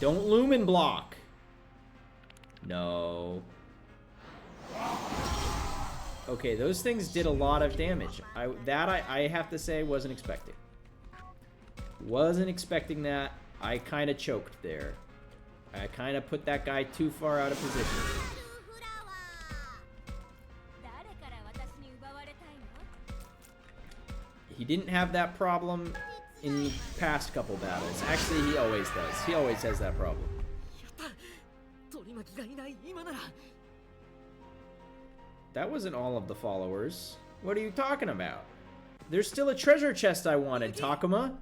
[SPEAKER 1] Don't lumen block. No. Okay, those things did a lot of damage. I have to say wasn't expecting. Wasn't expecting that. I kind of choked there. I kind of put that guy too far out of position. He didn't have that problem in the past couple battles. Actually, he always does. He always has that problem. That wasn't all of the followers. What are you talking about? There's still a treasure chest I wanted, Takuma.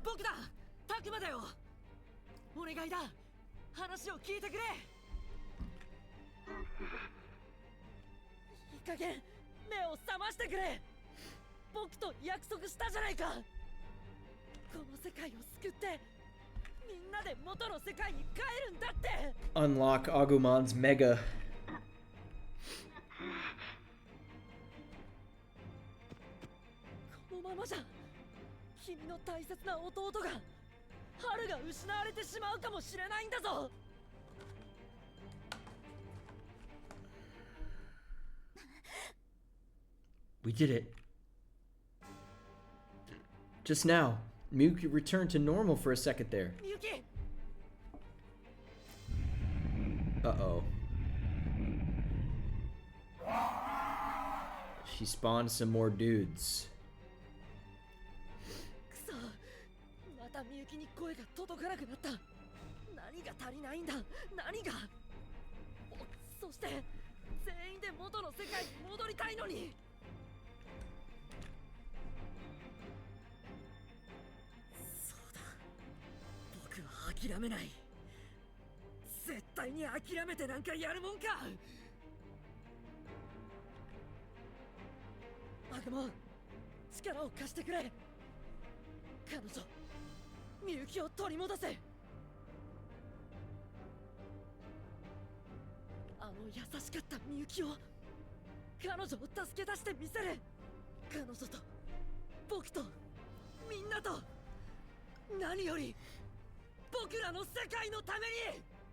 [SPEAKER 1] Unlock Agumon's Mega. We did it. Just now, Miyuki returned to normal for a second there. Uh-oh. She spawned some more dudes.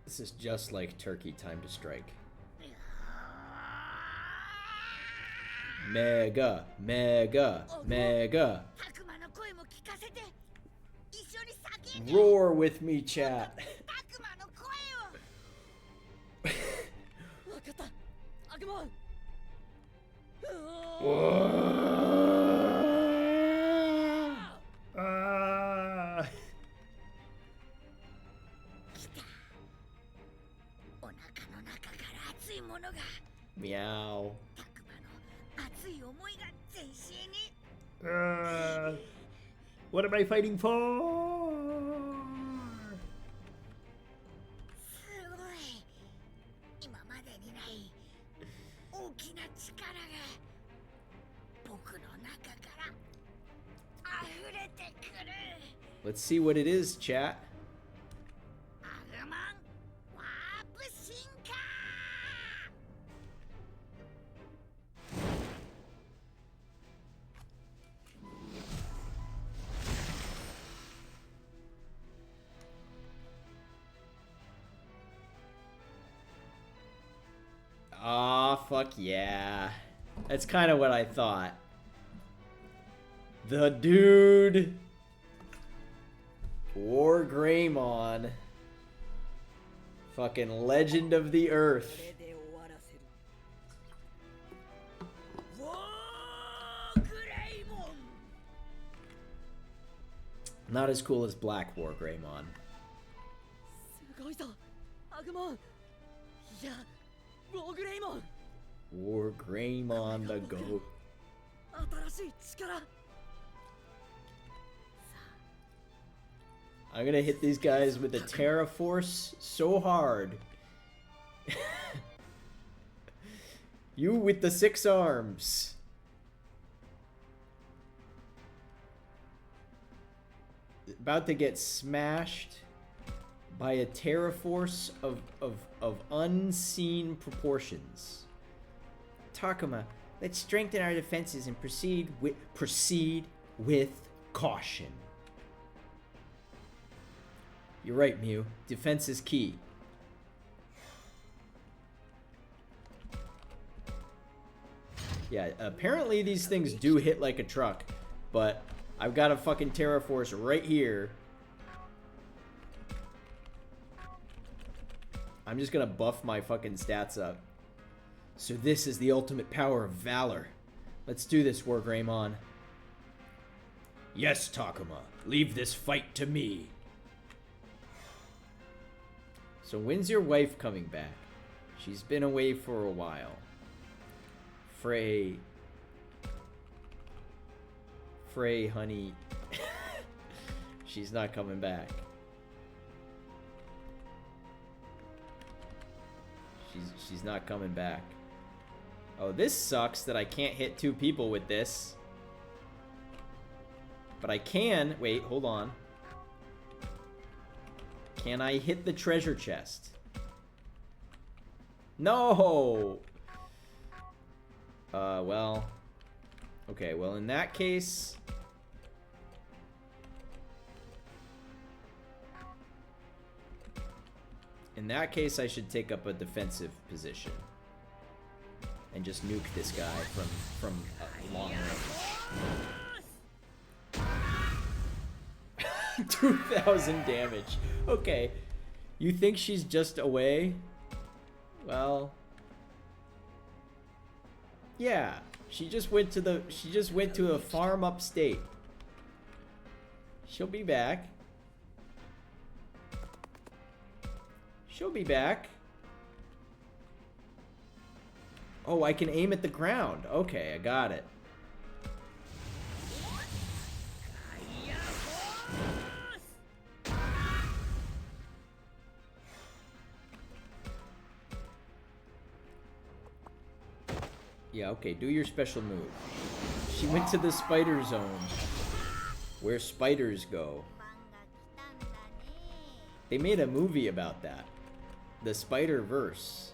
[SPEAKER 1] This is just like Turkey Time to Strike. Mega, mega, mega. Roar with me, chat. Meow. What am I fighting for?
[SPEAKER 9] すごい。今までにない大きな力が僕の中から溢れてくる。
[SPEAKER 1] Let's see what it is, chat.
[SPEAKER 9] アグモンワープ進化。
[SPEAKER 1] Aw, fuck yeah. That's kind of what I thought. The dude. War Greymon. Fucking legend of the earth.
[SPEAKER 6] これで終わらせる。
[SPEAKER 9] ウォーグレイモン。
[SPEAKER 1] Not as cool as Black War Greymon.
[SPEAKER 6] すごいぞ、アグモン。いや、ウォーグレイモン。
[SPEAKER 1] War Greymon the GOAT.
[SPEAKER 6] 新しい力。
[SPEAKER 1] I'm gonna hit these guys with a Terra Force so hard. You with the 6 arms. About to get smashed by a Terra Force of unseen proportions. Takuma, let's strengthen our defenses and proceed with caution. You're right, Mew. Defense is key. Yeah, apparently these things do hit like a truck, but I've got a fucking Terra Force right here. I'm just gonna buff my fucking stats up. So this is the ultimate power of valor. Let's do this, War Greymon. Yes, Takuma. Leave this fight to me. So when's your wife coming back? She's been away for a while. Frey, honey. She's not coming back. She's not coming back. Oh, this sucks that I can't hit 2 people with this. But I can. Wait, hold on. Can I hit the treasure chest? No! Well. Okay, well, in that case... In that case, I should take up a defensive position. And just nuke this guy from long range. 2,000 damage. Okay. You think she's just away? Well... Yeah. She just went to a farm upstate. She'll be back. She'll be back. Oh, I can aim at the ground. Okay, I got it. Yeah, okay, do your special move. She went to the spider zone, where spiders go. They made a movie about that. The Spider-Verse.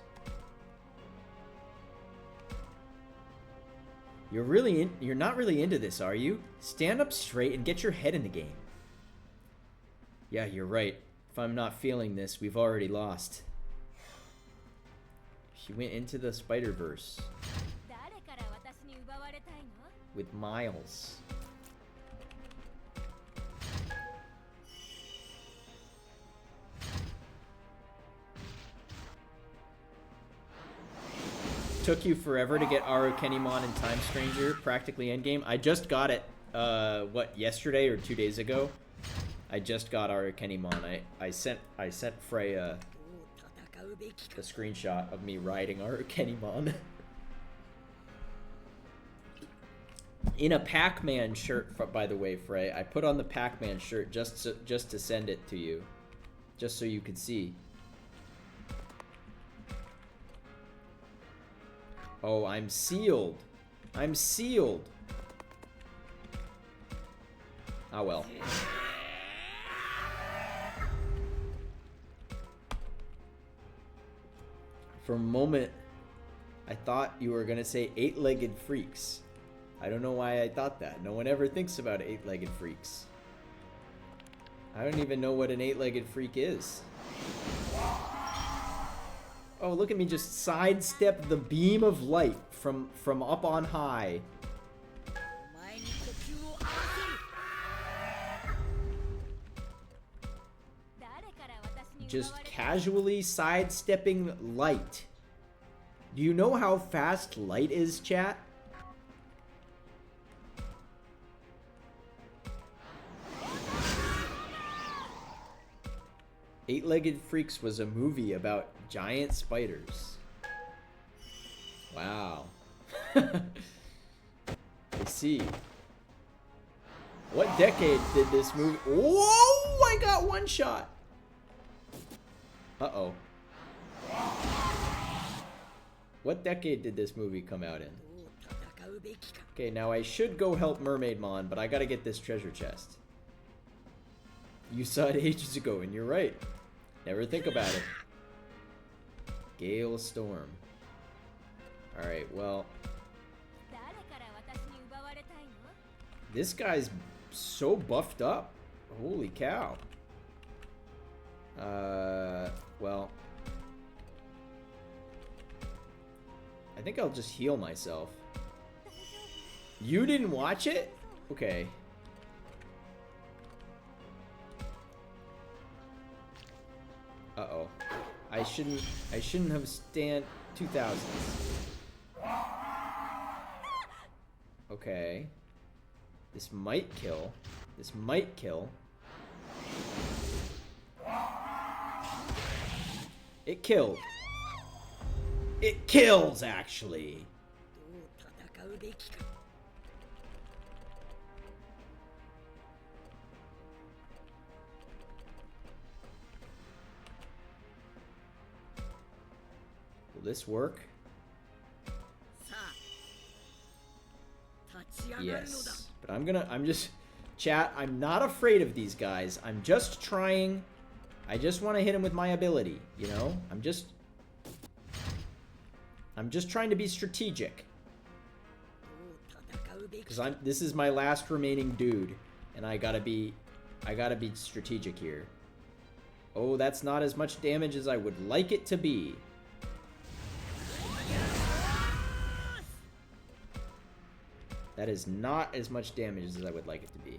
[SPEAKER 1] You're not really into this, are you? Stand up straight and get your head in the game. Yeah, you're right. If I'm not feeling this, we've already lost. She went into the Spider-Verse. With Miles. Took you forever to get Arukenimon and Time Stranger, practically endgame. I just got it, what, yesterday or 2 days ago? I just got Arukenimon. I sent Freya a screenshot of me riding Arukenimon. In a Pac-Man shirt, by the way, Frey. I put on the Pac-Man shirt just to send it to you. Just so you could see. Oh, I'm sealed. I'm sealed. Ah, well. For a moment, I thought you were gonna say eight-legged freaks. I don't know why I thought that. No one ever thinks about eight-legged freaks. I don't even know what an eight-legged freak is. Oh, look at me just sidestep the beam of light from up on high. Just casually sidestepping light. Do you know how fast light is, chat? Eight-Legged Freaks was a movie about giant spiders. Wow. I see. What decade did this movie... Whoa! I got one shot! Uh-oh. What decade did this movie come out in? Okay, now I should go help Mermaid Mon, but I gotta get this treasure chest. You saw it ages ago, and you're right. Never think about it. Gale Storm. Alright, well... This guy's so buffed up. Holy cow. Well... I think I'll just heal myself. You didn't watch it? Okay. Uh-oh. I shouldn't have stand 2000s. Okay. This might kill. This might kill. It killed. It kills, actually. Will this work? Yes. But I'm just... Chat, I'm not afraid of these guys. I'm just trying... I just want to hit him with my ability, you know? I'm just trying to be strategic. Because this is my last remaining dude. And I gotta be strategic here. Oh, that's not as much damage as I would like it to be. That is not as much damage as I would like it to be.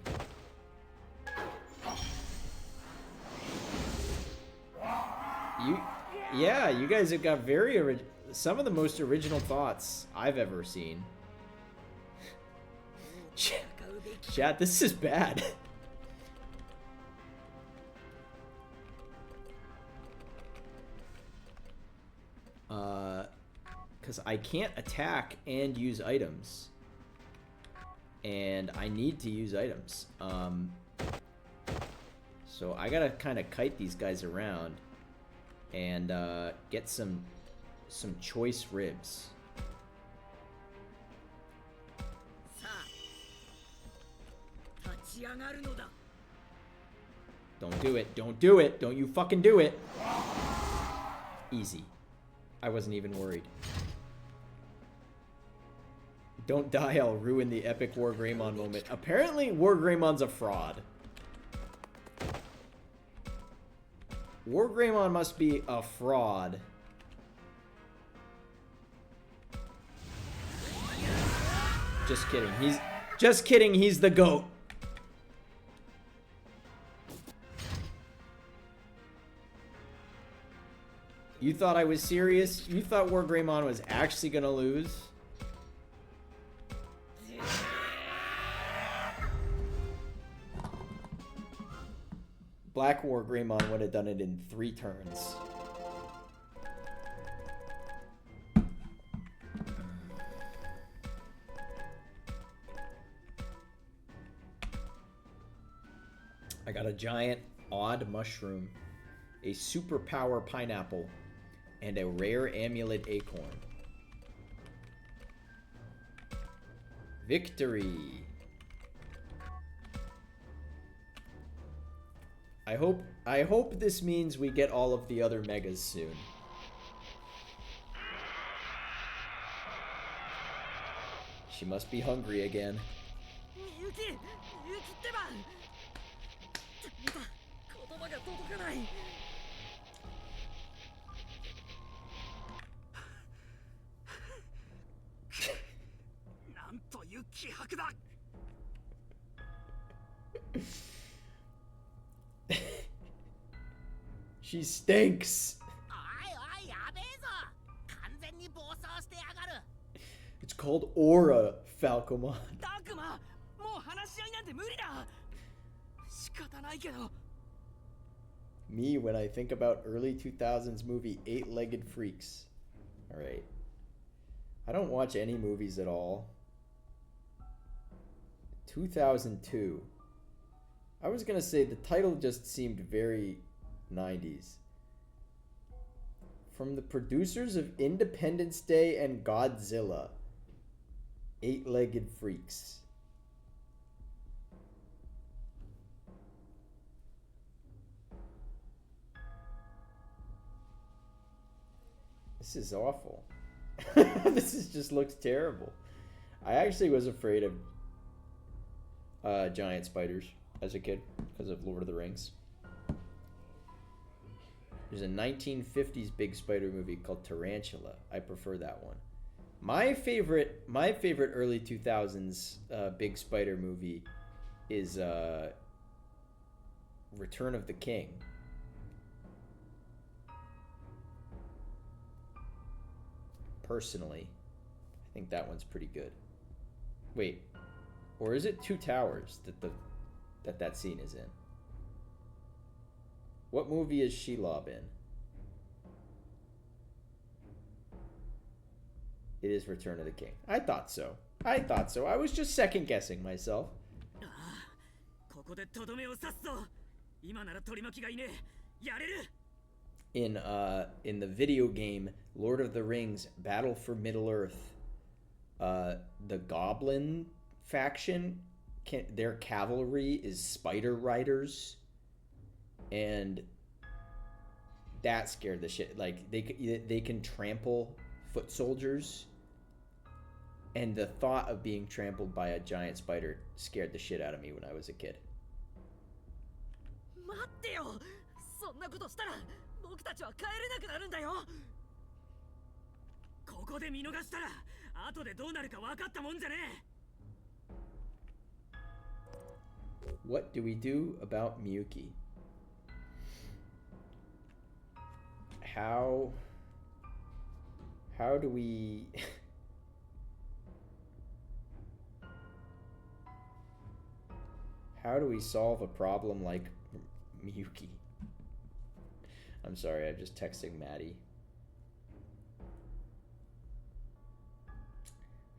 [SPEAKER 1] Yeah, you guys have got some of the most original thoughts I've ever seen. Chat, this is bad. Because I can't attack and use items. And I need to use items. So I gotta kind of kite these guys around and get some choice ribs. Don't do it. Don't do it. Don't you fucking do it. Easy. I wasn't even worried. Don't die, I'll ruin the epic War Greymon moment. Apparently, War Greymon's a fraud. War Greymon must be a fraud. Just kidding. Just kidding, he's the GOAT. You thought I was serious? You thought War Greymon was actually gonna lose? Black War Greymon would have done it in 3 turns. got a giant odd mushroom, a superpower pineapple, and a rare amulet acorn. Victory! I hope this means we get all of the other megas soon. She must be hungry again.
[SPEAKER 6] みゆきってば言葉が届かない。
[SPEAKER 4] なんという気迫だ。
[SPEAKER 1] She stinks!
[SPEAKER 9] おいおい、やべえぞ。完全に暴走してやがる。
[SPEAKER 1] It's called Aura, Falcomon.
[SPEAKER 4] タクマ、もう話し合いなんて無理だ。仕方ないけど。
[SPEAKER 1] Me when I think about early 2000s movie Eight-Legged Freaks. Alright. I don't watch any movies at all. 2002. I was gonna say the title just seemed very 90s. From the producers of Independence Day and Godzilla. Eight-Legged Freaks. This is awful. This just looks terrible. I actually was afraid of giant spiders as a kid because of Lord of the Rings. There's a 1950s big spider movie called Tarantula. I prefer that one. My favorite early 2000s big spider movie is Return of the King. Personally, I think that one's pretty good. Wait, or is it Two Towers that scene is in? What movie is Shelob in? It is Return of the King. I thought so. I was just second guessing myself.
[SPEAKER 6] ここでとどめを刺すぞ。今なら取り巻きがいねえ。やれる。
[SPEAKER 1] In the video game Lord of the Rings Battle for Middle-earth, the Goblin faction, their cavalry is spider riders, and that scared the shit. Like they can trample foot soldiers, and the thought of being trampled by a giant spider scared the shit out of me when I was a kid.
[SPEAKER 6] 待ってよ。そんなことしたら僕たちは帰れなくなるんだよ。ここで見逃したら後でどうなるか分かったもんじゃねえ。
[SPEAKER 1] What do we do about Miyuki? How do we how do we solve a problem like Miyuki? I'm sorry, I'm just texting Maddie.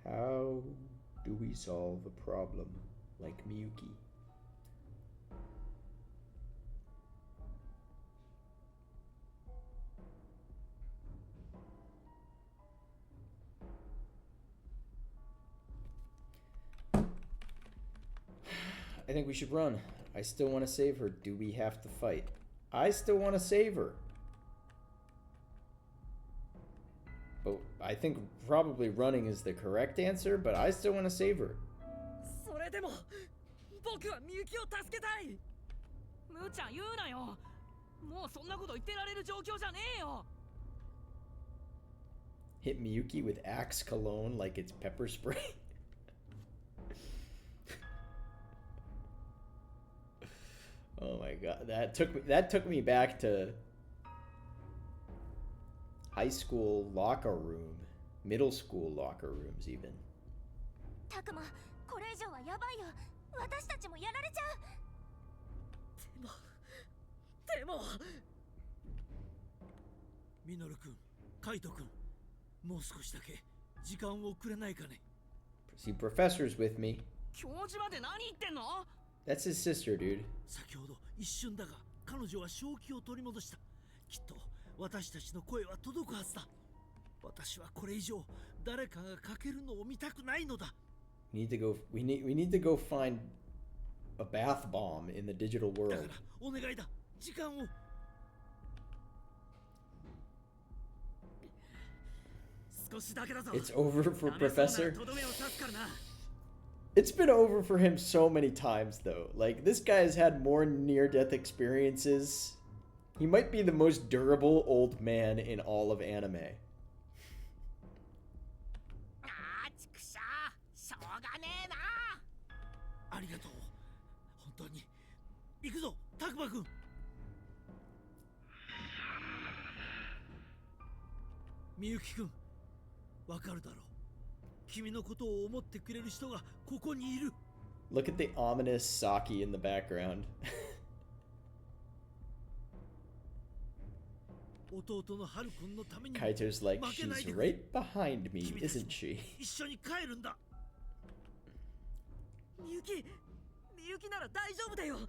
[SPEAKER 1] How do we solve a problem like Miyuki? I think we should run. I still want to save her. Do we have to fight? I still want to save her. But I think probably running is the correct answer, but I still want to save her.
[SPEAKER 6] それでも僕はみゆきを助けたい。
[SPEAKER 4] 無茶言うなよ。もうそんなこと言ってられる状況じゃねえよ。
[SPEAKER 1] Hit Miyuki with Axe cologne like it's pepper spray. Oh my god, that took me back to high school locker room, middle school locker rooms even.
[SPEAKER 5] タクマ、これ以上はやばいよ。私たちもやられちゃう。
[SPEAKER 6] でも
[SPEAKER 7] ミノル君、カイト君、もう少しだけ時間をくれないかね。
[SPEAKER 1] See, professor's with me.
[SPEAKER 4] 教授まで何言ってんの？
[SPEAKER 1] That's his sister, dude.
[SPEAKER 7] 先ほど一瞬だが彼女は正気を取り戻した。きっと私たちの声は届くはずだ。私はこれ以上誰かがかけるのを見たくないのだ。
[SPEAKER 1] We need to go find a bath bomb in the digital
[SPEAKER 7] だ
[SPEAKER 1] world.
[SPEAKER 7] からお願いだ。時間を。少しだけだぞ。
[SPEAKER 1] It's over for
[SPEAKER 7] ダメそうな
[SPEAKER 1] Professor.
[SPEAKER 7] とどめを刺すからな。
[SPEAKER 1] It's been over for him so many times, though. Like, this guy's had more near-death experiences. He might be the most durable old man in all of anime.
[SPEAKER 9] あーちくしょう、しょうがねえな。
[SPEAKER 7] ありがとう。本当に。行くぞ、たくまくん。みゆきくん、わかるだろう。君のことを思ってくれる人がここにいる。
[SPEAKER 1] Look at the ominous Saki in the background.
[SPEAKER 7] 弟のハルくんのために
[SPEAKER 1] Kaito's like,
[SPEAKER 7] 負けない
[SPEAKER 1] she's
[SPEAKER 7] でくれ。
[SPEAKER 1] right behind me,
[SPEAKER 7] 君たち
[SPEAKER 1] isn't she?
[SPEAKER 7] 一緒に帰るんだ。
[SPEAKER 6] みゆきなら大丈夫だよ。きっ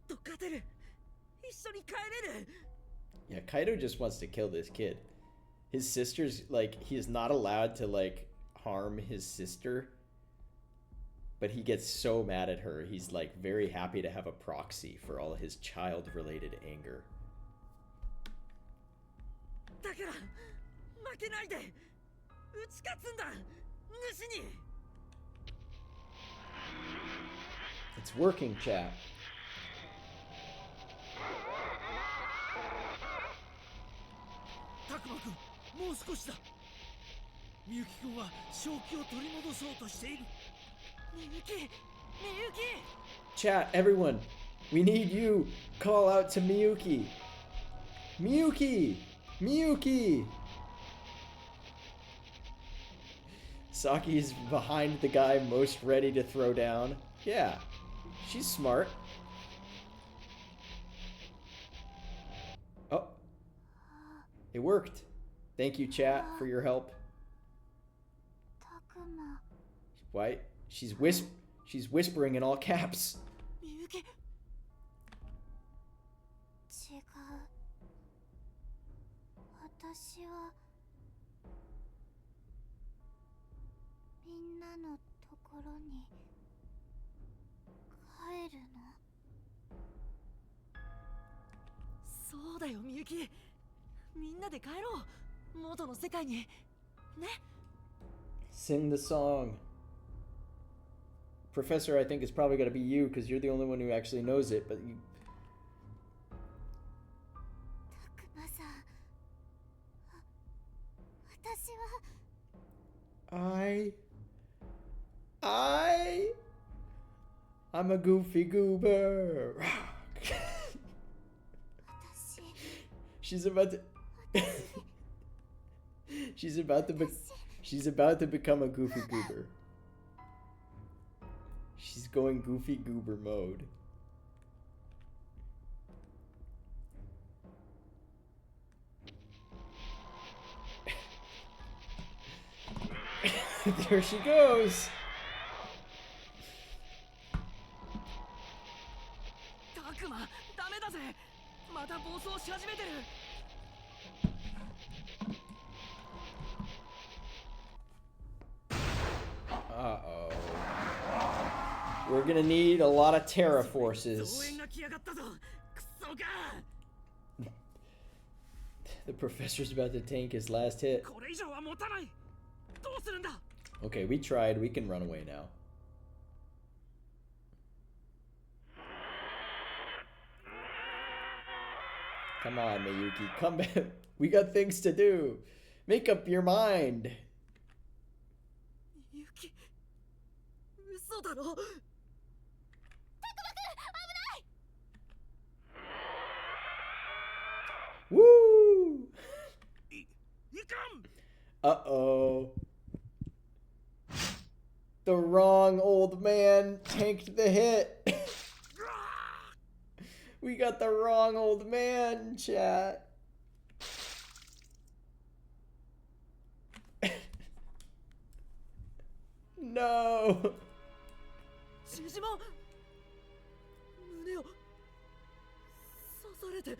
[SPEAKER 6] と勝てる。一緒に帰れる。
[SPEAKER 1] Yeah, Kaito just wants to kill this kid. His sister's like, he is not allowed to like harm his sister, but he gets so mad at her. He's like very happy to have a proxy for all his child-related anger.
[SPEAKER 6] だから負けないで。打ち勝つんだ。主に。
[SPEAKER 1] It's working, chat.
[SPEAKER 7] たくまくん、もう少しだ。みゆきくんは正気を取り戻そうとしている。
[SPEAKER 6] みゆき。
[SPEAKER 1] Chat, everyone, we need you. Call out to Miyuki. Miyuki! Saki's behind the guy most ready to throw down. Yeah, she's smart. Oh, it worked. Thank you, chat, for your help.
[SPEAKER 5] たくま。
[SPEAKER 1] Why? She's whispering in all caps.
[SPEAKER 6] みゆき。
[SPEAKER 5] 違う。私はみんなのところに帰るの。
[SPEAKER 6] そうだよみゆき。みんなで帰ろう。元の世界に。ね。
[SPEAKER 1] Sing the song. Professor, I think it's probably going to be you because you're the only one who actually knows it, but you...
[SPEAKER 5] たくまさん。私は。
[SPEAKER 1] I'm a goofy goober.
[SPEAKER 5] 私。
[SPEAKER 1] She's about to... she's about to become a goofy goober. She's going goofy goober mode. There she goes.
[SPEAKER 6] たくま、ダメだぜ。また暴走し始めてる。
[SPEAKER 1] Uh-oh. We're gonna need a lot of Terra forces.
[SPEAKER 6] 増援が来やがったぞ。クソが。
[SPEAKER 1] The professor's about to tank his last hit.
[SPEAKER 6] これ以上は持たない。どうするんだ。
[SPEAKER 1] Okay, we tried. We can run away now. Come on, Miyuki. Come back. We got things to do. Make up your mind.
[SPEAKER 6] みゆき。嘘だろ。
[SPEAKER 1] Woo!
[SPEAKER 7] いかん。
[SPEAKER 1] Uh-oh. The wrong old man tanked the hit. We got the wrong old man, chat. No.
[SPEAKER 6] ジジモン。れて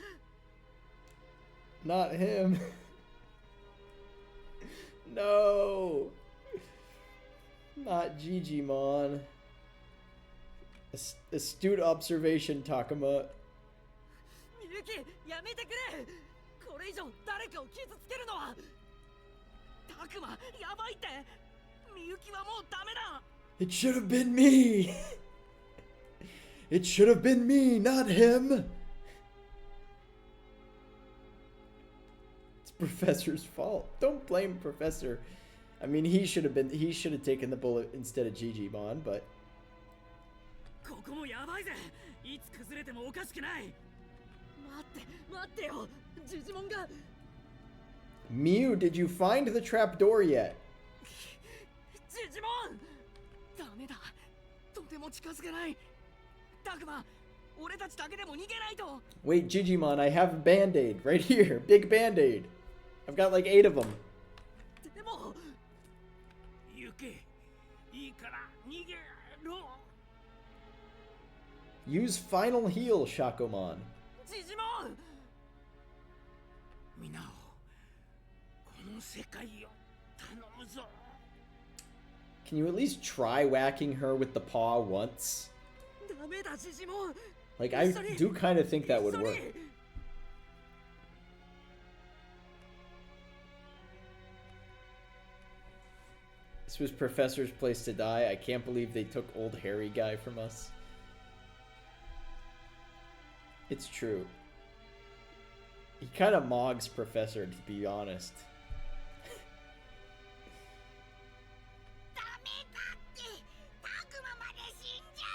[SPEAKER 1] Not him. No. Not Digimon. Astute observation, Takuma.
[SPEAKER 6] みゆきやめてくれこれ以上誰かを傷つけるのはたくまやばいってみゆきはもうダメだ
[SPEAKER 1] It should have been me. It should have been me, not him. It's Professor's fault. Don't blame Professor. I mean, he should have taken the bullet instead of Digimon, but
[SPEAKER 6] ここもやばいぜいつ崩れてもおかしくない待ってよジジモンが
[SPEAKER 1] Mew, did you find the trapdoor yet?
[SPEAKER 6] ジジモンダメだとても近づけないたくま俺たちだけでも逃げないと
[SPEAKER 1] Wait, Digimon, I have a band-aid right here. Big band-aid. I've got like 8 of them.
[SPEAKER 6] でも
[SPEAKER 7] 行けいいから逃げろ
[SPEAKER 1] Use final heal, Shakomon.
[SPEAKER 6] ジジモン
[SPEAKER 7] 皆をこの世界を頼むぞ
[SPEAKER 1] Can you at least try whacking her with the paw once?
[SPEAKER 6] ダメだジジモン
[SPEAKER 1] Like, I do kind of think that would work. This was Professor's place to die. I can't believe they took old hairy guy from us. It's true. He kind of mogs Professor, to be honest.
[SPEAKER 9] ダメだってたくままで死んじゃ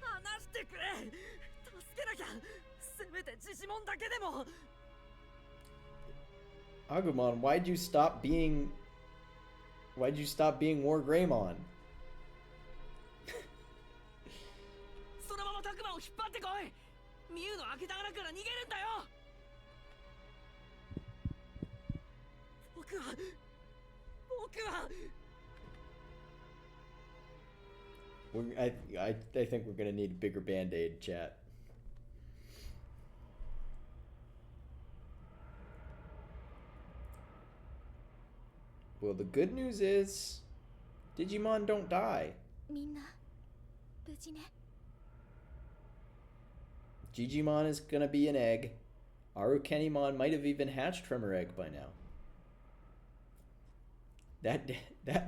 [SPEAKER 9] う
[SPEAKER 6] 離してくれ助けなきゃせめてジジモンだけでも
[SPEAKER 1] Agumon, why'd you stop being War Greymon?
[SPEAKER 6] そのままたくまを引っ張ってこいミュウの開けた穴から逃げるんだよ僕は
[SPEAKER 1] I think we're gonna need a bigger band-aid, chat. Well, the good news is Digimon don't die.
[SPEAKER 5] みんな無事ね
[SPEAKER 1] Digimon is gonna be an egg. Arukenimon might have even hatched from her egg by now. That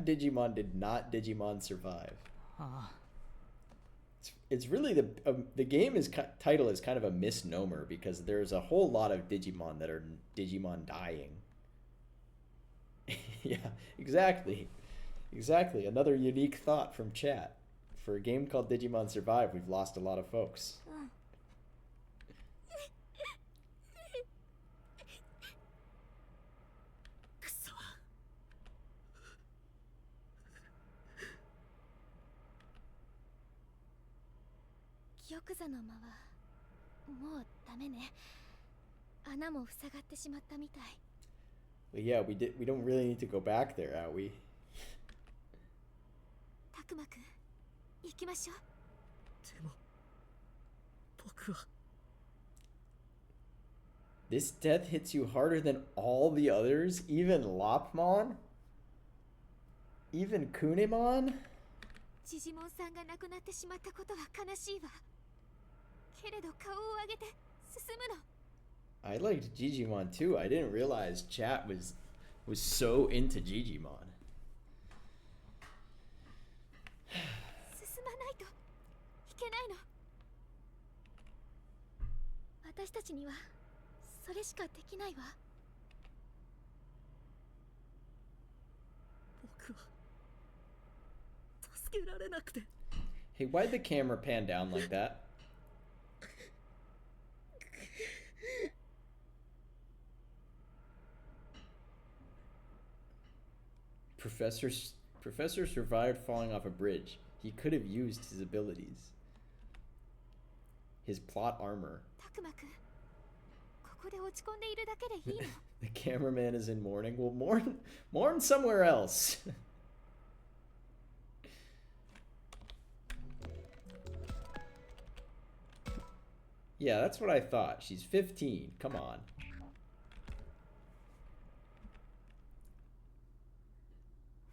[SPEAKER 1] Digimon did not Digimon survive. It's really the game title is kind of a misnomer because there's a whole lot of Digimon that are Digimon dying. Yeah, exactly. Exactly. Another unique thought from chat. For a game called Digimon Survive, we've lost a lot of folks.
[SPEAKER 6] くそ
[SPEAKER 5] 玉座の間はもうダメね穴も塞がってしまったみたい
[SPEAKER 1] Well, yeah, we don't really need to go back there, are we?
[SPEAKER 5] たくまくん行きましょう
[SPEAKER 6] でも僕は
[SPEAKER 1] This death hits you harder than all the others? Even Lopmon? Even Kunimon?
[SPEAKER 5] ジジモンさんが亡くなってしまったことは悲しいわけれど顔を上げて進むの
[SPEAKER 1] I liked Digimon too. I didn't realize chat was so into Digimon.
[SPEAKER 5] 進まないといけないの私たちにはそれしかできないわ
[SPEAKER 6] 僕は助けられなくて
[SPEAKER 1] Hey, why'd the camera pan down like that? Professor survived falling off a bridge. He could have used his abilities. His plot armor.
[SPEAKER 5] たくまくんここで落ち込んでいるだけでいいの
[SPEAKER 1] The cameraman is in mourning. Well, mourn somewhere else. Yeah, that's what I thought. She's 15. Come on.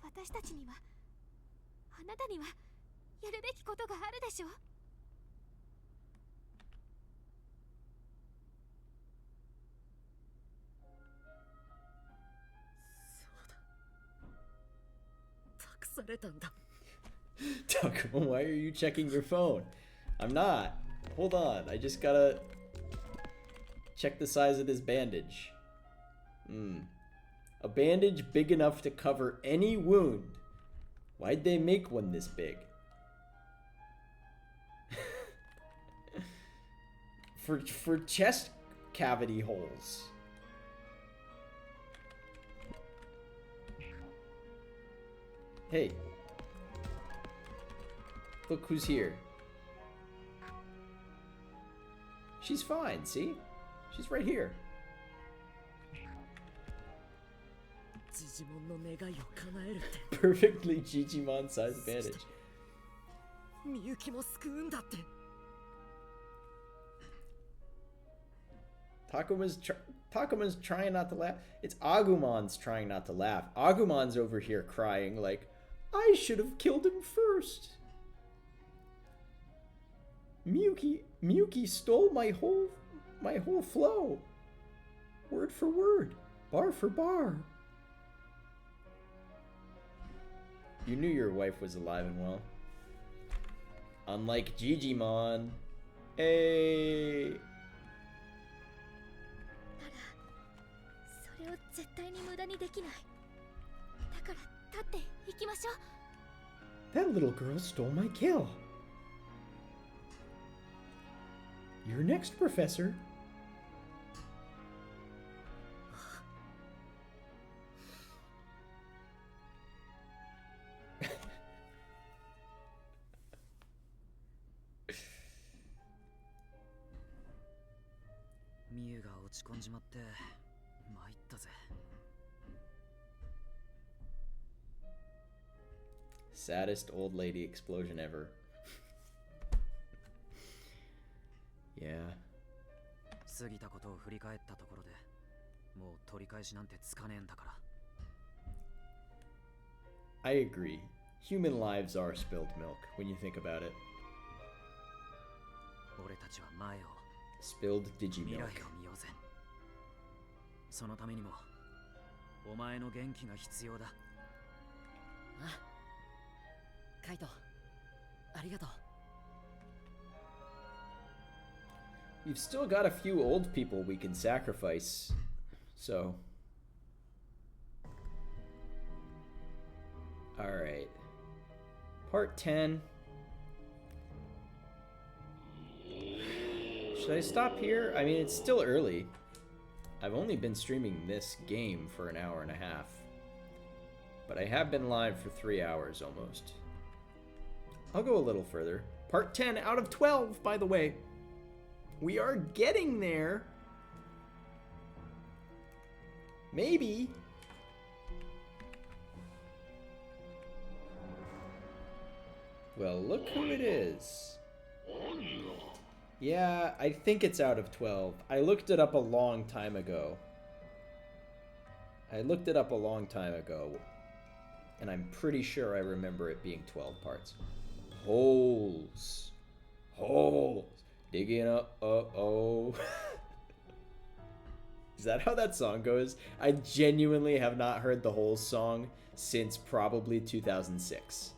[SPEAKER 5] 私たちにはあなたにはやるべきことがあるでしょ。
[SPEAKER 6] 託されたんだ。
[SPEAKER 1] Takuma, why are you checking your phone? I'm not. Hold on. I just gotta check the size of this bandage. A bandage big enough to cover any wound. Why'd they make one this big? for chest cavity holes. Hey. Look who's here. She's fine, see? She's right here.
[SPEAKER 6] ジジモンの願いを叶えるって
[SPEAKER 1] Perfectly Digimon sized bandage.
[SPEAKER 6] みゆきも救うんだって。
[SPEAKER 1] Takuma's trying not to laugh. It's Agumon's trying not to laugh. Agumon's over here crying like, I should have killed him first. Miyuki stole my whole flow. Word for word, bar for bar. You knew your wife was alive and well. Unlike Digimon. Hey.
[SPEAKER 5] それを絶対に無駄にできない。だから立って行きましょう。
[SPEAKER 1] That little girl stole my kill. You're next, Professor.
[SPEAKER 6] Miyu が落ち込んじまって参ったぜ。
[SPEAKER 1] Saddest old lady explosion ever. Yeah.
[SPEAKER 6] 過ぎたことを振り返ったところでもう取り返しなんてつかねえんだから。
[SPEAKER 1] I agree. Human lives are spilled milk when you think about it.
[SPEAKER 6] 俺たちは前を
[SPEAKER 1] Spilled
[SPEAKER 6] 未
[SPEAKER 1] Digimilk.
[SPEAKER 6] 来を見ようぜ。そのためにもお前の元気が必要だ。あ、カイト、ありがとう。
[SPEAKER 1] We've still got a few old people we can sacrifice. So. Alright. Part 10. Should I stop here? I mean, it's still early. I've only been streaming this game for an hour and a half. But I have been live for 3 hours almost. I'll go a little further. Part 10 out of 12, by the way. We are getting there. Maybe. Well, look who it is. Yeah, I think it's out of 12. I looked it up a long time ago. And I'm pretty sure I remember it being 12 parts. Holes. Holes. Digging up, uh-oh. Is that how that song goes? I genuinely have not heard the whole song since probably 2006.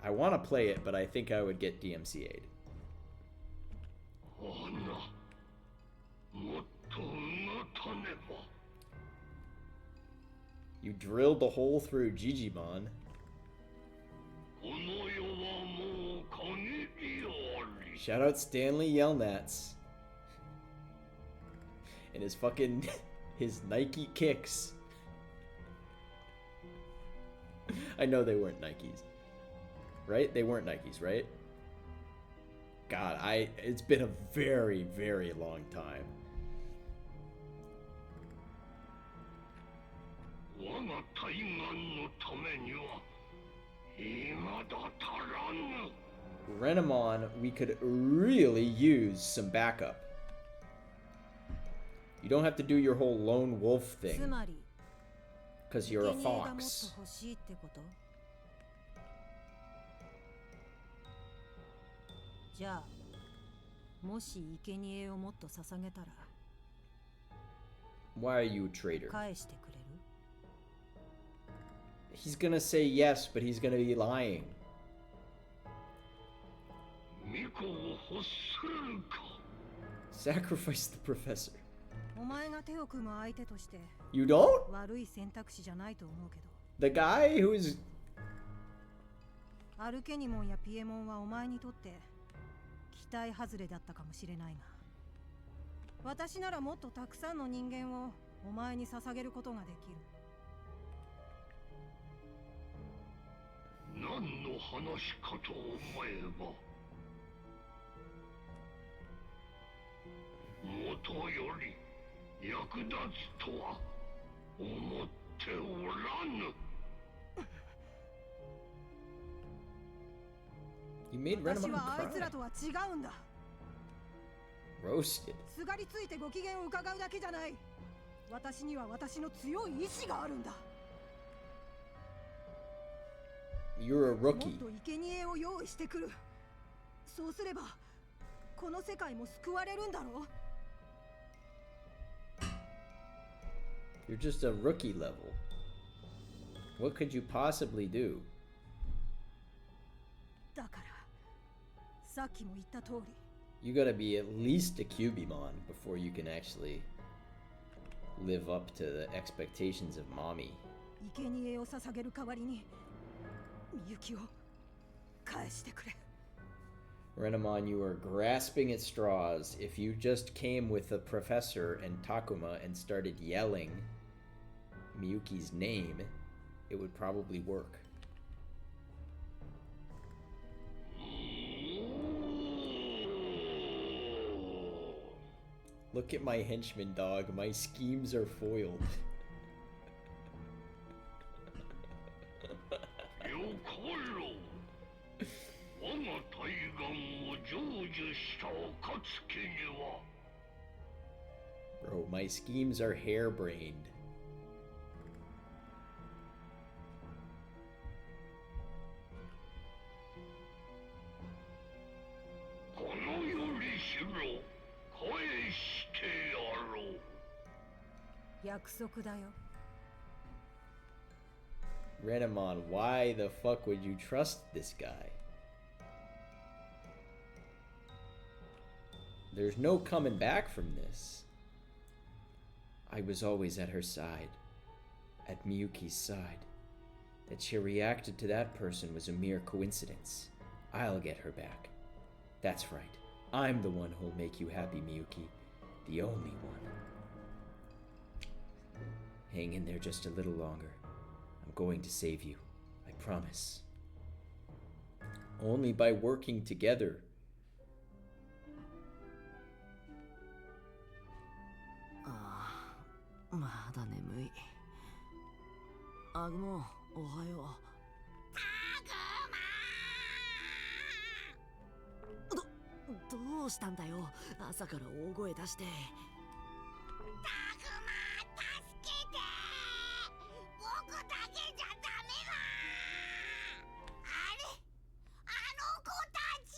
[SPEAKER 1] I want to play it, but I think I would get DMCA'd. You drilled the hole through Digimon. Shout out Stanley Yelnats. And his fucking... his Nike kicks. I know they weren't Nikes. Right? They weren't Nikes, right? God, it's been a very, very long time. Renamon, we could really use some backup. You don't have to do your whole lone wolf thing.
[SPEAKER 11] つまり
[SPEAKER 1] Because you're a
[SPEAKER 11] 生贄がもっと
[SPEAKER 1] fox.
[SPEAKER 11] 欲しいってこと？じゃあもし生贄をもっと捧げたら
[SPEAKER 1] Why are you a traitor?
[SPEAKER 11] 返してくれる？
[SPEAKER 1] He's gonna say yes, but he's gonna be lying. Sacrifice the professor.
[SPEAKER 11] お前が手を組む相手として
[SPEAKER 1] You don't?
[SPEAKER 11] 悪い選択肢じゃないと思うけど
[SPEAKER 1] The guy who's...
[SPEAKER 11] アルケニモンやピエモンはお前にとって期待外れだったかもしれないが私ならもっとたくさんの人間をお前に捧げることができる。
[SPEAKER 12] 何の話かと思えばもとより役立つとは思っておらぬ。
[SPEAKER 1] You made
[SPEAKER 11] 私
[SPEAKER 1] Renamon
[SPEAKER 11] はあいつら
[SPEAKER 1] cry.
[SPEAKER 11] とは違うんだ。
[SPEAKER 1] Roasted.
[SPEAKER 11] すがりついてご機嫌を伺うだけじゃない。私には私の強い意志があるんだ。
[SPEAKER 1] You're a
[SPEAKER 11] もっ
[SPEAKER 1] rookie.
[SPEAKER 11] と生贄を用意してくる。そうすればこの世界も救われるんだろう。
[SPEAKER 1] You're just a rookie level. What could you possibly do?
[SPEAKER 11] だからさっきも言った通り
[SPEAKER 1] You gotta be at least a Cubimon before you can actually live up to the expectations of mommy.
[SPEAKER 11] 生贄を捧げる代わりにみゆきを返してくれ。
[SPEAKER 1] Renamon, you are grasping at straws. If you just came with the professor and Takuma and started yelling Miyuki's name, it would probably work. Look at my henchman, dog. My schemes are foiled.
[SPEAKER 12] よかろう。我が大願を成就した暁には
[SPEAKER 1] Bro, my schemes are harebrained.
[SPEAKER 12] このよりしろ返してやろう。
[SPEAKER 11] 約束だよ。
[SPEAKER 1] Renamon, why the fuck would you trust this guy? There's no coming back from this. I was always at her side, at Miyuki's side. That she reacted to that person was a mere coincidence. I'll get her back. That's right. I'm the one who'll make you happy, Miyuki. The only one. Hang in there just a little longer. I'm going to save you. I promise. Only by working together.
[SPEAKER 6] ああ、まだ眠い。アグモ、おはよう。どうしたんだよ、朝から大声出して。
[SPEAKER 9] タグマ、助けて。僕だけじゃダメだ。あれ、あの子たち。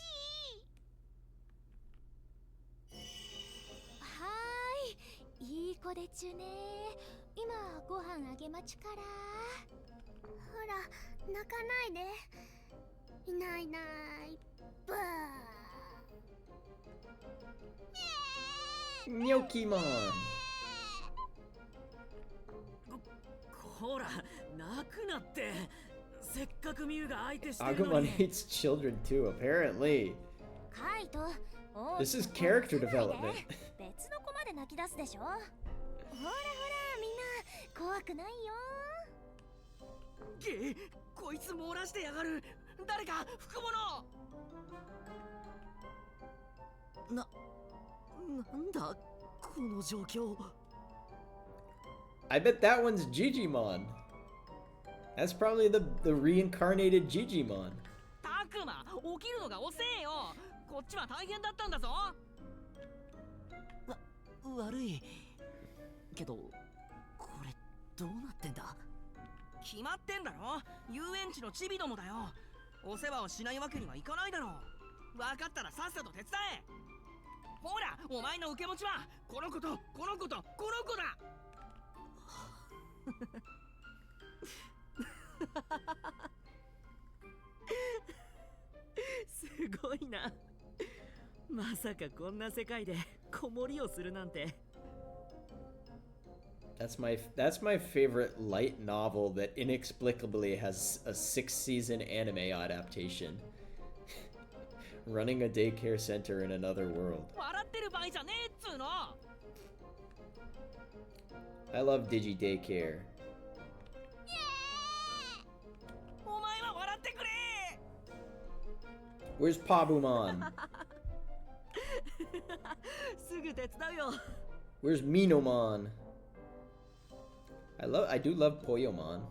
[SPEAKER 5] はーい、いい子でちゅね。今ご飯あげまちから。ほら、泣かないで。いないいない。ブー。
[SPEAKER 1] Nyokimon!
[SPEAKER 6] ほら、泣くなって。せっかくミュウが相手してるの
[SPEAKER 1] Agumon
[SPEAKER 6] に。
[SPEAKER 1] hates children too, apparently.
[SPEAKER 5] カイト、
[SPEAKER 1] This is character development.
[SPEAKER 5] 別の子まで泣き出すでしょ。ほらほら、みんな怖くないよ。
[SPEAKER 6] げ、こいつ漏らしてやがる。誰か拭くもの。なんだこの状況。
[SPEAKER 1] I bet that one's Digimon. That's probably the reincarnated Digimon.
[SPEAKER 6] タクマ、起きるのが遅えよ。こっちは大変だったんだぞ。悪いけど、これどうなってんだ？決まってんだろ。遊園地のチビどもだよ。お世話をしないわけにはいかないだろう。分かったらさっさと手伝え。ほら、お前の受け持ちはこの子とこの子とこの子だ。すごいな。まさかこんな世界で子守をするなんて。
[SPEAKER 1] That's my favorite light novel that inexplicably has a 6-season anime adaptation. Running a daycare center in another world.
[SPEAKER 6] 笑ってる場合じゃねえっつうの。
[SPEAKER 1] I love Digi Daycare.
[SPEAKER 6] お前は笑ってくれ。
[SPEAKER 1] Where's Pabumon?
[SPEAKER 6] すぐ手伝うよ。
[SPEAKER 1] Where's Minomon? I do love Poyomon.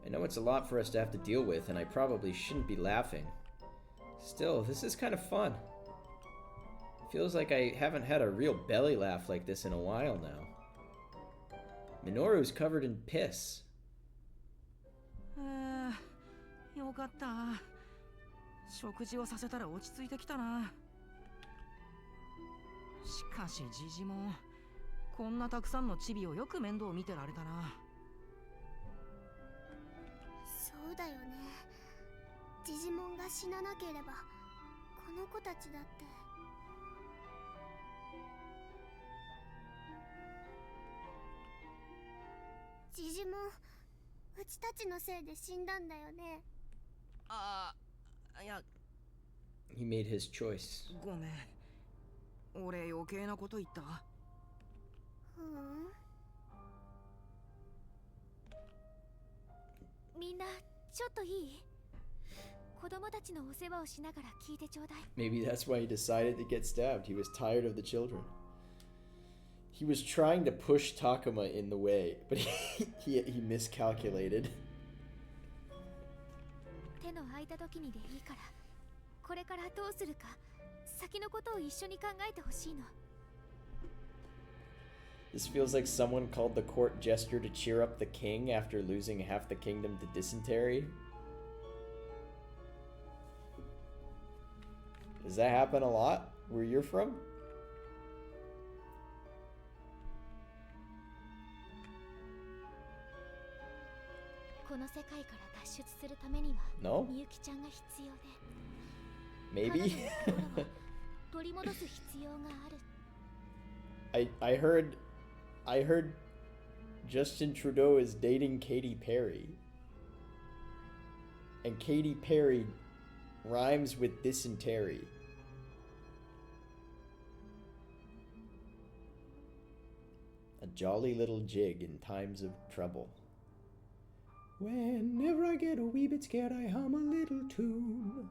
[SPEAKER 1] I know it's a lot for us to have to deal with, and I probably shouldn't be laughing. Still, this is kind of fun. Feels like I haven't had a real belly laugh like this in a while now. Minoru's covered in piss.
[SPEAKER 6] よかった。食事をさせたら落ち着いてきたな。しかしジジモン、こんなたくさんのチビをよく面倒見てられたな。
[SPEAKER 5] そうだよね。ジジモンが死ななければこの子たちだって。ジジモン、うちたちのせいで死んだんだよね。
[SPEAKER 6] いや、
[SPEAKER 1] He made his choice.
[SPEAKER 6] ごめん。俺余計なこと言った。
[SPEAKER 5] みんなちょっといい？子供たちのお世話をしながら聞いてちょうだい。
[SPEAKER 1] Maybe that's why he decided to get stabbed. He was tired of the children. He was trying to push Takuma in the way, but he miscalculated.
[SPEAKER 5] 手の空いた時にでいいから、これからどうするか先のことを一緒に考えてほしいの。
[SPEAKER 1] This feels like someone called the court jester to cheer up the king after losing half the kingdom to dysentery. Does that happen a lot where you're from? No? Maybe? I heard Justin Trudeau is dating Katy Perry. And Katy Perry rhymes with dysentery. A jolly little jig in times of trouble. Whenever I get a wee bit scared, I hum a little tune.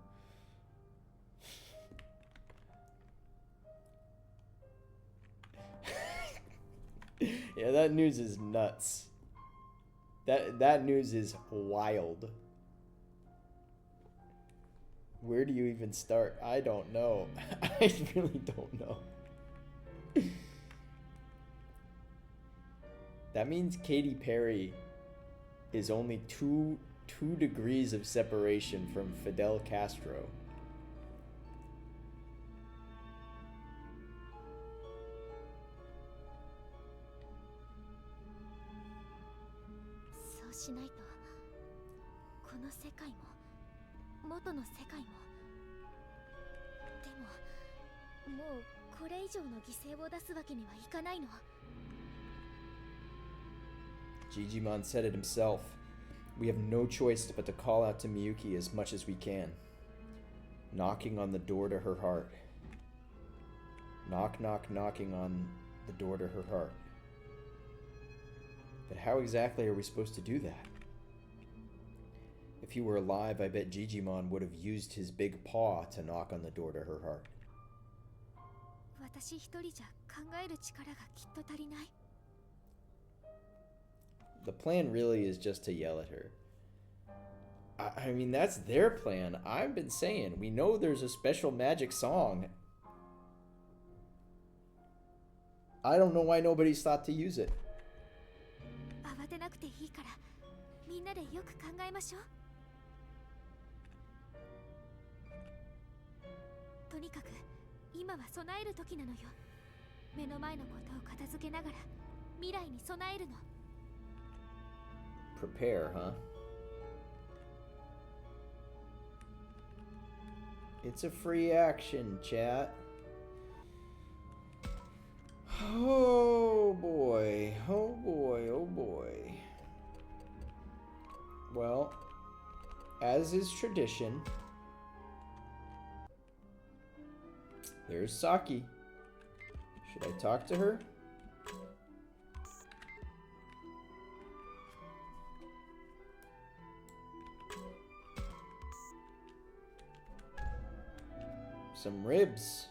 [SPEAKER 1] Yeah, that news is nuts. That news is wild. Where do you even start? I don't know. I really don't know. That means Katy Perry is only two degrees of separation from Fidel Castro.
[SPEAKER 5] So しないと、この世界も元の世界も。でも、もうこれ以上の犠牲を出すわけにはいかないの。
[SPEAKER 1] Digimon said it himself. We have no choice but to call out to Miyuki as much as we can. Knocking on the door to her heart. Knock, knock, knocking on the door to her heart. But how exactly are we supposed to do that? If he were alive, I bet Digimon would have used his big paw to knock on the door to her heart.
[SPEAKER 5] 私一人じゃ考える力がきっと足りない。
[SPEAKER 1] The plan really is just to yell at her. I mean, that's their plan. I've been saying, we know there's a special magic song. I don't know why nobody's thought to use it.
[SPEAKER 5] 慌てなくていいからみんなでよく考えましょう。とにかく今は備える時なのよ。目の前のことを片付けながら未来に備えるの。
[SPEAKER 1] Prepare, huh? It's a free action, chat. Oh boy, oh boy, oh boy. Well, as is tradition, there's Saki. Should I talk to her? Some ribs.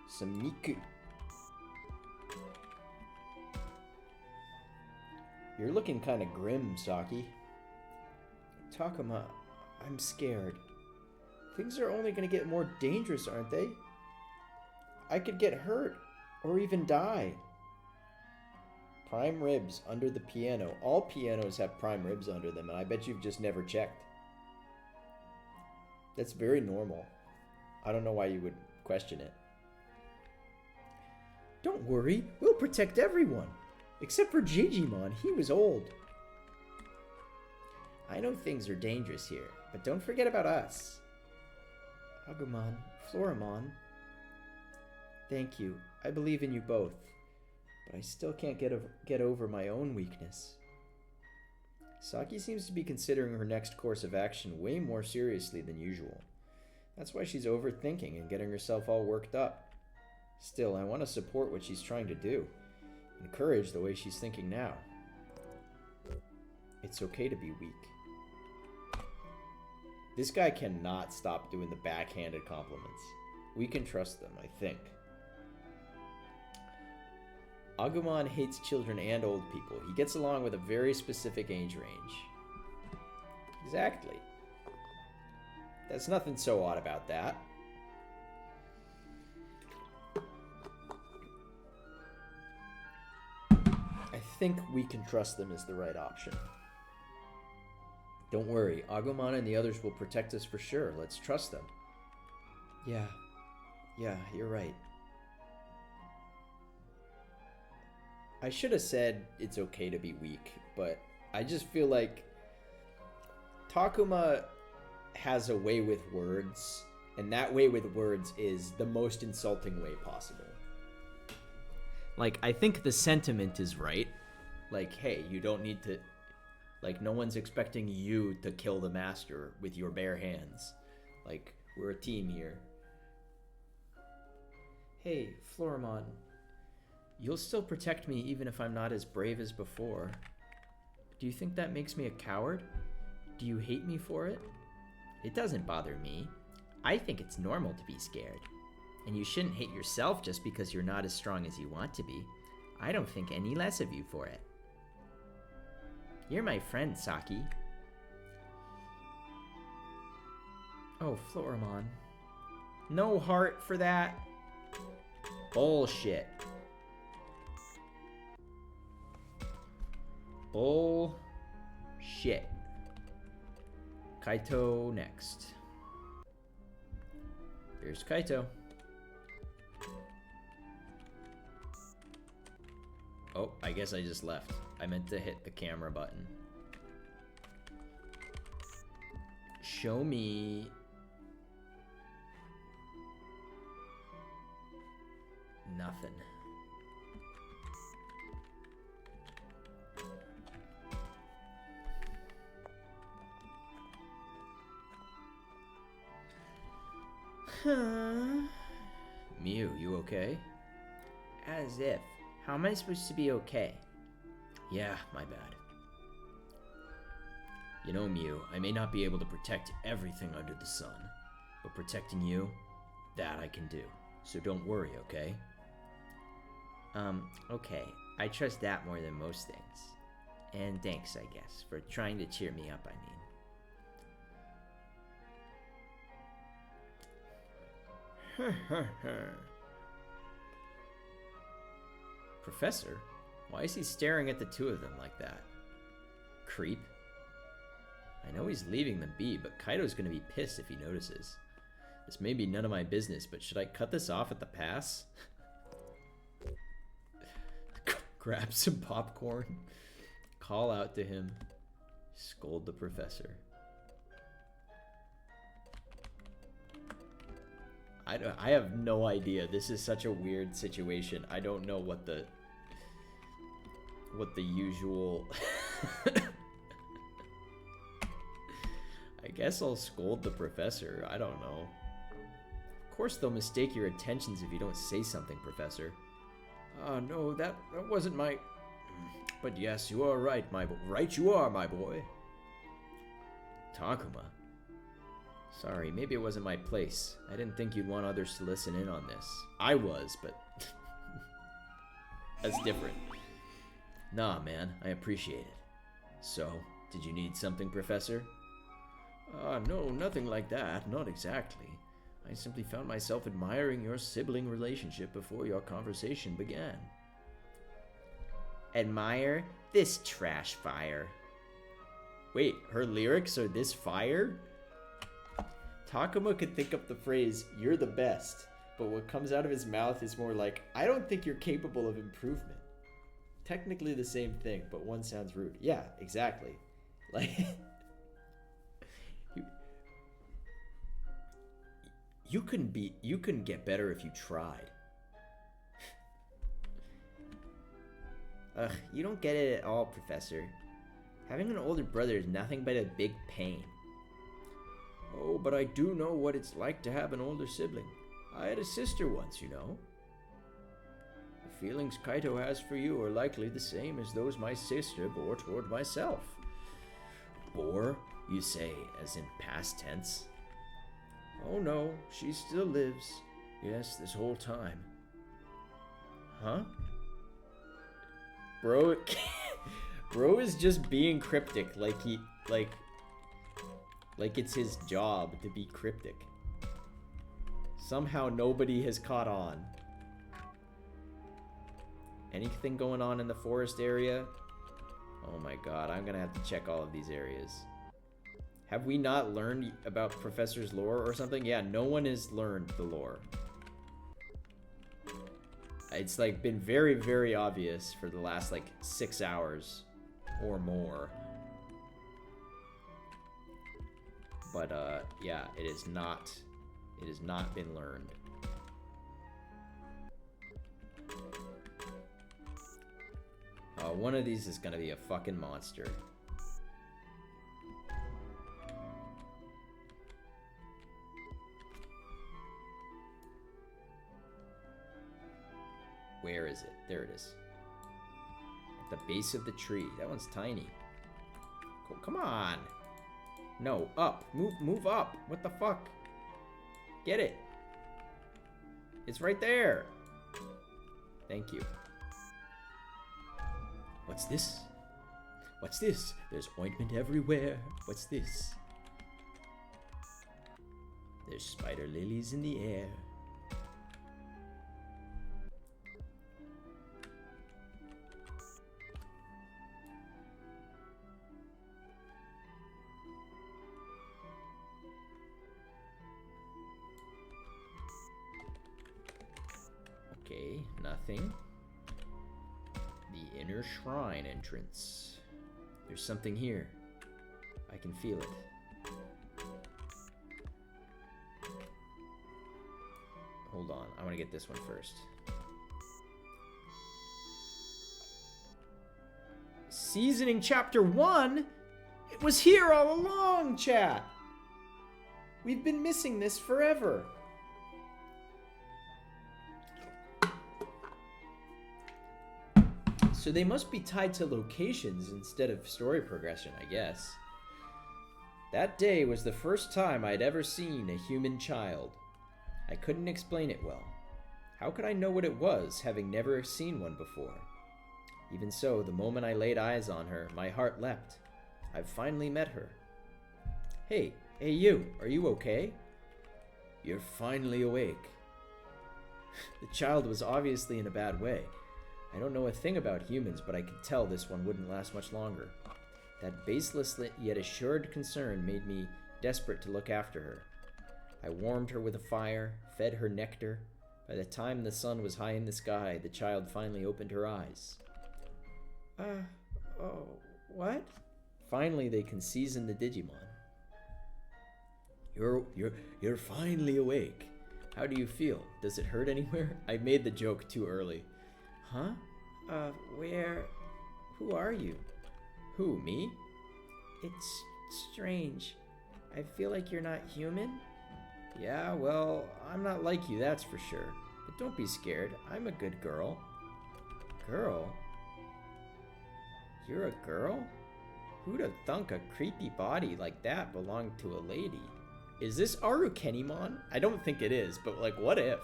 [SPEAKER 1] Some miku. You're looking kind of grim, Saki. Takuma, I'm scared. Things are only going to get more dangerous, aren't they? I could get hurt, or even die. Prime ribs under the piano. All pianos have prime ribs under them, and I bet you've just never checked. That's very normal. I don't know why you would question it. Don't worry, we'll protect everyone. Except for Digimon, he was old. I know things are dangerous here, but don't forget about us. Agumon, Floramon. Thank you. I believe in you both. But I still can't get over my own weakness. Saki seems to be considering her next course of action way more seriously than usual. That's why she's overthinking and getting herself all worked up. Still, I want to support what she's trying to do. Encourage the way she's thinking now. It's okay to be weak. This guy cannot stop doing the backhanded compliments. We can trust them, I think. Agumon hates children and old people. He gets along with a very specific age range. Exactly. There's nothing so odd about that. I think we can trust them is the right option. Don't worry, Agumon and the others will protect us for sure. Let's trust them. Yeah, you're right. I should have said it's okay to be weak, but I just feel like Takuma has a way with words, and that way with words is the most insulting way possible. Like, I think the sentiment is right. Like, hey, you don't need to... Like, no one's expecting you to kill the master with your bare hands. Like, we're a team here. Hey, Floramon. You'll still protect me even if I'm not as brave as before. Do you think that makes me a coward? Do you hate me for it? It doesn't bother me. I think it's normal to be scared. And you shouldn't hate yourself just because you're not as strong as you want to be. I don't think any less of you for it. You're my friend, Saki. Oh, Floramon. No heart for that? Bullshit. Bullshit. Kaito next. Here's Kaito. Oh, I guess I just left. I meant to hit the camera button. Show me... nothing. Mew, you okay? As if. How am I supposed to be okay? Yeah, my bad. You know, Mew, I may not be able to protect everything under the sun, but protecting you, that I can do. So don't worry, okay? Okay. I trust that more than most things. And thanks, I guess, for trying to cheer me up, I mean. Professor? Why is he staring at the two of them like that? Creep. I know he's leaving them be, but Kaido's gonna be pissed if he notices. This may be none of my business, but should I cut this off at the pass? Grab some popcorn, call out to him, scold the professor. I have no idea. This is such a weird situation. I don't know what the usual... I guess I'll scold the professor. I don't know. Of course they'll mistake your intentions if you don't say something, Professor. No, that wasn't my... But yes, you are right, my boy. Right you are, my boy. Takuma. Sorry, maybe it wasn't my place. I didn't think you'd want others to listen in on this. I was, but... That's different. Nah, man, I appreciate it. So, did you need something, Professor? No, nothing like that. Not exactly. I simply found myself admiring your sibling relationship before your conversation began. Admire this trash fire. Wait, her lyrics are this fire? Takuma could think up the phrase, "You're the best," but what comes out of his mouth is more like, "I don't think you're capable of improvement." Technically the same thing, but one sounds rude. Yeah, exactly. Like... You couldn't get better if you tried. Ugh, you don't get it at all, Professor. Having an older brother is nothing but a big pain. Oh, but I do know what it's like to have an older sibling. I had a sister once, you know. The feelings Kaito has for you are likely the same as those my sister bore toward myself. Bore, you say, as in past tense? Oh no, she still lives. Yes, this whole time. Huh? Bro, bro is just being cryptic, like it's his job to be cryptic. Somehow nobody has caught on. Anything going on in the forest area? Oh my god, I'm gonna have to check all of these areas. Have we not learned about Professor's lore or something? Yeah, no one has learned the lore. It's like been very, very obvious for the last like 6 hours or more. But yeah, it has not been learned. One of these is gonna be a fucking monster. Where is it? There it is. At the base of the tree. That one's tiny. Cool. Come on. No, up. Move up. What the fuck? Get it. It's right there. Thank you. What's this? What's this? There's ointment everywhere. What's this? There's spider lilies in the air. Okay, nothing. The inner shrine entrance. There's something here. I can feel it. Hold on, I want to get this one first. Seasoning Chapter 1? It was here all along, chat! We've been missing this forever. So they must be tied to locations instead of story progression, I guess. That day was the first time I'd ever seen a human child. I couldn't explain it well. How could I know what it was, having never seen one before? Even so, the moment I laid eyes on her, my heart leapt. I've finally met her. Hey, you, are you okay? You're finally awake. The child was obviously in a bad way. I don't know a thing about humans, but I could tell this one wouldn't last much longer. That baseless yet assured concern made me desperate to look after her. I warmed her with a fire, fed her nectar. By the time the sun was high in the sky, the child finally opened her eyes.
[SPEAKER 3] Oh, what?
[SPEAKER 1] Finally, they can season the Digimon. You're finally awake. How do you feel? Does it hurt anywhere? I made the joke too early. Huh?
[SPEAKER 3] Who are you?
[SPEAKER 1] Who, me?
[SPEAKER 3] It's strange. I feel like you're not human.
[SPEAKER 1] Yeah, well, I'm not like you, that's for sure. But don't be scared. I'm a good girl.
[SPEAKER 3] Girl? You're a girl? Who'd have thunk a creepy body like that belonged to a lady?
[SPEAKER 1] Is this Arukenimon? I don't think it is, but like, what if?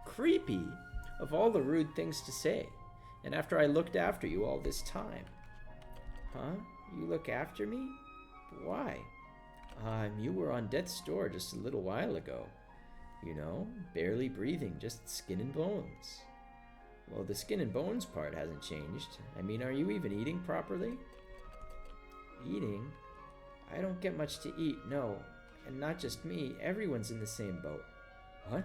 [SPEAKER 3] Creepy? Of all the rude things to say. And after I looked after you all this time. Huh? You look after me? Why? You were on death's door just a little while ago. You know, barely breathing, just skin and bones. Well, the skin and bones part hasn't changed. I mean, are you even eating properly? Eating? I don't get much to eat, no. And not just me, everyone's in the same boat. What?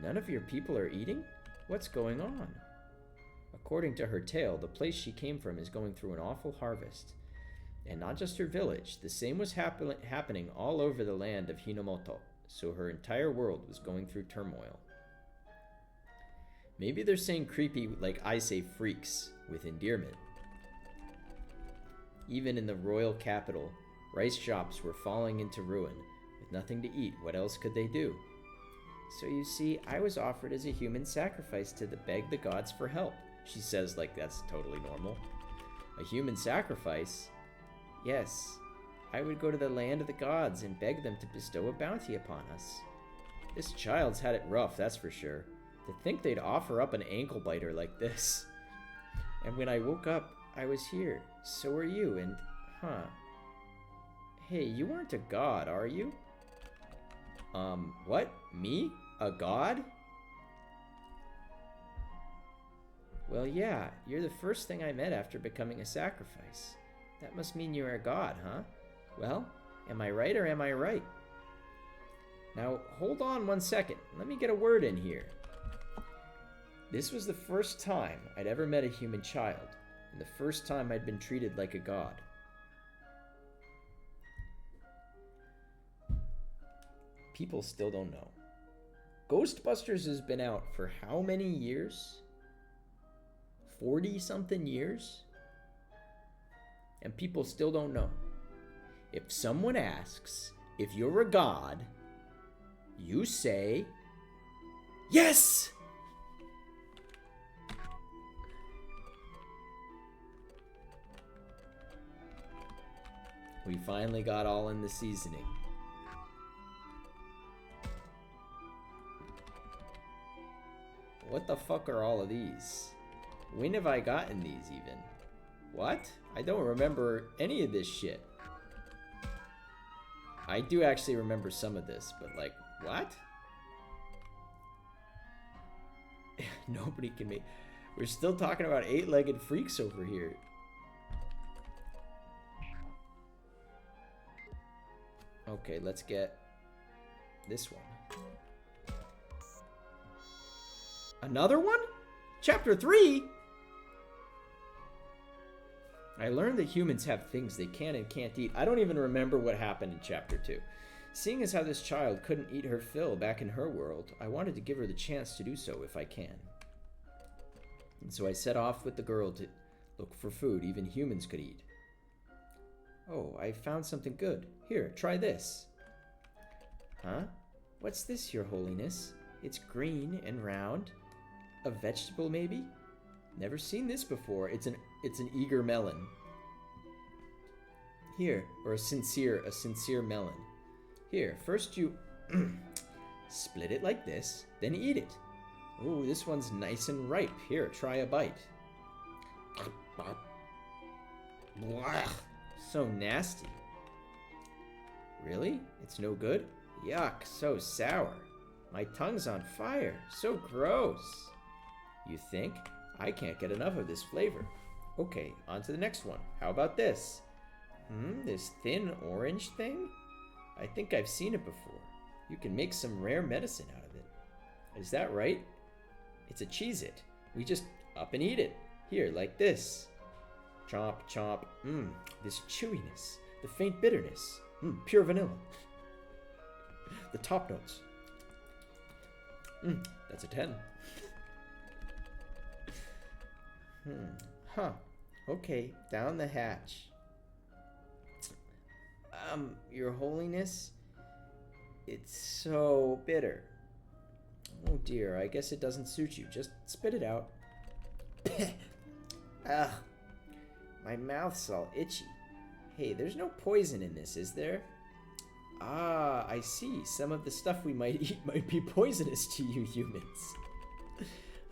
[SPEAKER 3] None of your people are eating? What's going on? According to her tale, the place she came from is going through an awful harvest. And not just her village, the same was happening all over the land of Hinomoto, so her entire world was going through turmoil. Maybe they're saying creepy like I say freaks, with endearment. Even in the royal capital, rice shops were falling into ruin. With nothing to eat, what else could they do? So you see, I was offered as a human sacrifice to beg the gods for help. She says like that's totally normal. A human sacrifice? Yes, I would go to the land of the gods and beg them to bestow a bounty upon us. This child's had it rough, that's for sure. To think they'd offer up an ankle biter like this. And when I woke up, I was here. So are you, and... Hey, you aren't a god, are you? What? Me? A god? Well, yeah, you're the first thing I met after becoming a sacrifice. That must mean you're a god, huh? Well, am I right or am I right? Now, hold on 1 second. Let me get a word in here. This was the first time I'd ever met a human child, and the first time I'd been treated like a god. People still don't know. Ghostbusters has been out for how many years? 40-something years? And people still don't know. If someone asks if you're a god, you say, yes! We finally got all in the seasoning. What the fuck are all of these? When have I gotten these even? What? I don't remember any of this shit. I do actually remember some of this, but like, what? Nobody can make... We're still talking about 8-legged freaks over here. Okay, let's get this one. Another one? Chapter 3? I learned that humans have things they can and can't eat. I don't even remember what happened in Chapter 2. Seeing as how this child couldn't eat her fill back in her world, I wanted to give her the chance to do so if I can. And so I set off with the girl to look for food even humans could eat. Oh, I found something good. Here, try this. Huh? What's this, Your Holiness? It's green and round. A vegetable, maybe? Never seen this before. It's an eager melon. Here, or a sincere melon. Here, first you split it like this, then eat it. Ooh, this one's nice and ripe. Here, try a bite. Blah. So nasty. Really? It's no good? Yuck, so sour. My tongue's on fire. So gross. You think? I can't get enough of this flavor. Okay, on to the next one. How about this? This thin orange thing? I think I've seen it before. You can make some rare medicine out of it. Is that right? It's a Cheez-It. We just up and eat it. Here, like this. Chomp, chomp. This chewiness. The faint bitterness. Pure vanilla. The top notes. That's a 10. Huh. Okay, down the hatch. Your Holiness, it's so bitter. Oh dear, I guess it doesn't suit you. Just spit it out. Ugh, my mouth's all itchy. Hey, there's no poison in this, is there? Ah, I see. Some of the stuff we might eat might be poisonous to you humans.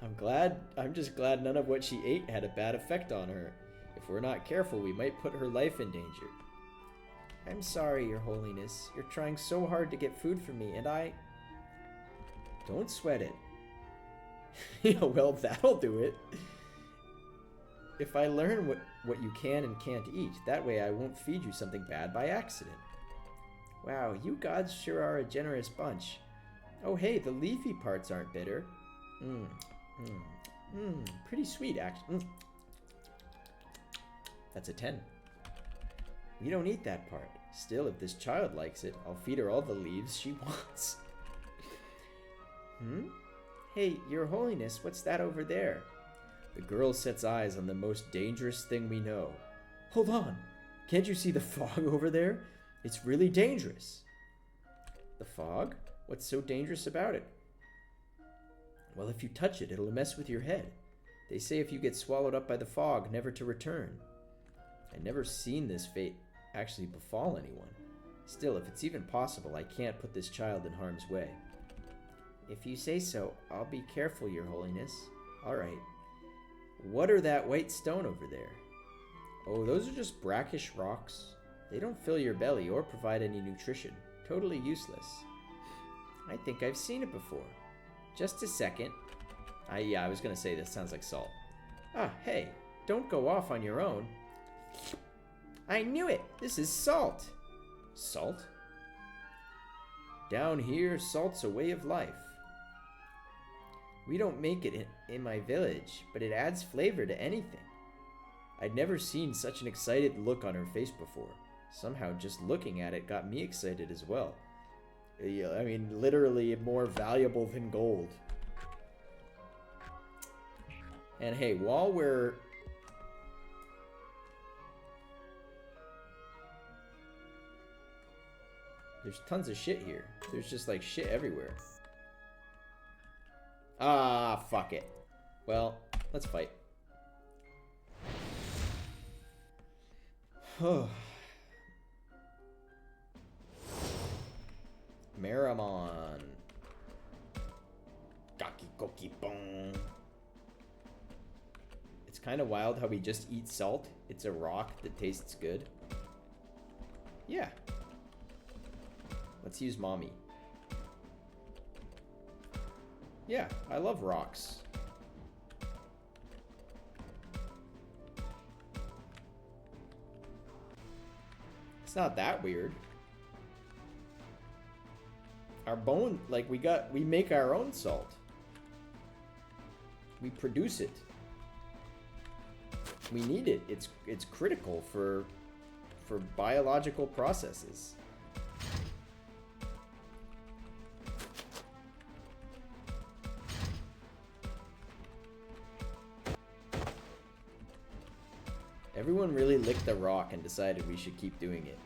[SPEAKER 3] I'm just glad none of what she ate had a bad effect on her. If we're not careful, we might put her life in danger. I'm sorry, Your Holiness. You're trying so hard to get food for me, and I... Don't sweat it. Yeah, well, that'll do it. If I learn what you can and can't eat, that way I won't feed you something bad by accident. Wow, you gods sure are a generous bunch. Oh hey, the leafy parts aren't bitter. Pretty sweet, actually. That's a 10. We don't eat that part. Still, if this child likes it, I'll feed her all the leaves she wants. Hey, Your Holiness, what's that over there? The girl sets eyes on the most dangerous thing we know. Hold on! Can't you see the fog over there? It's really dangerous. The fog? What's so dangerous about it? Well, if you touch it, it'll mess with your head. They say if you get swallowed up by the fog, never to return. I've never seen this fate actually befall anyone. Still, if it's even possible, I can't put this child in harm's way. If you say so, I'll be careful, Your Holiness. All right. What are that white stone over there? Oh, those are just brackish rocks. They don't fill your belly or provide any nutrition. Totally useless. I think I've seen it before. Just a second. Yeah, I was gonna say this sounds like salt. Ah, hey, don't go off on your own. I knew it! This is salt! Salt? Down here, salt's a way of life. We don't make it in my village, but it adds flavor to anything. I'd never seen such an excited look on her face before. Somehow just looking at it got me excited as well. Yeah, I mean, literally more valuable than gold. And hey, while we're... There's tons of shit here. There's just like shit everywhere. Ah, fuck it. Well, let's fight. Meramon. Gaki koki bong. It's kind of wild how we just eat salt. It's a rock that tastes good. Yeah. Let's use mommy. Yeah, I love rocks. It's not that weird. Our bone, like we make our own salt. We produce it. We need it. It's critical for biological processes. Everyone really licked the rock and decided we should keep doing it.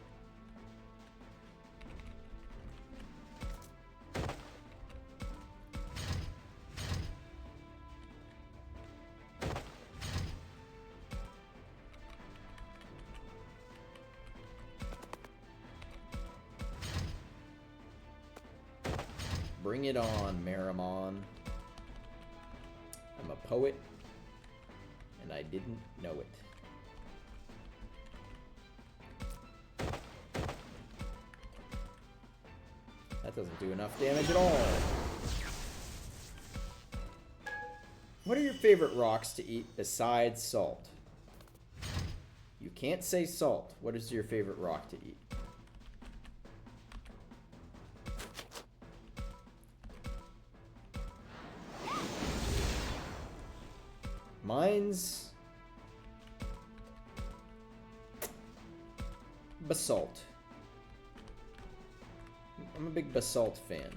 [SPEAKER 3] Bring it on, Meramon. I'm a poet,
[SPEAKER 1] and I didn't know it. That doesn't do enough damage at all. What are your favorite rocks to eat besides salt? You can't say salt. What is your favorite rock to eat? Mine's basalt. I'm a big basalt fan.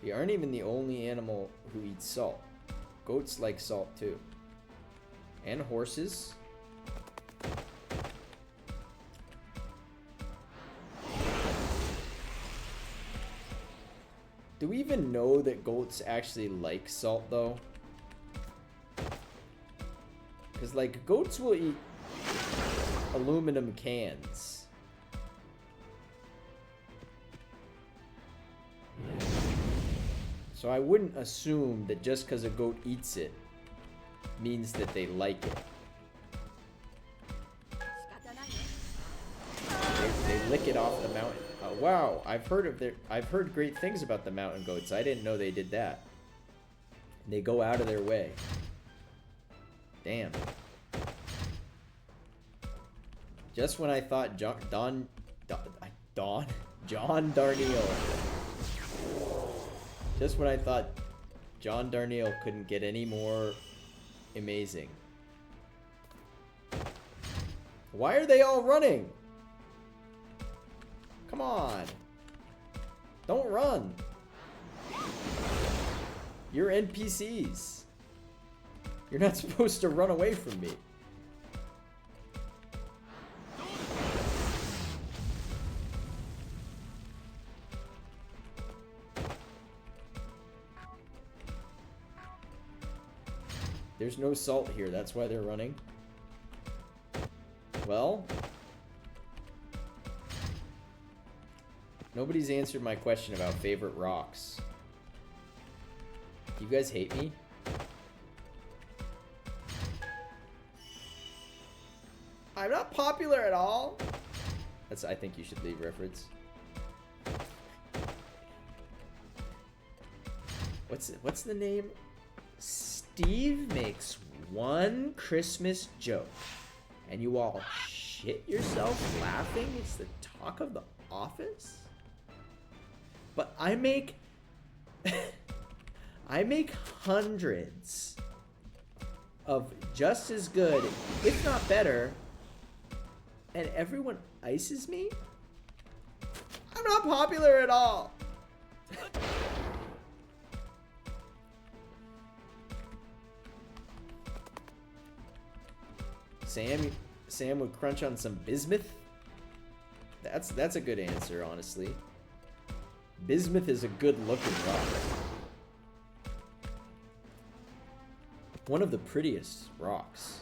[SPEAKER 1] We aren't even the only animal who eats salt. Goats like salt too. And horses. Do we even know that goats actually like salt though? Because like goats will eat aluminum cans. So I wouldn't assume that just because a goat eats it means that they like it. They lick it off the mountain. Wow, I've heard great things about the mountain goats. I didn't know they did that. They go out of their way. Damn. Just when I thought John Darnielle. Just when I thought John Darnielle couldn't get any more amazing. Why are they all running? Come on. Don't run. You're NPCs. You're not supposed to run away from me. There's no salt here, that's why they're running. Well, nobody's answered my question about favorite rocks. Do you guys hate me? I'm not popular at all. I think you should leave reference. What's the name? Steve makes one Christmas joke and you all shit yourself laughing. It's the talk of the office. But I make hundreds of just as good, if not better, and everyone ices me? I'm not popular at all. Sam would crunch on some bismuth. That's a good answer, honestly. Bismuth is a good looking rock. One of the prettiest rocks.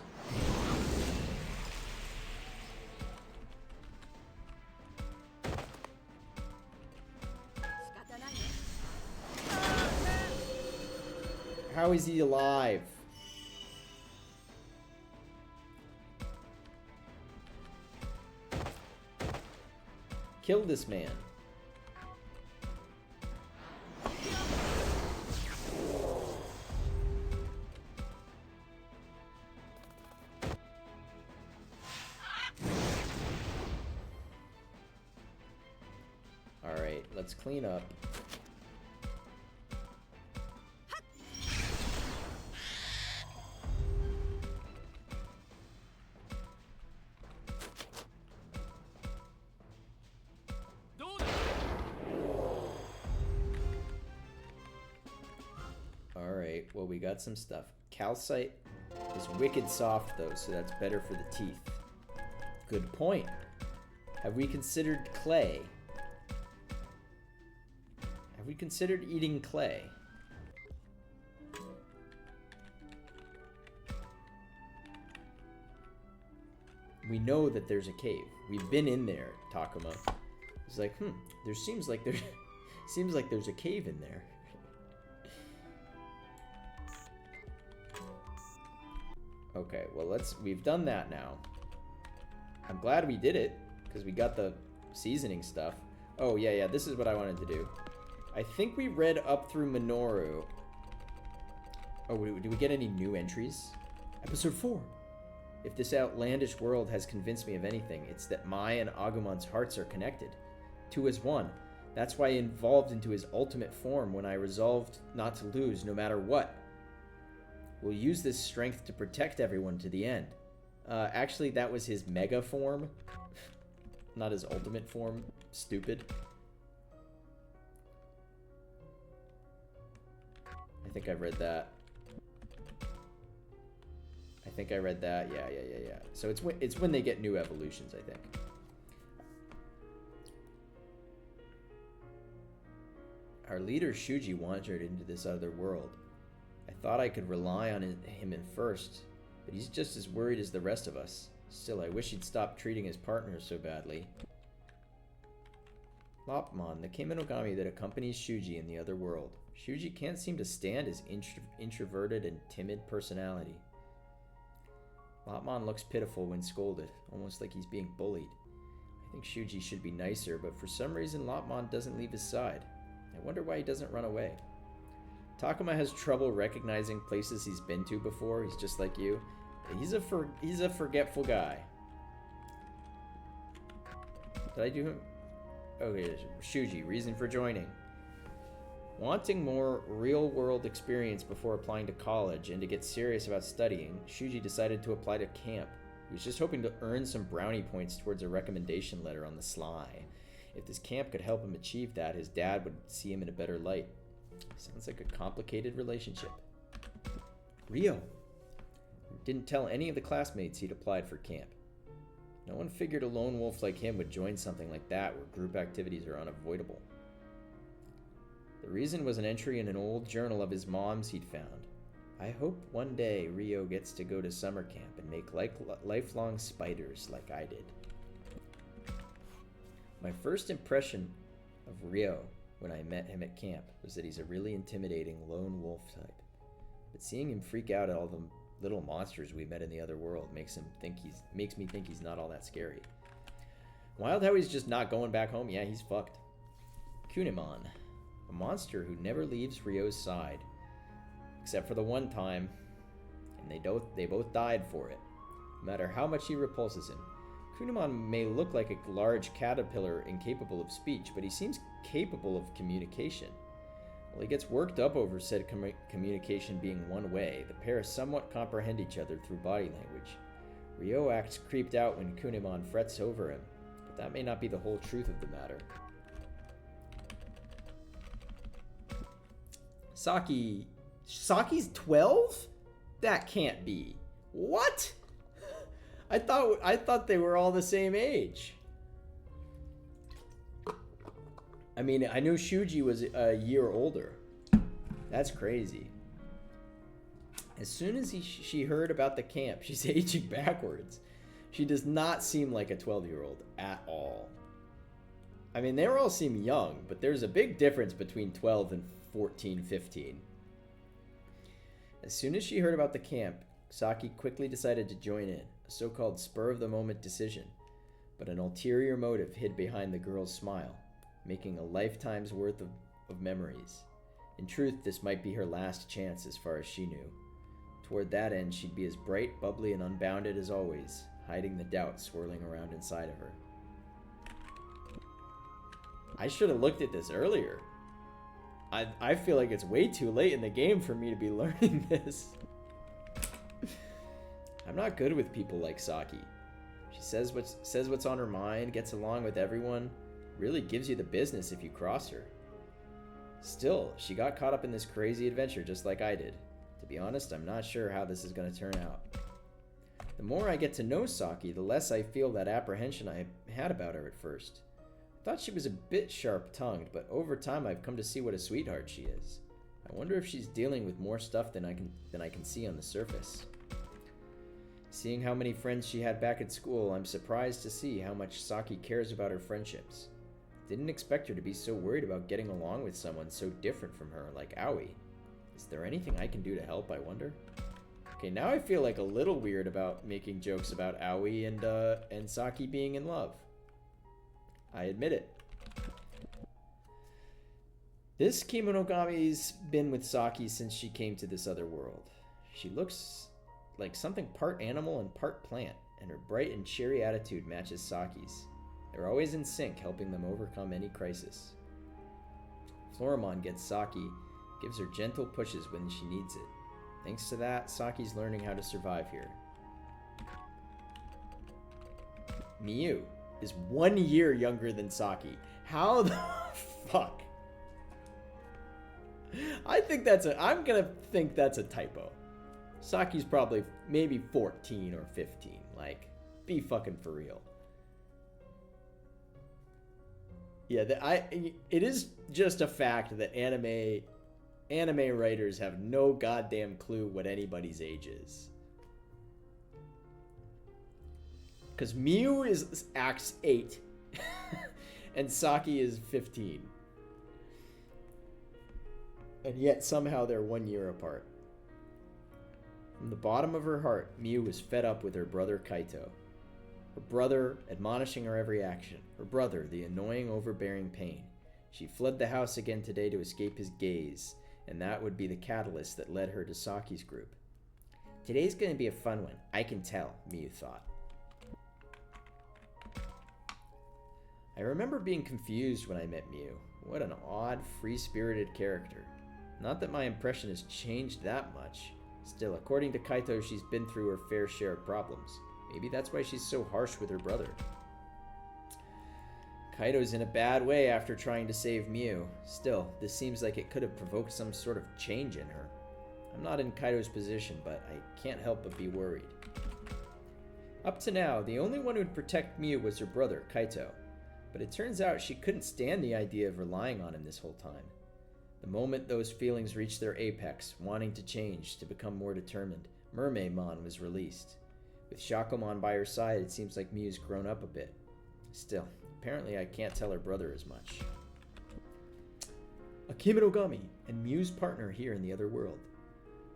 [SPEAKER 1] How is he alive? Kill this man. All right, let's clean up. Well, we got some stuff. Calcite is wicked soft though, so that's better for the teeth. Good point. Have we considered clay? Have we considered eating clay? We know that there's a cave. We've been in there, Takuma. It's like, there seems like there's a cave in there. Okay, well we've done that now. I'm glad we did it, because we got the seasoning stuff. Oh, yeah, this is what I wanted to do. I think we read up through Minoru. Oh, do we get any new entries? Episode 4. If this outlandish world has convinced me of anything, it's that Mai and Agumon's hearts are connected. Two as one. That's why he evolved into his ultimate form when I resolved not to lose no matter what. We'll use this strength to protect everyone to the end. Actually, that was his mega form. Not his ultimate form. Stupid. I think I read that. Yeah. So it's when they get new evolutions, I think. Our leader Shuji wandered into this other world. I thought I could rely on him at first, but he's just as worried as the rest of us. Still, I wish he'd stop treating his partner so badly. Lopmon, the Kemonogami that accompanies Shuji in the other world. Shuji can't seem to stand his introverted and timid personality. Lopmon looks pitiful when scolded, almost like he's being bullied. I think Shuji should be nicer, but for some reason Lopmon doesn't leave his side. I wonder why he doesn't run away. Takuma has trouble recognizing places he's been to before. He's just like you. He's a forgetful guy. Did I do him? Okay, Shuji, reason for joining. Wanting more real-world experience before applying to college and to get serious about studying, Shuji decided to apply to camp. He was just hoping to earn some brownie points towards a recommendation letter on the sly. If this camp could help him achieve that, his dad would see him in a better light. Sounds like a complicated relationship. Rio didn't tell any of the classmates he'd applied for camp. No one figured a lone wolf like him would join something like that where group activities are unavoidable. The reason was an entry in an old journal of his mom's he'd found. I hope one day Rio gets to go to summer camp and make lifelong spiders like I did. My first impression of Rio when I met him at camp was that he's a really intimidating lone wolf type. But seeing him freak out at all the little monsters we met in the other world makes me think he's not all that scary. Wild how he's just not going back home. Yeah, he's fucked. Kunimon, a monster who never leaves Ryo's side, except for the one time, and they both died for it. No matter how much he repulses him, Kunimon may look like a large caterpillar incapable of speech, but he seems capable of communication. While he gets worked up over said communication being one way, the pair somewhat comprehend each other through body language. Ryo acts creeped out when Kunimon frets over him, but that may not be the whole truth of the matter. Saki's 12? That can't be. What? I thought they were all the same age. I mean, I knew Shuji was a year older. That's crazy. As soon as she heard about the camp, she's aging backwards. She does not seem like a 12-year-old at all. I mean, they all seem young, but there's a big difference between 12 and 14, 15. As soon as she heard about the camp, Saki quickly decided to join in, a so-called spur-of-the-moment decision, but an ulterior motive hid behind the girl's smile, making a lifetime's worth of memories. In truth, this might be her last chance as far as she knew. Toward that end, she'd be as bright, bubbly, and unbounded as always, hiding the doubt swirling around inside of her. I should have looked at this earlier. I feel like it's way too late in the game for me to be learning this. I'm not good with people like Saki. She says what's on her mind, gets along with everyone, really gives you the business if you cross her. Still, she got caught up in this crazy adventure just like I did. To be honest, I'm not sure how this is going to turn out. The more I get to know Saki, the less I feel that apprehension I had about her at first. I thought she was a bit sharp-tongued, but over time I've come to see what a sweetheart she is. I wonder if she's dealing with more stuff than I can see on the surface. Seeing how many friends she had back at school, I'm surprised to see how much Saki cares about her friendships. Didn't expect her to be so worried about getting along with someone so different from her, like Aoi. Is there anything I can do to help, I wonder? Okay, now I feel like a little weird about making jokes about Aoi and Saki being in love. I admit it. This Kemonogami's been with Saki since she came to this other world. She looks like something part animal and part plant, and her bright and cheery attitude matches Saki's. They're always in sync, helping them overcome any crisis. Floramon gets Saki, gives her gentle pushes when she needs it. Thanks to that, Saki's learning how to survive here. Miyu is 1 year younger than Saki. How the fuck? I'm gonna think that's a typo. Saki's probably maybe 14 or 15. Like, be fucking for real. Yeah, it is just a fact that anime writers have no goddamn clue what anybody's age is. Because Miyu acts 8 and Saki is 15. And yet somehow they're 1 year apart. From the bottom of her heart, Miyu was fed up with her brother Kaito. Her brother admonishing her every action. Her brother, the annoying, overbearing pain. She fled the house again today to escape his gaze, and that would be the catalyst that led her to Saki's group. Today's going to be a fun one, I can tell, Miyu thought. I remember being confused when I met Miyu. What an odd, free-spirited character. Not that my impression has changed that much. Still, according to Kaito, she's been through her fair share of problems. Maybe that's why she's so harsh with her brother. Kaito's in a bad way after trying to save Miyu. Still, this seems like it could have provoked some sort of change in her. I'm not in Kaito's position, but I can't help but be worried. Up to now, the only one who'd protect Miyu was her brother, Kaito. But it turns out she couldn't stand the idea of relying on him this whole time. The moment those feelings reached their apex, wanting to change, to become more determined, Mermaidmon was released. With Shakomon by her side, it seems like Miyu's grown up a bit. Still, apparently I can't tell her brother as much. A Kemonogami and Miyu's partner here in the other world.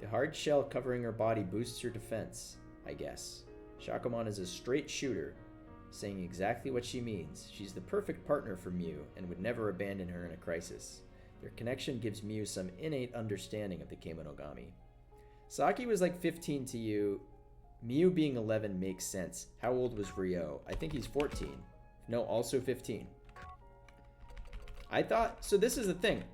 [SPEAKER 1] The hard shell covering her body boosts her defense, I guess. Shakomon is a straight shooter, saying exactly what she means. She's the perfect partner for Miyu and would never abandon her in a crisis. Their connection gives Miyu some innate understanding of the Kemonogami. Saki was like 15 to you. Miyu being 11 makes sense. How old was Ryo? I think he's 14. No, also 15. I thought, so this is the thing.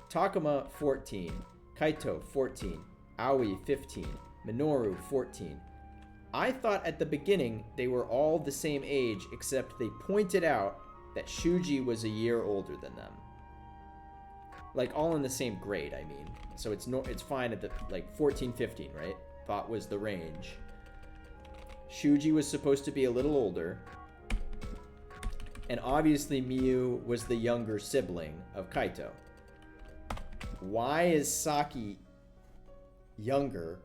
[SPEAKER 1] Takuma, 14. Kaito, 14. Aoi, 15. Minoru, 14. I thought at the beginning they were all the same age, except they pointed out that Shuji was a year older than them. Like, all in the same grade, I mean. So it's fine at the, like, 14, 15, right? Thought was the range. Shuji was supposed to be a little older. And obviously Miyu was the younger sibling of Kaito. Why is Saki younger,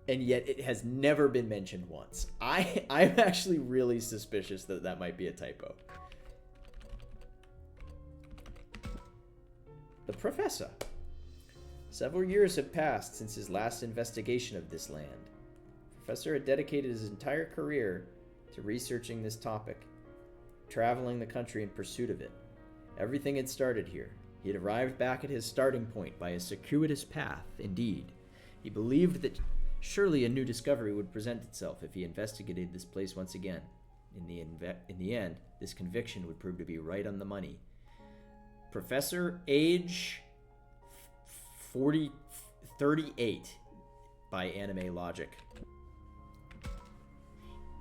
[SPEAKER 1] and yet it has never been mentioned once? I'm actually really suspicious that that might be a typo. The Professor. Several years have passed since his last investigation of this land. The Professor had dedicated his entire career to researching this topic, traveling the country in pursuit of it. Everything had started here. He had arrived back at his starting point by a circuitous path, indeed. He believed that surely a new discovery would present itself if he investigated this place once again. In the end, this conviction would prove to be right on the money. Professor, age 38 by anime logic.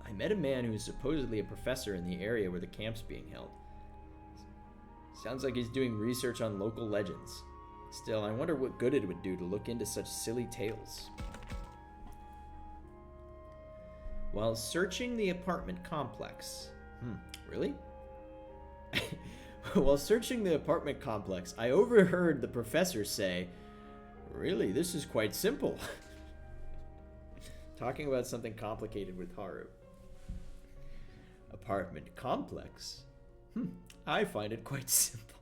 [SPEAKER 1] I met a man who is supposedly a professor in the area where the camp's being held. Sounds like he's doing research on local legends. Still, I wonder what good it would do to look into such silly tales. While searching the apartment complex. Really? While searching the apartment complex, I overheard the professor say, "Really, this is quite simple." Talking about something complicated with Haru. Apartment complex? I find it quite simple.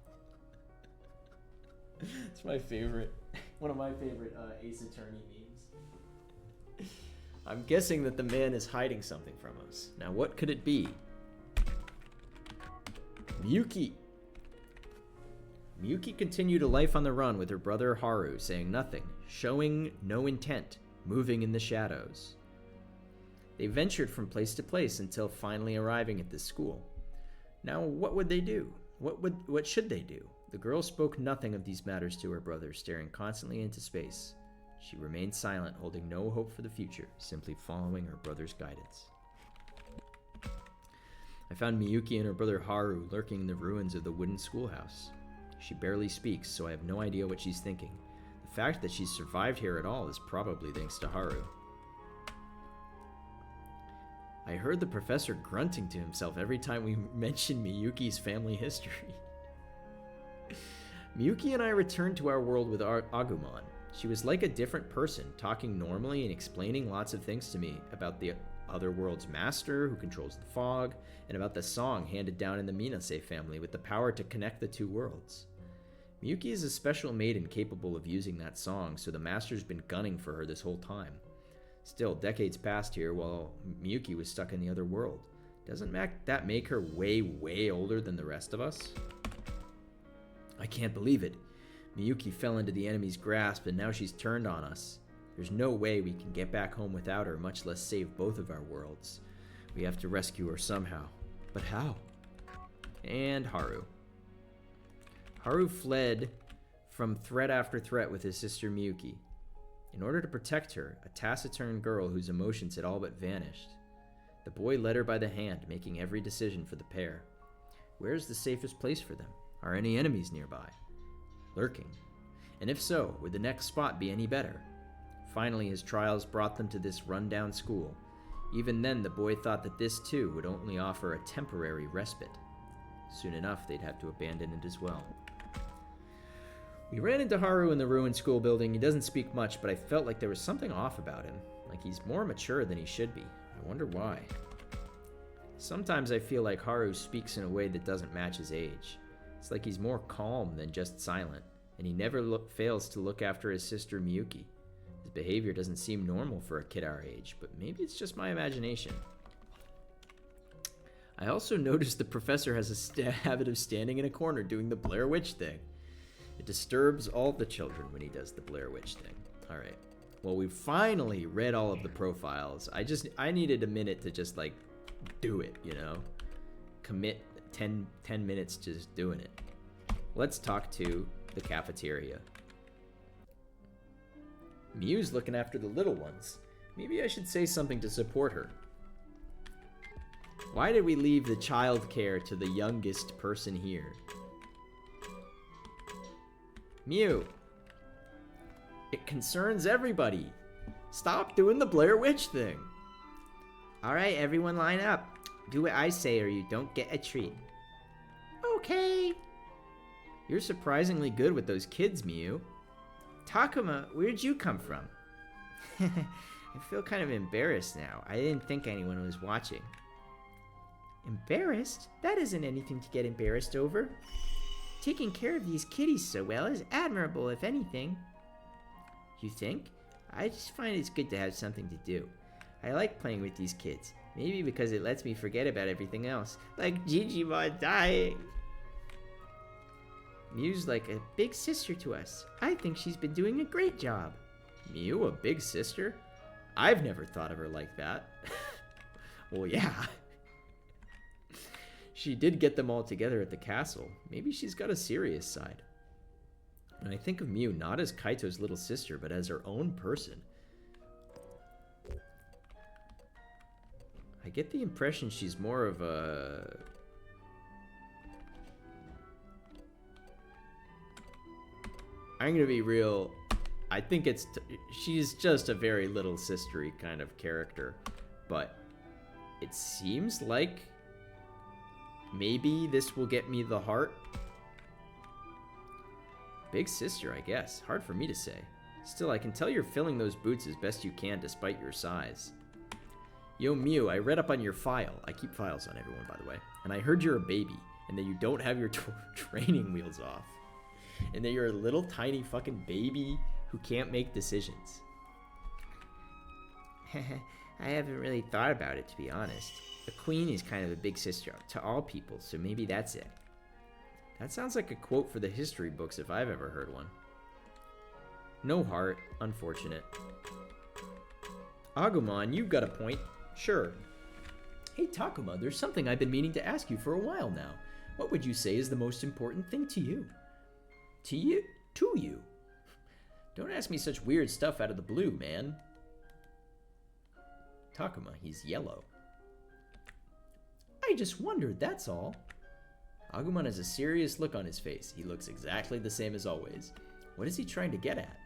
[SPEAKER 1] It's my favorite, one of my favorite Ace Attorney memes. I'm guessing that the man is hiding something from us. Now, what could it be? Miyuki. Miyuki continued a life on the run with her brother Haru, saying nothing, showing no intent, moving in the shadows. They ventured from place to place until finally arriving at this school. Now, what would they do? What should they do? The girl spoke nothing of these matters to her brother, staring constantly into space. She remained silent, holding no hope for the future, simply following her brother's guidance. I found Miyuki and her brother Haru lurking in the ruins of the wooden schoolhouse. She barely speaks, so I have no idea what she's thinking. The fact that she's survived here at all is probably thanks to Haru. I heard the professor grunting to himself every time we mentioned Miyuki's family history. Miyuki and I returned to our world with Agumon. She was like a different person, talking normally and explaining lots of things to me about the other world's master who controls the fog, and about the song handed down in the Minase family with the power to connect the two worlds. Miyuki is a special maiden capable of using that song, so the master's been gunning for her this whole time. Still, decades passed here while Miyuki was stuck in the other world. Doesn't that make her way, way older than the rest of us? I can't believe it. Miyuki fell into the enemy's grasp and now she's turned on us. There's no way we can get back home without her, much less save both of our worlds. We have to rescue her somehow. But how? And Haru. Haru fled from threat after threat with his sister Miyuki. In order to protect her, a taciturn girl whose emotions had all but vanished, the boy led her by the hand, making every decision for the pair. Where is the safest place for them? Are any enemies nearby? Lurking? And if so, would the next spot be any better? Finally, his trials brought them to this rundown school. Even then, the boy thought that this too would only offer a temporary respite. Soon enough, they'd have to abandon it as well. We ran into Haru in the ruined school building. He doesn't speak much, but I felt like there was something off about him. Like he's more mature than he should be. I wonder why. Sometimes I feel like Haru speaks in a way that doesn't match his age. It's like he's more calm than just silent, and he never fails to look after his sister Miyuki. His behavior doesn't seem normal for a kid our age, but maybe it's just my imagination. I also noticed the professor has a habit of standing in a corner doing the Blair Witch thing. It disturbs all the children when he does the Blair Witch thing. All right. Well, we finally read all of the profiles. I needed a minute to just like do it, you know? Commit 10 minutes to just doing it. Let's talk to the cafeteria. Miu's looking after the little ones. Maybe I should say something to support her. Why did we leave the child care to the youngest person here? Miu, it concerns everybody. Stop doing the Blair Witch thing. All right, everyone line up. Do what I say or you don't get a treat. Okay. You're surprisingly good with those kids, Miu. Takuma, where'd you come from? I feel kind of embarrassed now. I didn't think anyone was watching. Embarrassed? That isn't anything to get embarrassed over. Taking care of these kitties so well is admirable, if anything. You think? I just find it's good to have something to do. I like playing with these kids. Maybe because it lets me forget about everything else. Like Digimon dying. Miu's like a big sister to us. I think she's been doing a great job. Miu, a big sister? I've never thought of her like that. Well, yeah. She did get them all together at the castle. Maybe she's got a serious side. And I think of Miu not as Kaito's little sister, but as her own person. I get the impression she's more of a... I'm gonna be real. I think she's just a very little sistery kind of character. But it seems like maybe this will get me the heart. Big sister, I guess. Hard for me to say. Still, I can tell you're filling those boots as best you can despite your size. Yo, Miu, I read up on your file. I keep files on everyone, by the way. And I heard you're a baby, and that you don't have your training wheels off. And that you're a little tiny fucking baby who can't make decisions.
[SPEAKER 3] I haven't really thought about it, to be honest. A queen is kind of a big sister to all people, so maybe that's it. That sounds like a quote for the history books if I've ever heard one. No heart. Unfortunate. Agumon, you've got a point. Sure. Hey, Takuma, there's something I've been meaning to ask you for a while now. What would you say is the most important thing to you? To you? To you? Don't ask me such weird stuff out of the blue, man. Takuma, he's yellow. I just wondered, that's all. Agumon has a serious look on his face. He looks exactly the same as always. What is he trying to get at?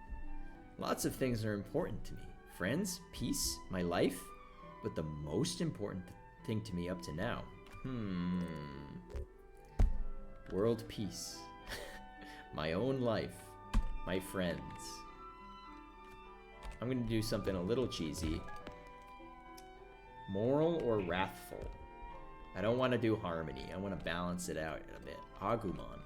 [SPEAKER 3] Lots of things are important to me. Friends, peace, my life. But the most important thing to me up to now. World peace. My own life. My friends. I'm gonna do something a little cheesy. Moral or wrathful? I don't want to do harmony. I want to balance it out a bit. Agumon.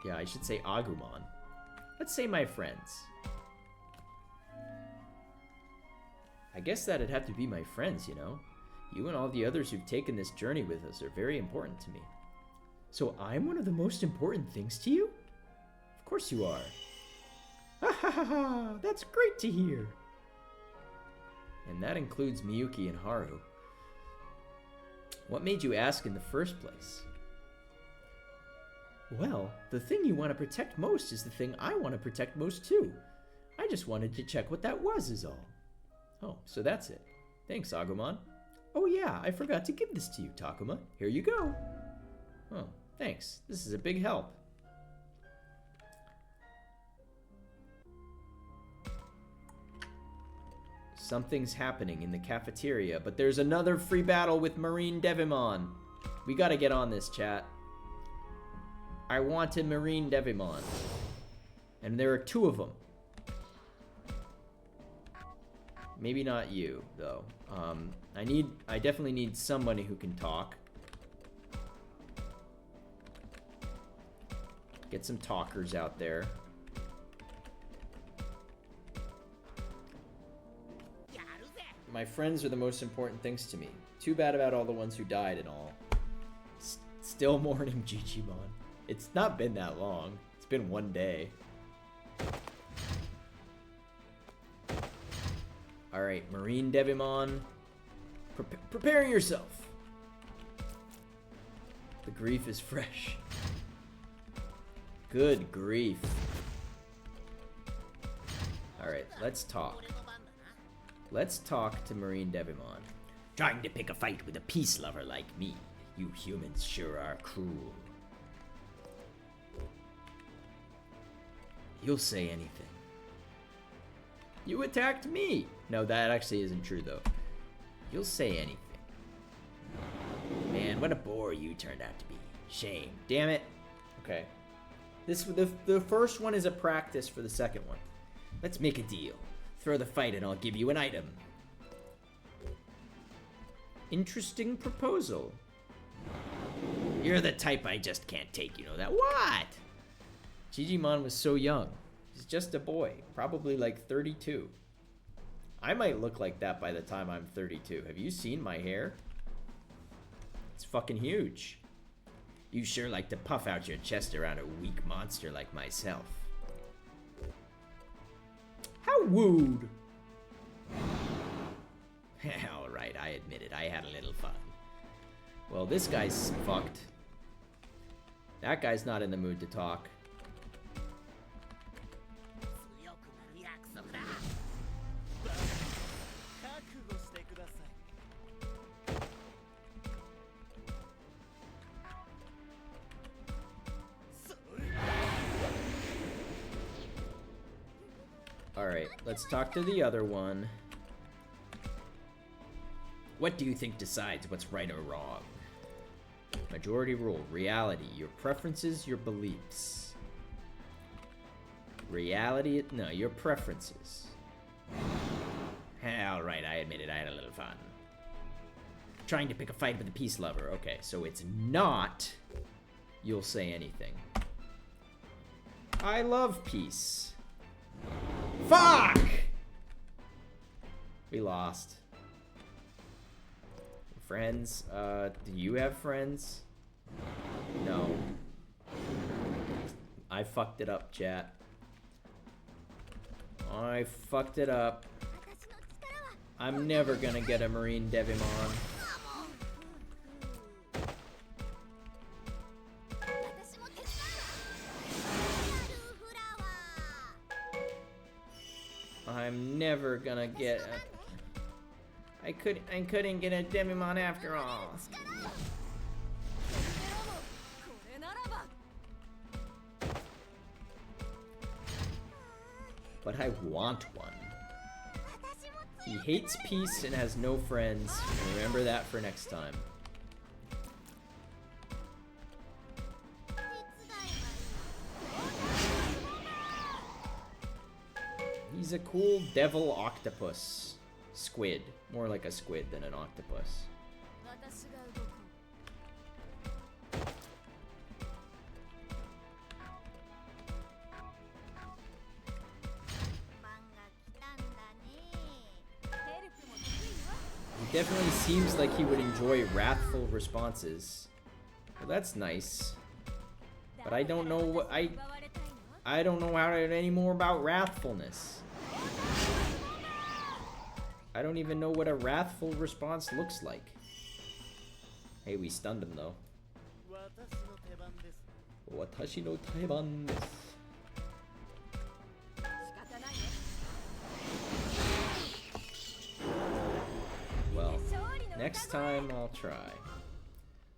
[SPEAKER 3] Yeah, I should say Agumon. Let's say my friends. I guess that'd have to be my friends, you know? You and all the others who've taken this journey with us are very important to me. So I'm one of the most important things to you? Of course you are. Ha ha ha ha! That's great to hear! And that includes Miyuki and Haru. What made you ask in the first place? Well, the thing you want to protect most is the thing I want to protect most too. I just wanted to check what that was is all. Oh, so that's it. Thanks, Agumon. Oh yeah, I forgot to give this to you, Takuma. Here you go. Oh, thanks. This is a big help. Something's happening in the cafeteria, but there's another free battle with Marine Devimon. We gotta get on this, chat. I wanted Marine Devimon. And there are 2 of them. Maybe not you, though. I definitely need somebody who can talk. Get some talkers out there. My friends are the most important things to me. Too bad about all the ones who died and all. Still mourning Digimon. It's not been that long. It's been 1 day. Alright, Marine Devimon. Prepare yourself. The grief is fresh. Good grief. Alright, let's talk. Let's talk to Marine Devimon. Trying to pick a fight with a peace lover like me. You humans sure are cruel. You'll say anything. You attacked me! No, that actually isn't true, though. You'll say anything. Man, what a bore you turned out to be. Shame. Damn it. Okay. The first one is a practice for the second one. Let's make a deal. Throw the fight and I'll give you an item. Interesting proposal. You're the type I just can't take, you know that. What? Digimon was so young. He's just a boy, probably like 32. I might look like that by the time I'm 32. Have you seen my hair? It's fucking huge. You sure like to puff out your chest around a weak monster like myself. How wooed. Alright, I admit it. I had a little fun. Well, this guy's fucked. That guy's not in the mood to talk. Alright, let's talk to the other one. What do you think decides what's right or wrong? Majority rule. Reality. Your preferences, your beliefs. Reality. No, your preferences. Alright, I admit it. I had a little fun. Trying to pick a fight with a peace lover. Okay, so it's not you'll say anything. I love peace. Fuck! We lost. Friends? Do you have friends? No. I fucked it up, chat. I fucked it up. I'm never gonna get a Marine Devimon. I'm never gonna get a... I couldn't get a Devimon after all. But I want one. He hates peace and has no friends. Remember that for next time. He's a cool devil octopus. Squid. More like a squid than an octopus. He definitely seems like he would enjoy wrathful responses. Well, that's nice. But I don't know what I don't know how to any more about wrathfulness. I don't even know what a wrathful response looks like. Hey, we stunned him though. Watashi no taiban desu. Well, next time I'll try.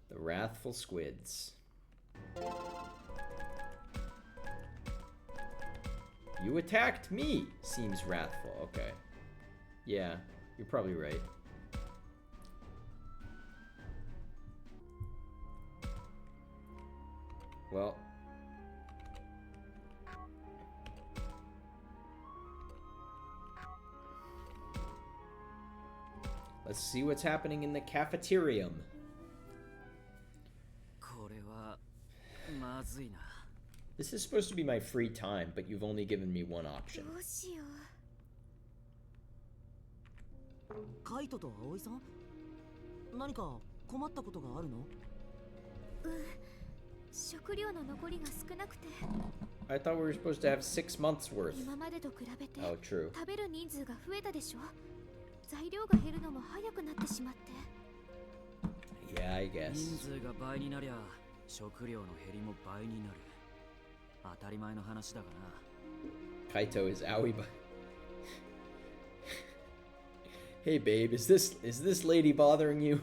[SPEAKER 3] The wrathful squids. You attacked me! Seems wrathful. Okay. Yeah, you're probably right. Well. Let's see what's happening in the cafeterium. This is supposed to be my free time, but you've only given me one option.
[SPEAKER 6] Kaito to Aoi-san? 何か困ったことがあるの?
[SPEAKER 5] 食料の残りが少なくて。
[SPEAKER 3] I thought we were supposed to have 6 months worth.
[SPEAKER 5] 今までと比べて
[SPEAKER 3] Oh, true.
[SPEAKER 5] 食べる人数が増えたでしょ。材料が減るのも早くなってしまって。
[SPEAKER 3] Yeah, I guess.
[SPEAKER 4] 人数が倍になりゃ食料の減りも倍になる。当たり前の話だがな。
[SPEAKER 3] Kaito is owie, but hey babe, is this lady bothering you?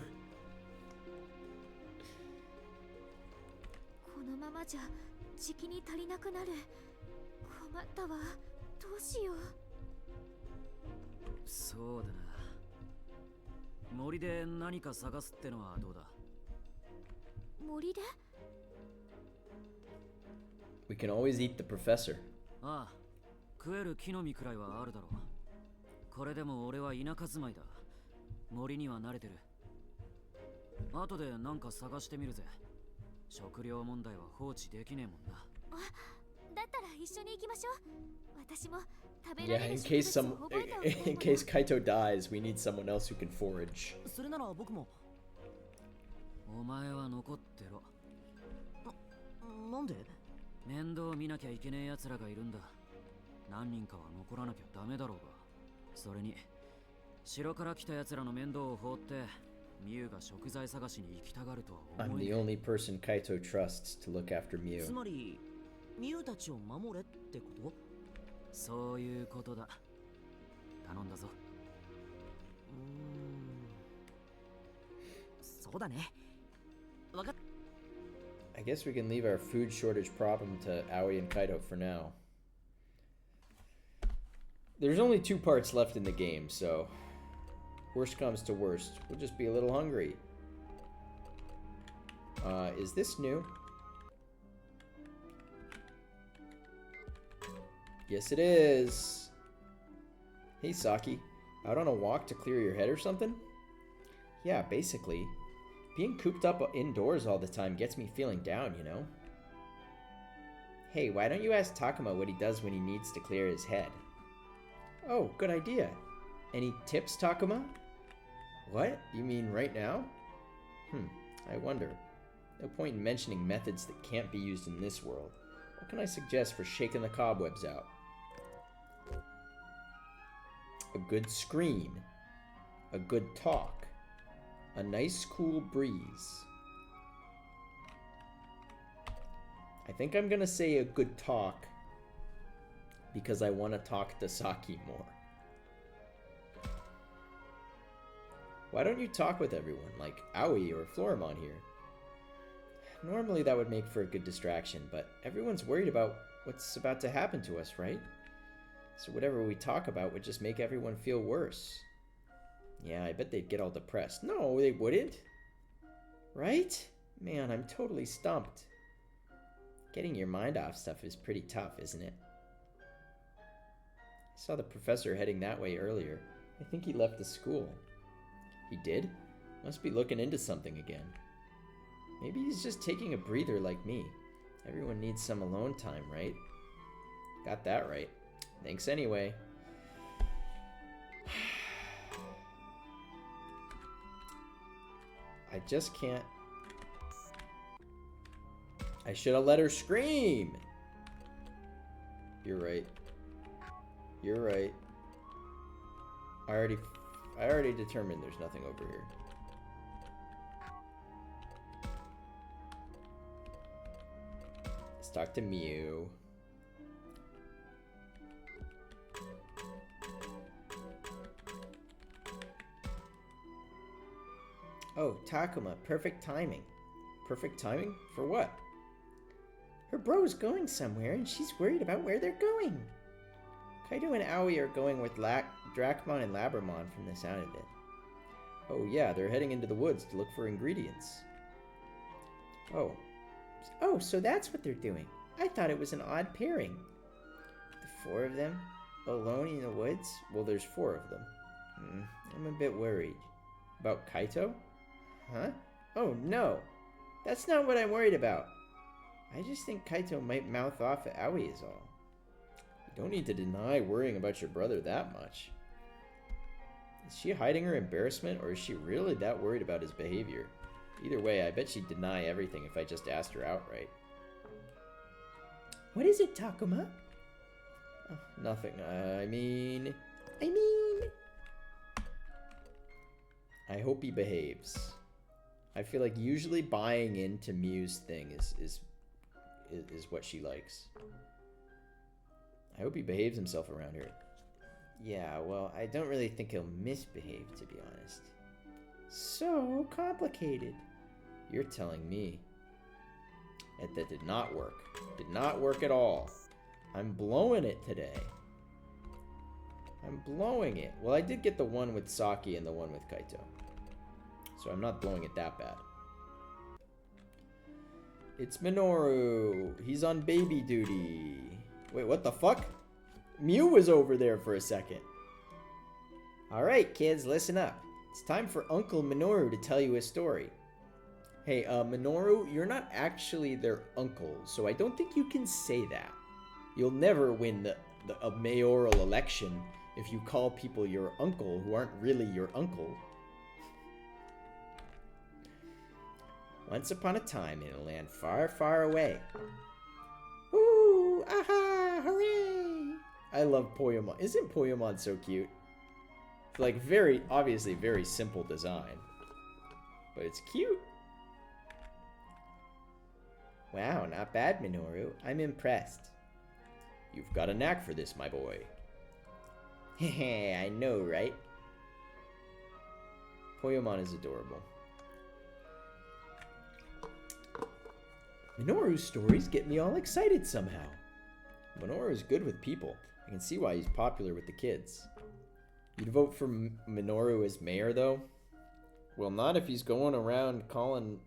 [SPEAKER 5] このままじゃ時期に足りなくなる。困ったわ。どうしよう。
[SPEAKER 4] そうだな。森で何か探すってのはどうだ？
[SPEAKER 5] 森で？
[SPEAKER 3] We can always eat the professor.
[SPEAKER 4] ああ、食える木の実くらいはあるだろう。これでも俺は田舎住まいだ。森には慣れてる。後で何か探してみるぜ。食料問題は放置できねえもんな。
[SPEAKER 5] あ、だったら一緒に行きましょう。私も食べら
[SPEAKER 3] Yeah,
[SPEAKER 5] れる
[SPEAKER 3] in
[SPEAKER 5] 植
[SPEAKER 3] case
[SPEAKER 5] 物を覚えておきたいもの。
[SPEAKER 3] in case Kaito dies, we need someone else who can forage.
[SPEAKER 6] それなら僕も。
[SPEAKER 4] お前は残ってろ。
[SPEAKER 6] なんで？
[SPEAKER 4] 面倒見なきゃいけねえ奴らがいるんだ。何人かは残らなきゃダメだろうが。それに城から来た奴らの面倒を放ってミュウが食材探しに行きたがるとは思
[SPEAKER 3] I'm
[SPEAKER 4] え
[SPEAKER 3] the only person Kaito trusts to look after
[SPEAKER 6] つ
[SPEAKER 3] Mew.
[SPEAKER 6] まりミュウたちを守れってこと？
[SPEAKER 4] そういうことだ。頼んだぞ。
[SPEAKER 6] そうだね。わかっ。
[SPEAKER 3] I guess we can leave our food shortage problem to Aoi and Kaito for now. There's only 2 parts left in the game, so worst comes to worst, we'll just be a little hungry. Is this new? Yes, it is. Hey, Saki. Out on a walk to clear your head or something? Yeah, basically. Being cooped up indoors all the time gets me feeling down, you know? Hey, why don't you ask Takuma what he does when he needs to clear his head? Oh, good idea. Any tips, Takuma? What? You mean right now? I wonder. No point in mentioning methods that can't be used in this world. What can I suggest for shaking the cobwebs out? A good scream. A good talk. A nice cool breeze. I think I'm gonna say a good talk because I want to talk to Saki more. Why don't you talk with everyone, like Aoi or Floramon here? Normally that would make for a good distraction, but everyone's worried about what's about to happen to us, right? So whatever we talk about would just make everyone feel worse. Yeah, I bet they'd get all depressed. No, they wouldn't. Right? Man, I'm totally stumped. Getting your mind off stuff is pretty tough, isn't it? I saw the professor heading that way earlier. I think he left the school. He did? Must be looking into something again. Maybe he's just taking a breather like me. Everyone needs some alone time, right? Got that right. Thanks anyway. I just can't. I should have let her scream. You're right. You're right. I already determined there's nothing over here. Let's talk to Mew. Oh, Takuma, perfect timing. Perfect timing? For what? Her bro's going somewhere and she's worried about where they're going. Kaito and Aoi are going with Dracmon and Labramon from the sound of it. Oh yeah, they're heading into the woods to look for ingredients. Oh, so that's what they're doing. I thought it was an odd pairing. The four of them, alone in the woods? Well, there's four of them. I'm a bit worried. About Kaito? Huh? Oh no, that's not what I'm worried about. I just think Kaito might mouth off at Aoi is all. You don't need to deny worrying about your brother that much. Is she hiding her embarrassment, or is she really that worried about his behavior? Either way, I bet she'd deny everything if I just asked her outright. What is it, Takuma? Oh, nothing. I mean... I hope he behaves. I feel like usually buying into Mew's thing is what she likes. I hope he behaves himself around here. Yeah, well, I don't really think he'll misbehave, to be honest. So complicated. You're telling me. That did not work. Did not work at all. I'm blowing it today. I'm blowing it. Well, I did get the one with Saki and the one with Kaito. So I'm not blowing it that bad. It's Minoru. He's on baby duty. Wait, what the fuck? Mew was over there for a second. Alright, kids, listen up. It's time for Uncle Minoru to tell you a story. Hey, Minoru, you're not actually their uncle, so I don't think you can say that. You'll never win a mayoral election if you call people your uncle who aren't really your uncle. Once upon a time in a land far, far away. Ooh, aha, hooray! I love Poyomon. Isn't Poyomon so cute? It's like obviously very simple design. But it's cute. Wow, not bad, Minoru. I'm impressed. You've got a knack for this, my boy. Heh, I know, right? Poyomon is adorable. Minoru's stories get me all excited somehow. Minoru is good with people. I can see why he's popular with the kids. You'd vote for Minoru as mayor, though? Well, not if he's going around calling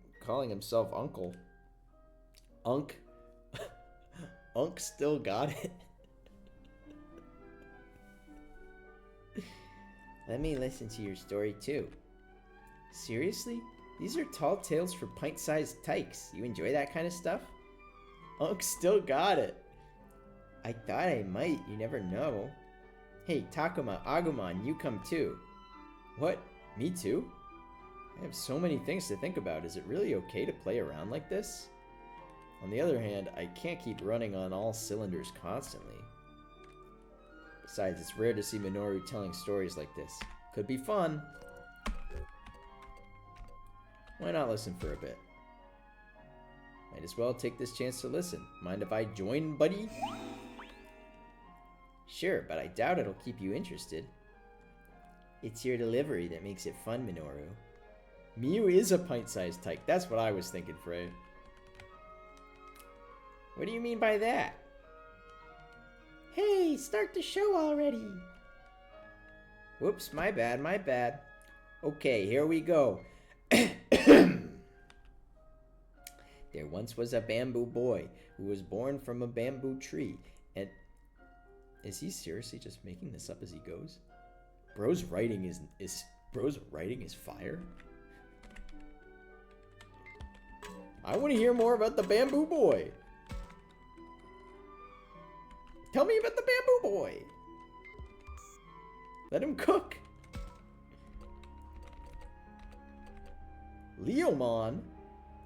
[SPEAKER 3] himself uncle. Unk still got it. Let me listen to your story, too. Seriously? These are tall tales for pint-sized tykes. You enjoy that kind of stuff? Unk still got it. I thought I might. You never know. Hey, Takuma, Agumon, you come too. What? Me too? I have so many things to think about. Is it really okay to play around like this? On the other hand, I can't keep running on all cylinders constantly. Besides, it's rare to see Minoru telling stories like this. Could be fun. Why not listen for a bit? Might as well take this chance to listen. Mind if I join, buddy? Sure, but I doubt it'll keep you interested. It's your delivery that makes it fun, Minoru. Miu is a pint-sized tyke. That's what I was thinking, Frey. What do you mean by that? Hey, start the show already. Whoops, my bad, my bad. Okay, here we go. There once was a bamboo boy who was born from a bamboo tree, and... Is he seriously just making this up as he goes? Bro's writing is fire? I want to hear more about the bamboo boy. Tell me about the bamboo boy. Let him cook. Leomon?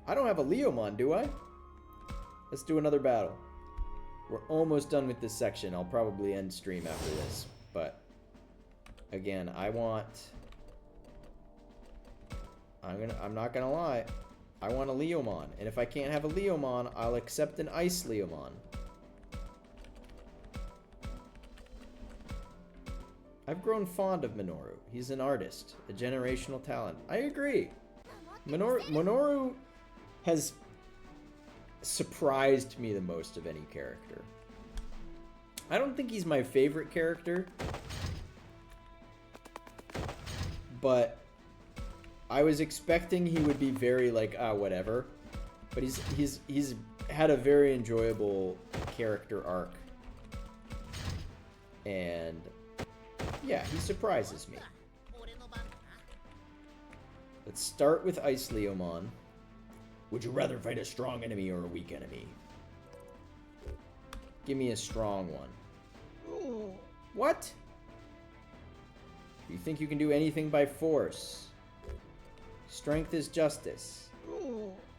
[SPEAKER 3] I don't have a Leomon, do I? Let's do another battle. We're almost done with this section. I'll probably end stream after this. But, again, I'm not gonna lie. I want a Leomon. And if I can't have a Leomon, I'll accept an Ice Leomon. I've grown fond of Minoru. He's an artist, a generational talent. I agree. Minoru has surprised me the most of any character. I don't think he's my favorite character, but I was expecting he would be very like, whatever. But he's had a very enjoyable character arc. And yeah, he surprises me. Let's start with Ice Leomon. Would you rather fight a strong enemy or a weak enemy? Give me a strong one. What? You think you can do anything by force? Strength is justice.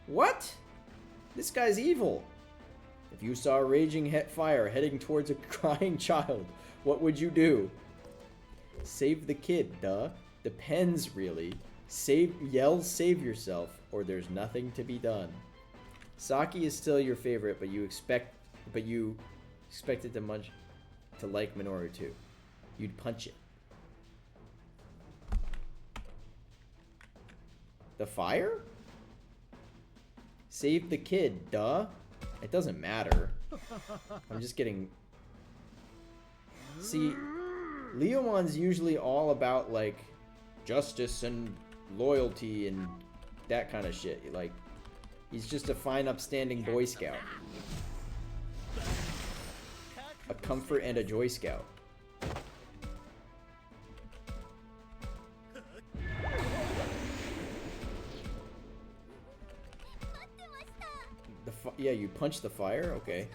[SPEAKER 3] What? This guy's evil. If you saw a raging fire heading towards a crying child, what would you do? Save the kid, duh. Depends, really. Yell save yourself, or there's nothing to be done. Saki is still your favorite, but you expected to like Minoru too. You'd punch it. The fire? Save the kid, duh. It doesn't matter. I'm just getting... See, Leomon's usually all about, like, justice and loyalty and that kind of shit. Like, he's just a fine, upstanding Boy Scout. A comfort and a Joy Scout. Yeah, you punch the fire? Okay.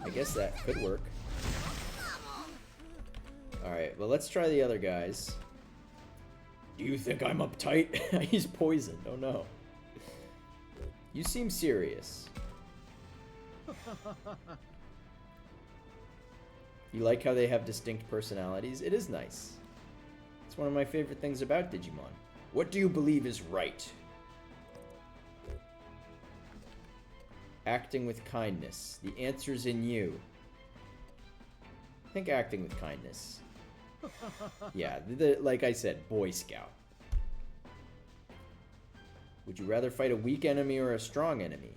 [SPEAKER 3] I guess that could work. Alright, well, let's try the other guys. Do you think I'm uptight? He's poisoned. Oh no. You seem serious. You like how they have distinct personalities? It is nice. It's one of my favorite things about Digimon. What do you believe is right? Acting with kindness. The answer's in you. I think acting with kindness. Yeah, like I said, Boy Scout. Would you rather fight a weak enemy or a strong enemy?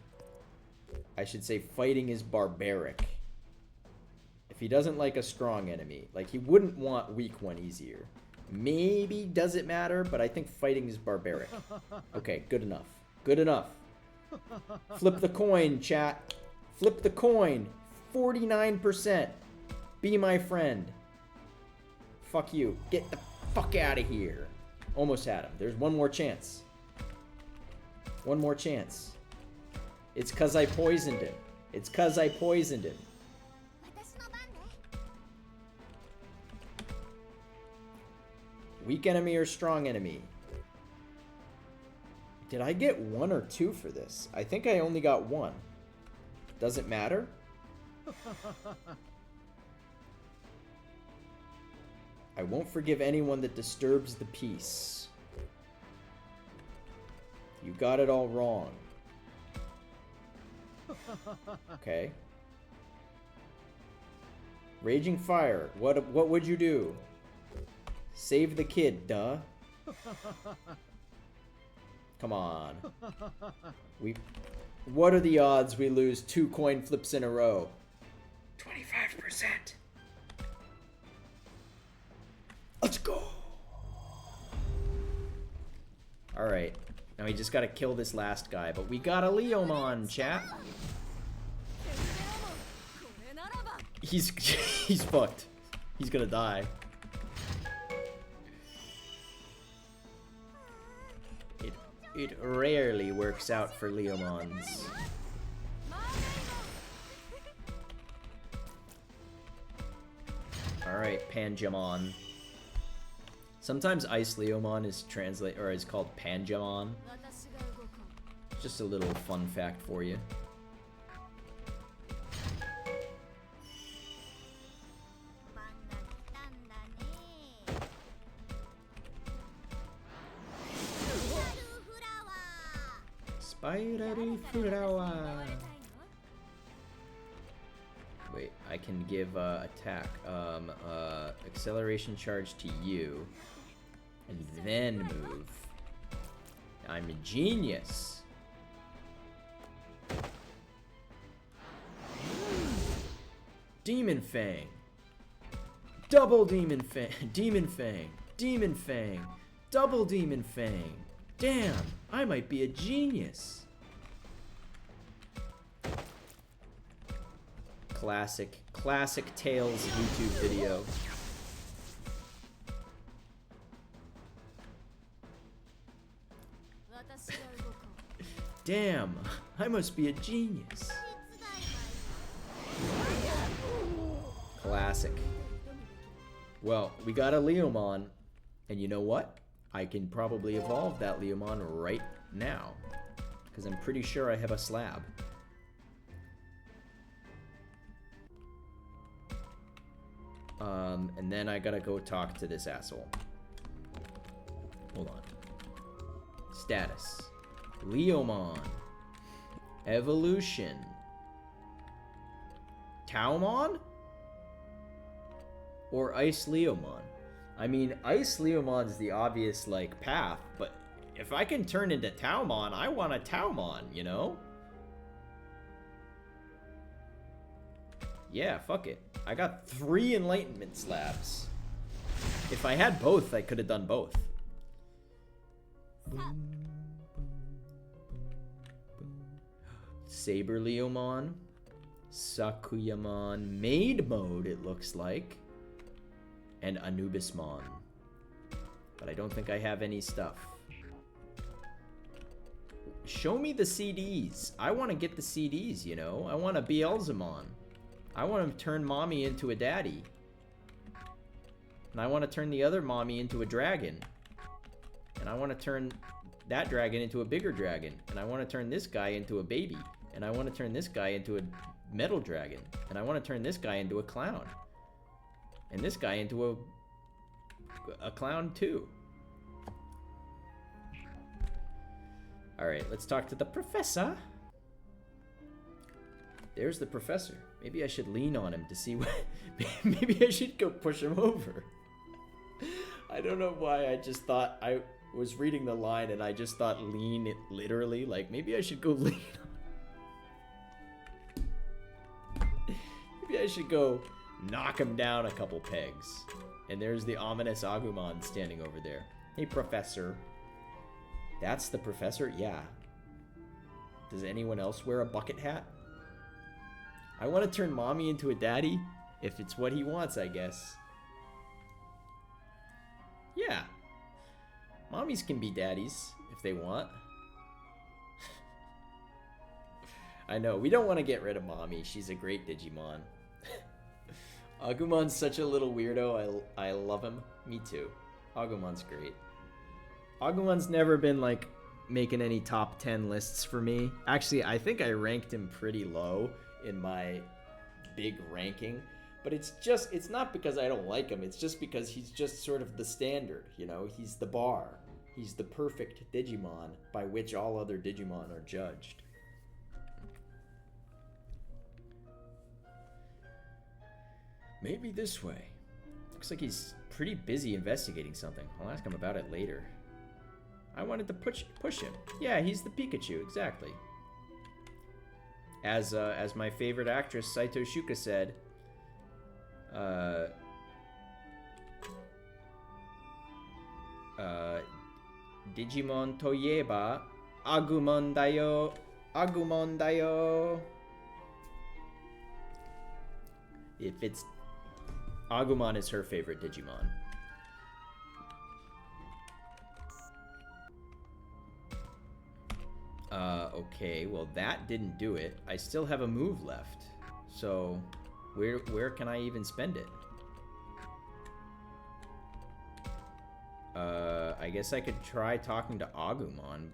[SPEAKER 3] I should say fighting is barbaric. If he doesn't like a strong enemy, like he wouldn't want weak one easier. Maybe does it matter, but I think fighting is barbaric. Okay, good enough. Good enough. Flip the coin, chat. Flip the coin. 49%. Be my friend. Fuck you. Get the fuck out of here. Almost had him. There's one more chance. One more chance. It's cause I poisoned him. It's cause I poisoned him.
[SPEAKER 1] Weak enemy or strong enemy? Did I get 1 or 2 for this? I think I only got 1. Does it matter? I won't forgive anyone that disturbs the peace. You got it all wrong. Okay. Raging fire. What would you do? Save the kid, duh. Come on. What are the odds we lose 2 coin flips in a row? 25%. Let's go. All right. Now we just got to kill this last guy, but we got a Leomon, chat. He's fucked. He's gonna die. It rarely works out for Leomons. Alright, Panjamon. Sometimes Ice Leomon is called Panjamon. Just a little fun fact for you. Wait, I can give attack acceleration charge to you and then move. I'm a genius. Demon Fang. Double Demon Fang. Demon Fang. Demon Fang. Double Demon Fang. Damn, I might be a genius. Classic Tales YouTube video. Damn, I must be a genius. Classic. Well, we got a Leomon, and you know what? I can probably evolve that Leomon right now, because I'm pretty sure I have a slab. And then I gotta go talk to this asshole. Hold on. Status. Leomon. Evolution. Taumon? Or Ice Leomon? I mean, Ice Leomon's the obvious, like, path, but if I can turn into Taumon, I want a Taumon, you know? Yeah, fuck it. I got 3 Enlightenment slabs. If I had both, I could have done both. Saber Leomon. Sakuyamon. Maid mode, it looks like. And Anubismon. But I don't think I have any stuff. Show me the CDs. I want to get the CDs, you know? I want a Beelzemon. I want to turn mommy into a daddy. And I want to turn the other mommy into a dragon. And I want to turn that dragon into a bigger dragon. And I want to turn this guy into a baby. And I want to turn this guy into a metal dragon. And I want to turn this guy into a clown. And this guy into a clown too. Alright, let's talk to the professor. There's the professor. Maybe I should lean on him to see what... Maybe I should go push him over. I don't know why I just thought... I was reading the line and I just thought lean it literally. Like, maybe I should go lean on... Maybe I should go knock him down a couple pegs. And there's the ominous Agumon standing over there. Hey, professor. That's the professor? Yeah. Does anyone else wear a bucket hat? I want to turn mommy into a daddy, if it's what he wants, I guess. Yeah. Mommies can be daddies, if they want. I know, we don't want to get rid of mommy. She's a great Digimon. Agumon's such a little weirdo. I love him. Me too. Agumon's great. Agumon's never been like making any top 10 lists for me. Actually, I think I ranked him pretty low in my big ranking, but it's not because I don't like him. It's just because he's just sort of the standard, you know? He's the bar. He's the perfect Digimon by which all other Digimon are judged. Maybe this way. Looks like he's pretty busy investigating something. I'll ask him about it later. I wanted to push him. Yeah, he's the Pikachu, exactly. As my favorite actress Saito Shuka said, Digimon toyeba Agumon dayo, Agumon dayo. If it's Agumon is her favorite Digimon. Okay, well that didn't do it. I still have a move left. So, where can I even spend it? I guess I could try talking to Agumon.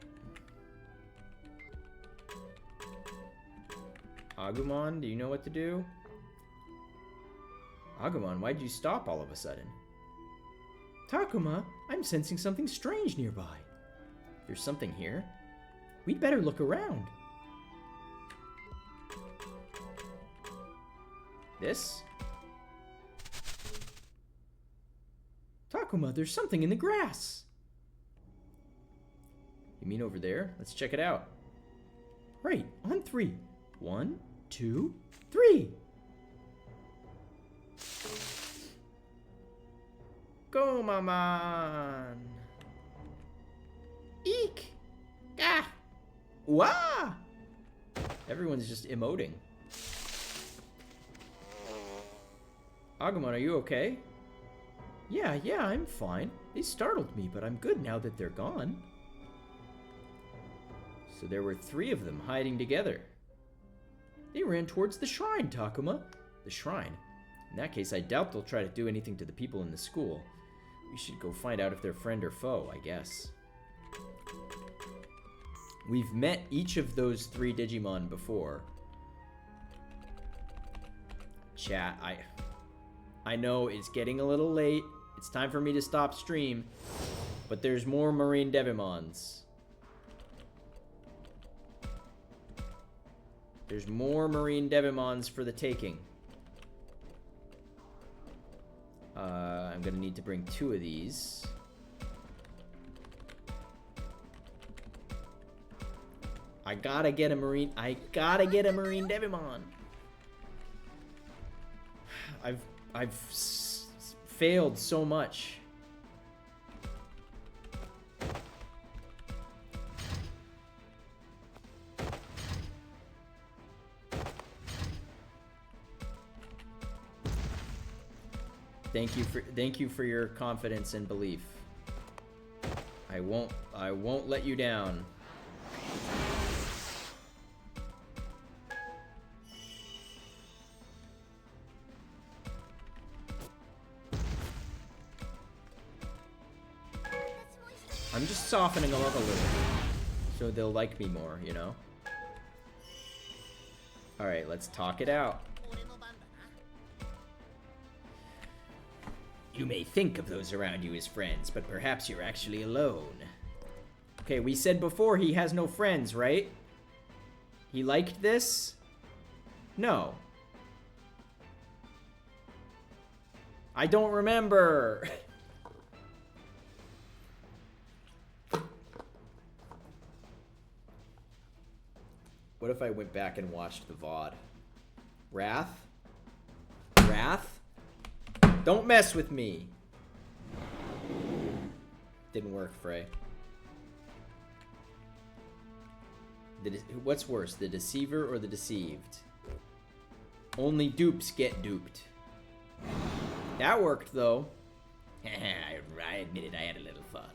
[SPEAKER 1] Agumon, do you know what to do? Agumon, why'd you stop all of a sudden? Takuma, I'm sensing something strange nearby. There's something here. We'd better look around. This? Takuma, there's something in the grass. You mean over there? Let's check it out. Right, on 3. 1, 2, 3. Go, Maman. Eek. Ah. Wah! Everyone's just emoting. Agumon, are you okay? Yeah, I'm fine. They startled me, but I'm good now that they're gone. So there were 3 of them hiding together. They ran towards the shrine, Takuma. The shrine? In that case, I doubt they'll try to do anything to the people in the school. We should go find out if they're friend or foe, I guess. We've met each of those 3 Digimon before. Chat, I know it's getting a little late. It's time for me to stop stream. But there's more Marine Devimons. There's more Marine Devimons for the taking. I'm gonna need to bring 2 of these. I gotta get a Marine Devimon. I've failed so much. Thank you for your confidence and belief. I won't let you down. I'm just softening them up a little so they'll like me more, you know? Alright, let's talk it out. You may think of those around you as friends, but perhaps you're actually alone. Okay, we said before he has no friends, right? He liked this? No. I don't remember. What if I went back and watched the VOD? Wrath? Wrath? Don't mess with me! Didn't work, Frey. What's worse, the deceiver or the deceived? Only dupes get duped. That worked, though. I admitted I had a little fun.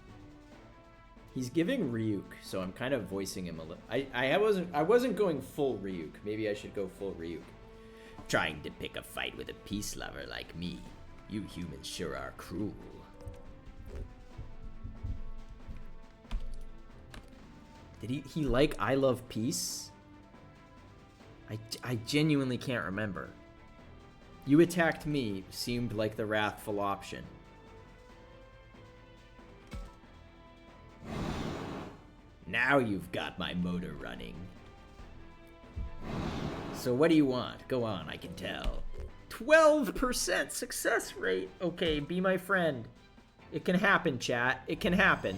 [SPEAKER 1] He's giving Ryuk, so I'm kind of voicing him a little. I wasn't going full Ryuk. Maybe I should go full Ryuk. Trying to pick a fight with a peace lover like me. You humans sure are cruel. Did he like I Love Peace? I genuinely can't remember. You attacked me seemed like the wrathful option. Now you've got my motor running. So what do you want? Go on, I can tell. 12% success rate. Okay, be my friend. It can happen, chat. It can happen.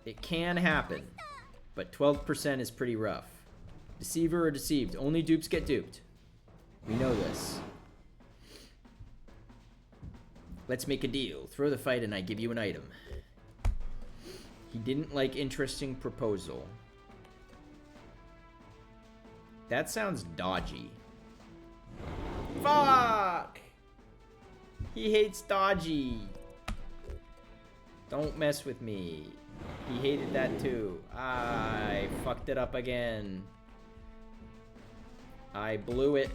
[SPEAKER 1] It can happen. But 12% is pretty rough. Deceiver or deceived? Only dupes get duped. We know this. Let's make a deal. Throw the fight and I give you an item. He didn't like interesting proposal. That sounds dodgy. Fuck! He hates dodgy. Don't mess with me. He hated that too. I fucked it up again. I blew it.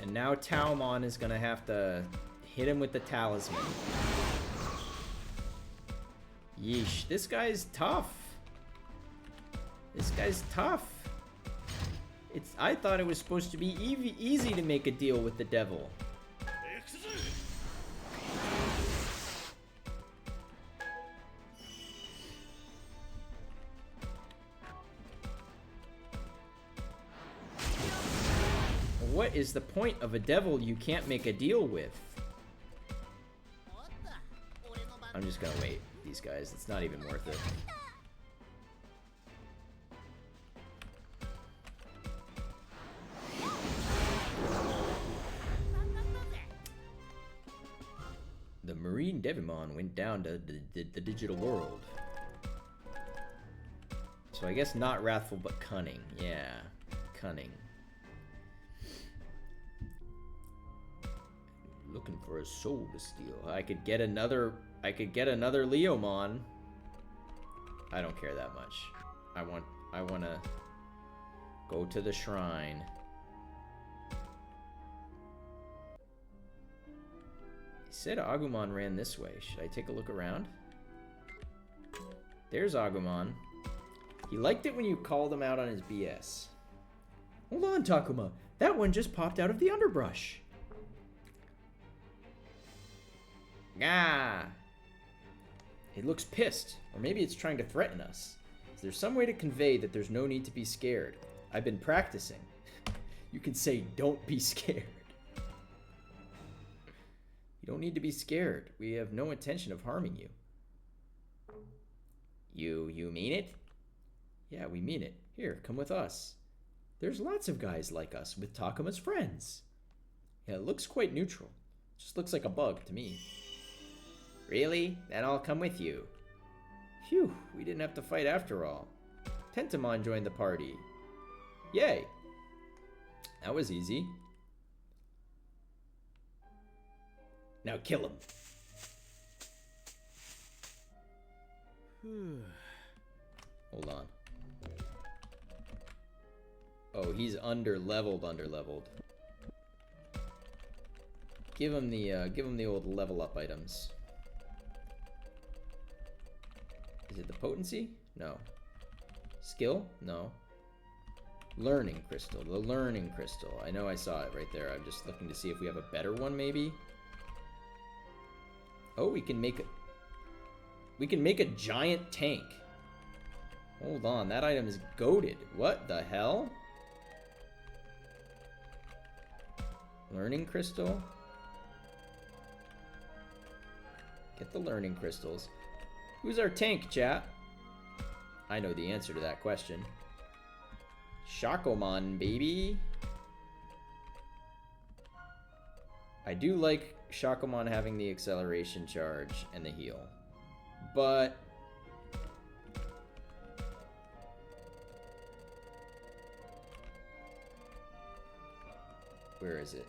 [SPEAKER 1] And now Taomon is gonna have to hit him with the talisman. Yeesh, this guy's tough. This guy's tough. I thought it was supposed to be easy to make a deal with the devil. What is the point of a devil you can't make a deal with? I'm just gonna wait these guys. It's not even worth it. The Marine Devimon went down to the digital world. So I guess not wrathful, but cunning. Yeah, cunning. Looking for a soul to steal. I could get another Leomon. I don't care that much. I wanna go to the shrine. He said Agumon ran this way. Should I take a look around? There's Agumon. He liked it when you called him out on his BS. Hold on, Takuma. That one just popped out of the underbrush. Ah! It looks pissed. Or maybe it's trying to threaten us. Is there some way to convey that there's no need to be scared? I've been practicing. You can say, don't be scared. You don't need to be scared. We have no intention of harming you. You mean it? Yeah, we mean it. Here, come with us. There's lots of guys like us with Takuma's friends. Yeah, it looks quite neutral. Just looks like a bug to me. Really? Then I'll come with you. Phew, we didn't have to fight after all. Tentamon joined the party. Yay. That was easy. Now kill him. Hold on. Oh, he's underleveled. Give him the old level up items. Is it the potency? No. Skill? No. Learning crystal. The learning crystal. I know I saw it right there. I'm just looking to see if we have a better one, maybe. Oh, we can make a giant tank. Hold on, that item is goated. What the hell? Learning crystal. Get the learning crystals. Who's our tank, chat? I know the answer to that question. Shakomon, baby. I do like Shakomon having the acceleration charge and the heal. But where is it?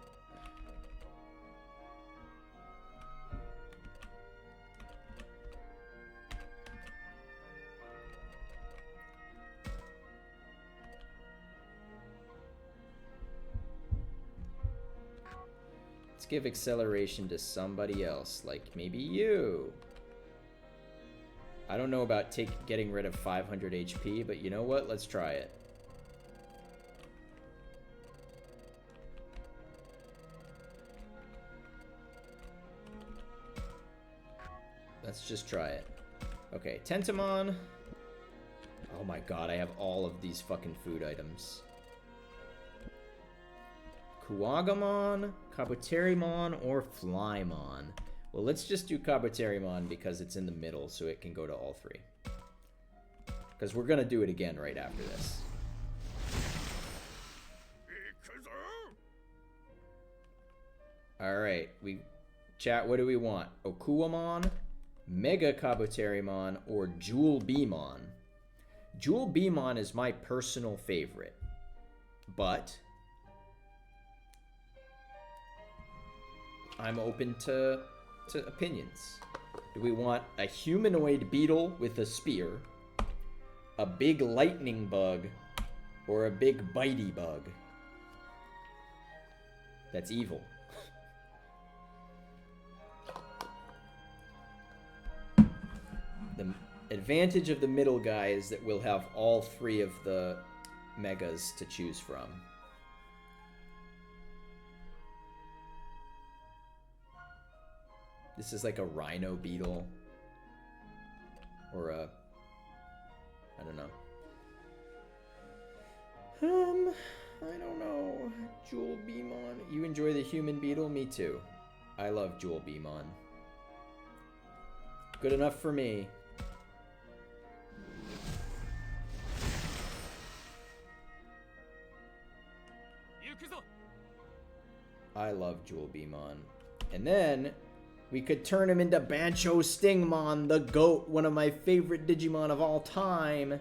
[SPEAKER 1] give acceleration to somebody else, like maybe you. I don't know about getting rid of 500 HP, but you know what? Let's try it. Let's just try it. Okay, Tentamon. Oh my god, I have all of these fucking food items. Kuwagamon, Kabuterimon, or Flymon. Well, let's just do Kabuterimon because it's in the middle, so it can go to all three. Because we're gonna do it again right after this. Alright, chat, what do we want? Okuamon, Mega Kabuterimon, or Jewel Beamon? Jewel Beamon is my personal favorite, but I'm open to opinions. Do we want a humanoid beetle with a spear, a big lightning bug, or a big bitey bug that's evil? The advantage of the middle guy is that we'll have all three of the megas to choose from. This is like a rhino beetle. Or a... I don't know. I don't know. Jewel Beamon. You enjoy the human beetle? Me too. I love Jewel Beamon. Good enough for me. I love Jewel Beamon. And then we could turn him into Bancho Stingmon, the GOAT, one of my favorite Digimon of all time.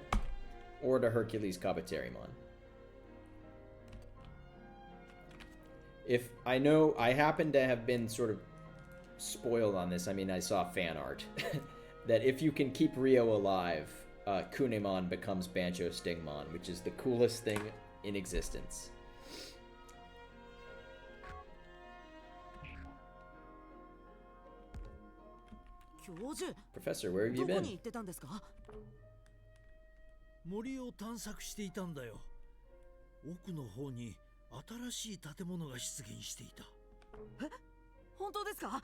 [SPEAKER 1] Or to Hercules Kabuterimon. If I know, I happen to have been sort of spoiled on this. I mean, I saw fan art. That if you can keep Rio alive, Kunemon becomes Bancho Stingmon, which is the coolest thing in existence. Professor, where have you been?
[SPEAKER 13] 森を探索していたんだよ。奥の方に新しい建物が出現していた。
[SPEAKER 6] え、本当ですか?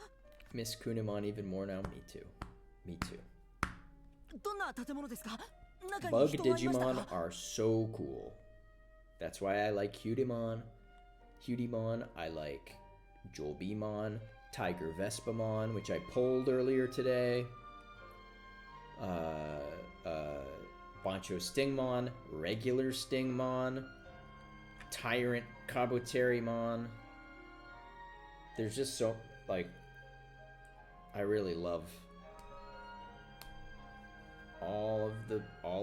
[SPEAKER 1] Miss Kunemon even more now. Me too. Me too.
[SPEAKER 6] どんな建物ですか?
[SPEAKER 1] Bug Digimon are so cool. That's why I like Hudimon. I like Jolbeamon, Tiger Vespamon, which I pulled earlier today. Bancho Stingmon, regular Stingmon, Tyrant Kabuterimon. There's just so, like, I really love all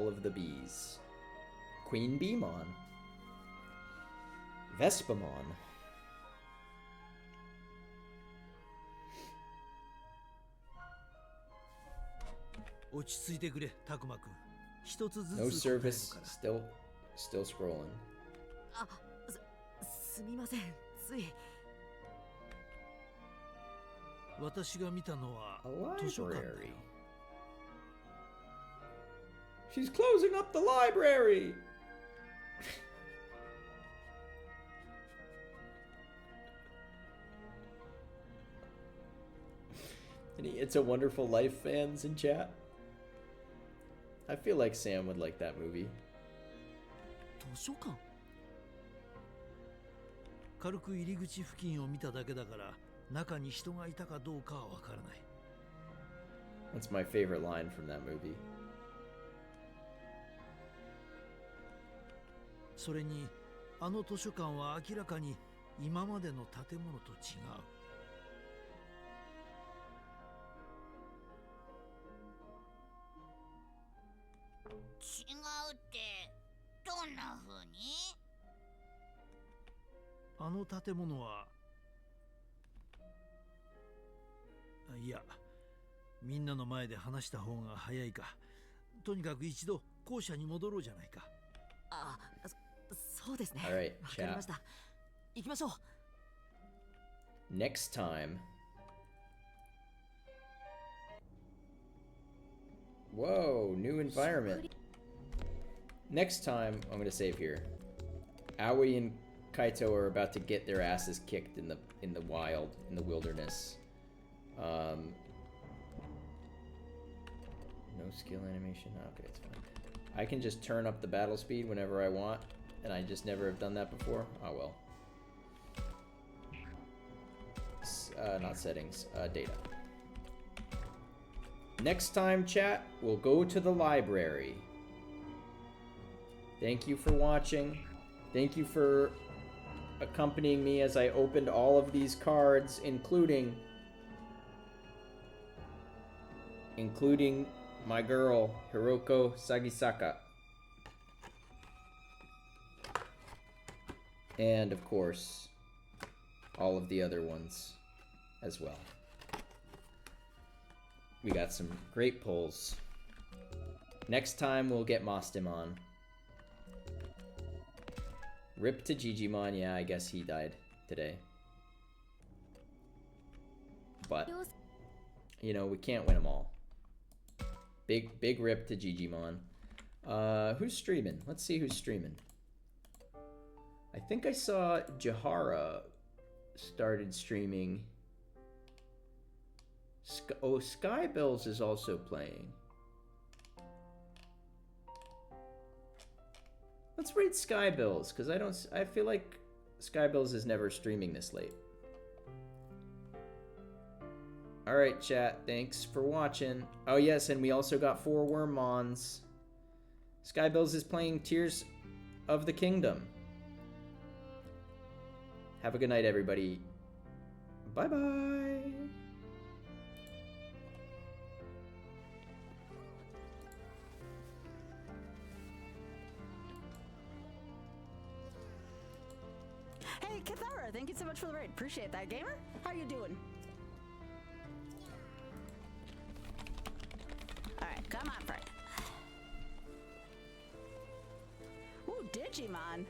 [SPEAKER 1] of the bees. Queen Beemon, Vespamon. No service. Still scrolling.
[SPEAKER 6] すみません、つい。
[SPEAKER 13] 私が見たのは図書館だよ。
[SPEAKER 1] She's closing up the library. Any It's a Wonderful Life fans in chat? I feel like Sam would like that movie.
[SPEAKER 6] 図書館?
[SPEAKER 13] 軽く入り口付近を見ただけだから中に人がいたかどうかはわからない。
[SPEAKER 1] That's my favorite line from that movie.
[SPEAKER 13] それにあの図書館は明らかに今までの建物と違う。
[SPEAKER 9] 違うってどんな風に？
[SPEAKER 13] あの建物は、いや、みんなの前で話した方が早いか。とにかく一度校舎に戻ろうじゃないか。
[SPEAKER 6] あ、そうですね。
[SPEAKER 1] All right,
[SPEAKER 6] わかりました。行きましょう。
[SPEAKER 1] Next time. Whoa, new environment. Next time, I'm gonna save here. Aoi and Kaito are about to get their asses kicked in the wild, in the wilderness. No skill animation. Okay, it's fine. I can just turn up the battle speed whenever I want, and I just never have done that before. Oh well. Not settings, data. Next time, chat, we'll go to the library. Thank you for watching. Thank you for accompanying me as I opened all of these cards, including my girl, Hiroko Sagisaka. And, of course, all of the other ones as well. We got some great pulls. Next time, we'll get Mostimon. Rip to Digimon. Yeah, I guess he died today. But, you know, we can't win them all. Big rip to Digimon. Who's streaming? Let's see who's streaming. I think I saw Jahara started streaming. Oh, Skybills is also playing. Let's rate Skybills, because I feel like Skybills is never streaming this late. Alright, chat, thanks for watching. Oh yes, and we also got 4 Wormmons. Skybills is playing Tears of the Kingdom. Have a good night, everybody. Bye-bye.
[SPEAKER 14] Hey, Kathara, thank you so much for the raid. Appreciate that, gamer. How you doing? Alright, come on, friend. Ooh, Digimon.